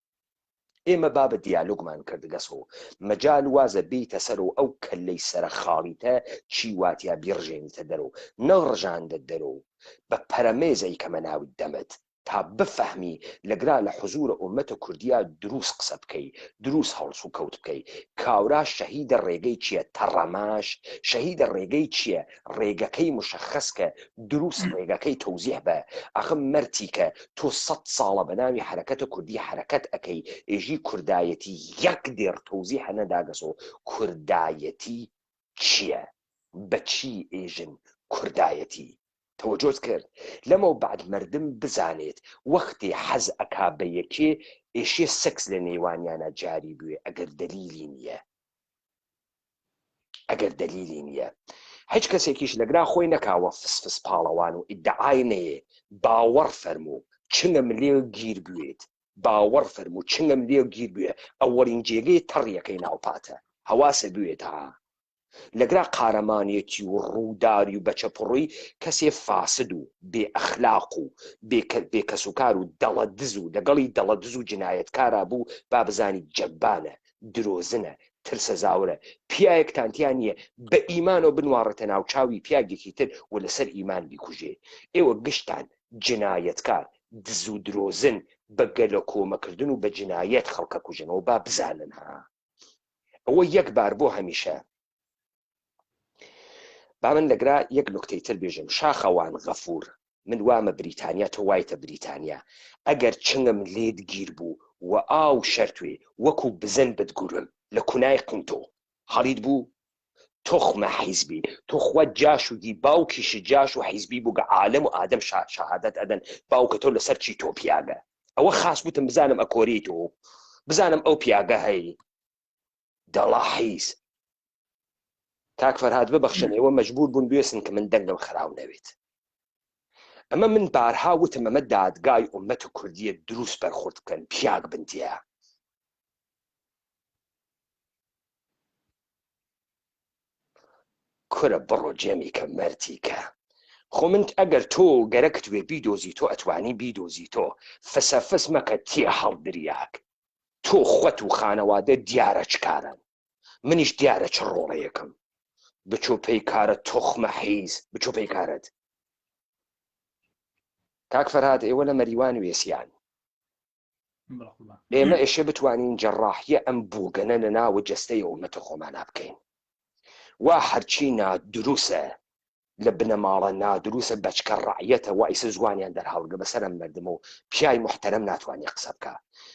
ئێمە با بە دیالۆگمان کردگەسەوە مەجال وازە بیتە سەر و ئەو کەلەی سرە خاڵیتە چی واتیا بیڕژێنیتە دەرەوە نەڕژاندە دەرەوە بە پەرەمێزەی کەمە ناوت دەمت تا بفەهمی لەگرا لە حزورە ئومەتە کوردیا دروست قسە بکەی دروست هەڵس و کەوت بکەی. کاورا شەهیدە ڕێگەی چییە تەڕەماش شەهیدە ڕێگەی چییە ڕێگەکەی مشخص کە دروست ڕێگەکەی تەوزیح بە ئەخم مەرتی کە تۆ 100 ساڵە بە ناوی حرەکەتە کوردی حرەکەت ئەەکەی ئێژی کوردایەتی یەک دێر تەوزیح نەداگەسەوە کوردایەتی چییە بەچی ئێژن کوردایەتی تەوەجۆت کرد لەمە بعد مردم بزانێت وەختی حەز ئەکا بە یەکێ ئێشێ سەکس لە نێوانیانە جاری بوێ ئەگەر دەلیلی نییە هیچ کەسێکیش لەگرا خۆی نەکاوە فسفس پاڵەوان و ئیدعای نەیە باوەڕ فەرموو چنگم لێ گیر بوێت باوەڕ فەرموو چنگم لێ گیر بوێ ئەوەڵین جێگەی تەڕیەکەی ناوپاتە هەواسە بوێت ها لەگرا قارەمانێتی و ڕووداری و بەچەپڕووی کەسێ فاسد و بێ ئەخلاق و بێکەسوکار و دەڵە دز و لەگەڵی دەڵە دز و جنایەتکارا بوو با بزانی جەبانە درۆزنە ترسە زاورە پیاەکتانتیان نییە بە ئیمانەوە بنواڕێتە ناوچاوی پیاگێکی تر و لەسەر ئیمان بیکوژێ. ئێوە گشتان جنایەتکار دز و درۆزن بەگەلە کۆمەکردن و بە جنایەت خەڵکە کوژنەوە با بزانن ها ئەوە یەک بار بۆ هەمیشە. با من لەگرا یەک نکتەی تر بێژم شاخەوان غەفور من وامە بریتانیا تۆ وایتە بریتانیا ئەگەر چنگم لێت گیر بوو و ئاو شەرتوێ وەکو بزن بتگورم لە کونای قنتۆ هەڵیت بوو تۆخمە حیزبی تۆ خوا جاشودی باوکیش جاش و حیزبی بوو گە عالم و ئادەم شەهادەت ئەدەن باوکە تۆ لەسەر چی تۆ پیاگە ئەوە خاص بوتم بزانم ئەکۆری تۆ بزانم ئەو پیاگە هەی دەڵا حیز کاک فەرهاد ببەخشن ئێوە مەجبور بوون بێسن کە من دەنگم خراو نەوێت. ئەمە من بارها وتم ئەمە دادگای ئومەتە کوردیە دروست بەرخورد بکەن پیاگ بنتیە کورە بڕۆ جێمی کە مەرتی کە خۆ من ئەگەر تۆ گەرەکت وێ بیدۆزی تۆ ئەتوانی بیدۆزی تۆ فەسەفەس مەکە تێ هەڵدریاک تۆ خۆت و خانەوادە دیارە چکارن منیش دیارە چ ڕۆڵەیەکم بچۆ پێی کارە تۆخمە حیز بچۆ پێی کارت کاک فەرهاد ئێوە لە مەریوان وێسیان ئێمە ئێشێ بتوانین جەڕاحیە ئەم بووگەنە لە ناوە جەستەی ئومەتە خۆمان بکەین وا هەرچی نادرووسە لە بنەماڵە نادرووسە بەچکە ڕعیەتە وایسە زوانیان دەرهاوڵگە بەسەرم مردمە و پیای محتەرەم ناتوانێت قسە بکە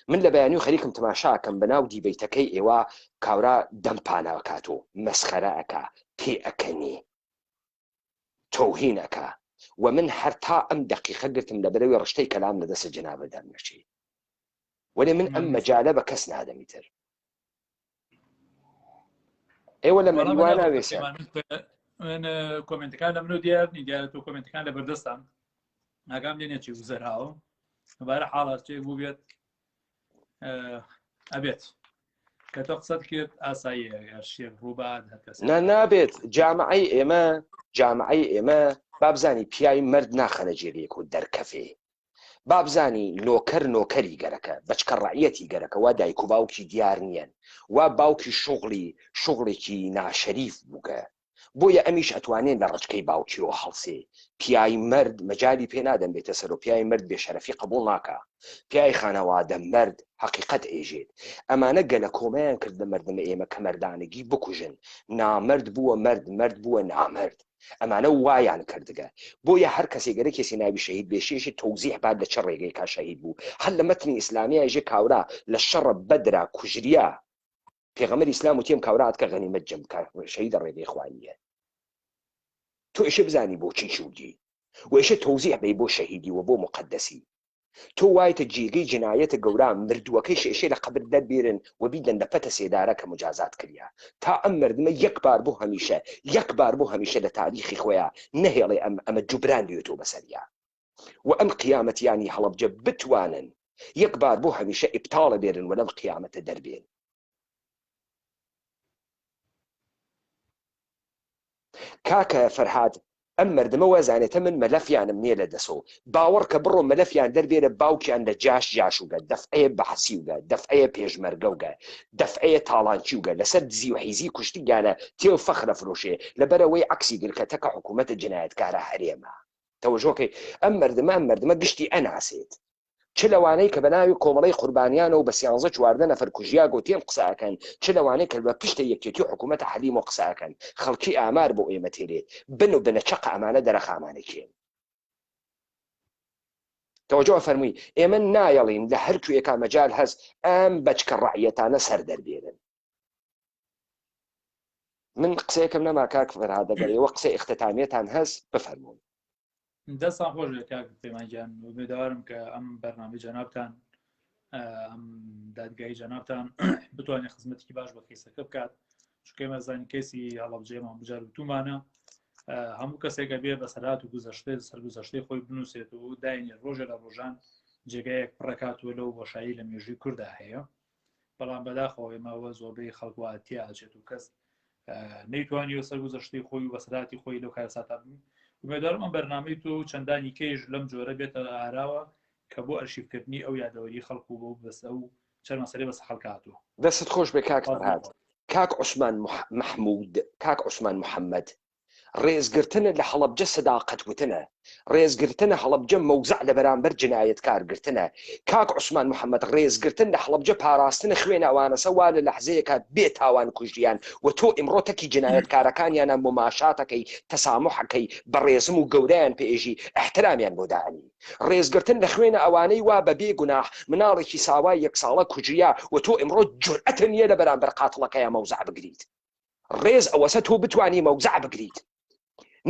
من لە بەیانی و خەریکم تەماشاکەم بەناو دیبەیتەکەی ئێوە کاورا دەمپانەکات و مەسخەرە ئەکا پێ ئەکەنی تۆهینەکە و من هەر تا ئەم دەقیقە گرتم لە بەرەوەی ڕشتەی کەلام لە دەستە جەنابە دەرنەچی وەێ من ئەم مەجالە بە کەس نادەمی تر ئێوە لە مەریوانە وێسیان من کۆمنتەکان لە منۆ دیارنی دیارە تۆ کۆمنتەکان لە بەردەستان ناگام لێنێکی وزەرهاوە بارە حاڵاتێک بوو بێت ئەبێت کە تۆ قسەت کرد ئاساییە شێر ڕووبات نابێت جامعەی ئێمە بابزانی پیای مرد ناخەنە جێریەک و دەرکەفێ بابزانی نۆکەر نۆکەری گەرەکە بەچکە ڕعیەتی گەرەکە وا دایک و باوکی دیار نیەن وا باوکی شغڵێکی ناشەریف بووگە بۆیە ئەمیش ئەتوانێن لە ڕچکەی باوکیەوە هەڵسێ پیای مرد مەجای پێ نادەم بێتە سەر و پیای مرد بێشەرەفی قبول ناکە پیای خانەوادە مرد حقیقت ئێژێت ئەمانە گەلە کۆمەیان کرد لە مردمە ئێمە کە مەردانگی بکوژن نامرد بووە مرد بووە نامرد ئەمانە وایان کردگە بۆیە هەر کەسێک گەرە کێسی ناوی شەهید بێشێشی تەوزیح بعد لە چه ڕێگەی کا شەهید بوو هەر لە مەتنی ئیسلامیە ژێ کاورا لە شەڕە بەدرا کوژریا پێغەمبەری ئیسلام و تێم کاورات کە غەنیمەت جەم بکە شەهید ڕێگەی خوانیە تۆ ئێشە بزانی بۆچی شوودی و ئێشە تەوزیح بێ بۆ شەهیدی و بۆ مقدسی تۆ وایتە جێگەی جنایەتە گەورە مردووەکەی شێشێ لە قبر دەربێرن و بیدەن لە پەتە سێدارە کە مجازات کردیا تا ئەم مردمە یەک بار بۆ هەمیشە لە تاریخی خۆیان نەهێڵێ ئەمە جوبران بێتەوە بەسەریا و ئەم قیامەتیانی هەڵەبجە بتوانن یەک بار بۆ هەمیشە ئیبتاڵە بێرن و لەم قیامەتە دەربێن کاکە فەرهاد ئەم مردمە وەزانێتە من مەلەفیانم نییە لە دەسۆ باوەڕ کە بڕۆ مەلەفیان دەربێرە باوکیان لە جاشوگە دەفعەیە بەحسیوگە دەفعەیە پێشمەرگەوگە دەفعەیە تاڵانچیوگە لەسەر دزی و حیزی کوشتیگانە تێو فەخرە فرۆشێ لەبەرەوەی عکسی گرکەتەکە حکوومەتە جنایەتکارە هەرێمە تەوەژۆکەی ئەم مردمە گشتی ئەناسێت چ لەوانەی کە بە ناوی کۆمەڵی قوربانیانەوە بە 13 نەفەر کوژیا گۆتێم قساکەن چ لەوانەی کە بە پشتە یەکێتی حکوومەتە حەلیم و قساکەن خەڵکی ئامار بۆ ئێمە تێرێ بن و بنە چەق ئەمانە دەرەخامانێکێن تەوەجۆ فەرمووی ئێمە نایەڵین لە هەر کوێکا مەجال هەست ئەم بەچکە ڕعیەتانە سەر دەربێنن من قسەیەکم نەما کاک فەرهاد دەگەرەوە قسەی اختتامیەتان هەست بفەرموون دەستان خۆش کاک پەیمانگیان وێداوارم کە ئەم بەرنامەی جەنابتان ئەم دادگایی جەنابتان بتوانێت خزمەتێکی باش بە کەیسەکە بکات چونکە ئێمە زانین کەیسی هەڵەبجەیەمان بجار وتومانە هەموو کەسێکە بێ بە سەرات و سەرگوزەشتەی خۆی بنووسێت و داینێ ڕۆژە لە ڕۆژان جێگایەک پڕەکاتوە لەو بۆشایی لە مێژووی کووردا هەیە بەڵام بەداخەوە ئێمەوە زۆربەی خەڵکواتیا ئاچێت و کەس نەیتوانیوە سەرگوزەشتەی خۆی و بەسەراتی خۆی لەو کارساتا بن ومێدارم ئەم بەرنامەی تو چەندانی کەیژ لەم جۆرە بێتە ئاراوە کە بۆ ئەرشیڤکردنی ئەو یادەوەری خەڵکو بۆ بەس ئەو چەند مەسەلەی بەس خەڵکاتوە دەست خۆش بێ کاک فەرهاد کاک عوسمان محمود کاک عوسمان محەممەد ڕێزگرتنە لە هەڵەبجە سەداقەت وتنە ڕێزگرتنە هەڵەبجە مەوزع لە بەرامبەر جنایەتکارگرتنە کاک عوسمان محەممەد ڕێزگرتن لە هەڵەبجە پاراستنە خوێن ئەوانەسە وا لە لەحزەیەکە بێ تاوان کوژیان و تۆ ئیمڕۆ تەکی جنایەتکارەکانیانە مماشاتەکەی تەسامحەکەی بە ڕێزم و گەورەیان پێژی احترامیان بۆ داهەنی ڕێزگرتن لە خوێنە ئەوانەی وا بە بێگوناح مناڵێکی ساوای 1 ساڵە کوژیا و تۆ ئیمڕۆ جورئەتە نییە لە بەرامبەر قاتڵەکەیان مەوزع بگریت ڕێز ئەوەسە تۆ بتوانی مەوزع بگریت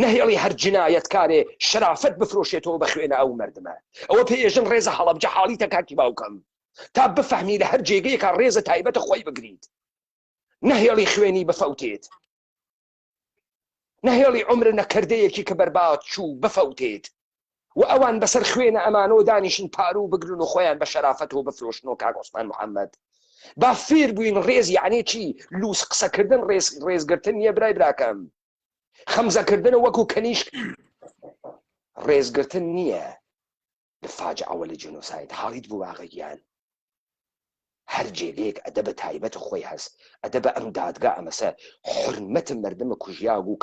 نەهێڵی هەر جنایەتکارێ شرافەت بفرۆشێتەوە بە خوێنە ئەو مردمە ئەوە پێژن ڕێزە هەڵەبجە حاڵیتە کاکی باوکەم تا بفەهمی لە هەر جێگەیەکە ڕێزە تایبەتە خۆی بگریت نەهێڵی خوێنی بفەوتێت نەهێڵی عمرە نەکردەیەکی کە بەربات چوو بفەوتێت و ئەوان بەسەر خوێنە ئەمانەوە دانیشن پارو بگرن و خۆیان بە شرافەتەوە بفرۆشنەوە کاک عوسمان محەممەد با فێر بووین ڕێز یعنی چی لوس قسەکردن ڕێزگرتن نییە برای براکەم خەمزەکردنە وەکو کەنیشک ڕێزگرتن نییە لە فاجعەوە لە جنۆساید حاڵیت بوو واقعیان هەر جێگەیەک ئەدە بە تایبەت خۆی هەست ئەدە بە ئەم دادگا ئەمەسە حرمەتم مردمە کوژیاگ و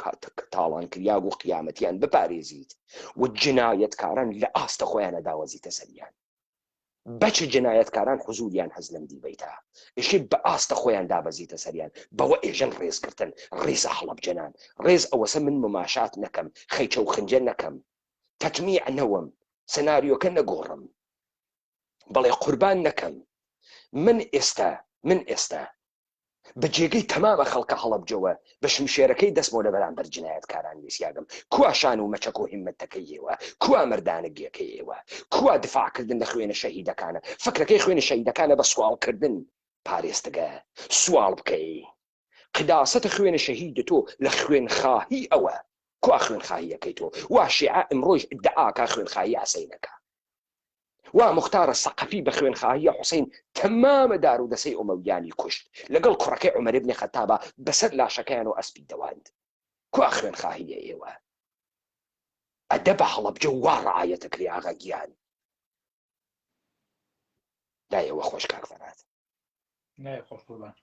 تاڵانکریاگ و قیامەتیان بپارێزیت و جنایەتکاران لە ئاستە خۆیانە داوەزیتە سەریان بەچ جنایەتکاران حوزوریان هەز لەم دیبەیتە ئشی بە ئاستە خۆیان دابەزیتە سەریان بەوە ئێژەن ڕێزکردن ڕێزە هەڵەبجەنان ڕێز ئەوەسە من مماشات نەکەم خەیچە و خنجە نەکەم تەتمیع نەوەم سناریۆکە نەگۆڕم بەڵێ قوربان نەکەم من ئێستا بە جێگەی تەمامە خەڵکە هەڵەبجەوە بە شمشێرەکەی دەستمۆ لە بەرامبەر جنایەتکاران ویسیاگەم کوا شان و مەچەک و هیممەتەکەیەوە کوا مردانەگیەکەیەوە کوا دفاعکردن لە خوێنە شەهیدەکانە فکرەکەی خوێنە شەهیدەکانە بە سوالکردن پارێستگە سوال بکەی قداسەتە خوێنە شەهید تۆ لە خوێنخواهی ئەوە کوا خوێنخواهیەکەی تۆ وا شیعە ئمڕۆژ ئیدعاکە خوێنخواهی حسەینەکە وا مختارە سەقەفی بە خوێنخواهی حوسین تەمامە دار و دەسەی ئۆمەویانی کوشت لەگەڵ کوڕەکەی عومەر بن خەتابە بەسەر لاشەکەیان و ئەسپی دەواند کوا خوێنخواهیە ئێوە ئەدە بە هەڵەبجە وا ڕعایەتە کری ئاغا گیان لایەوە خۆش کاک فەرات نه خۆش قوربان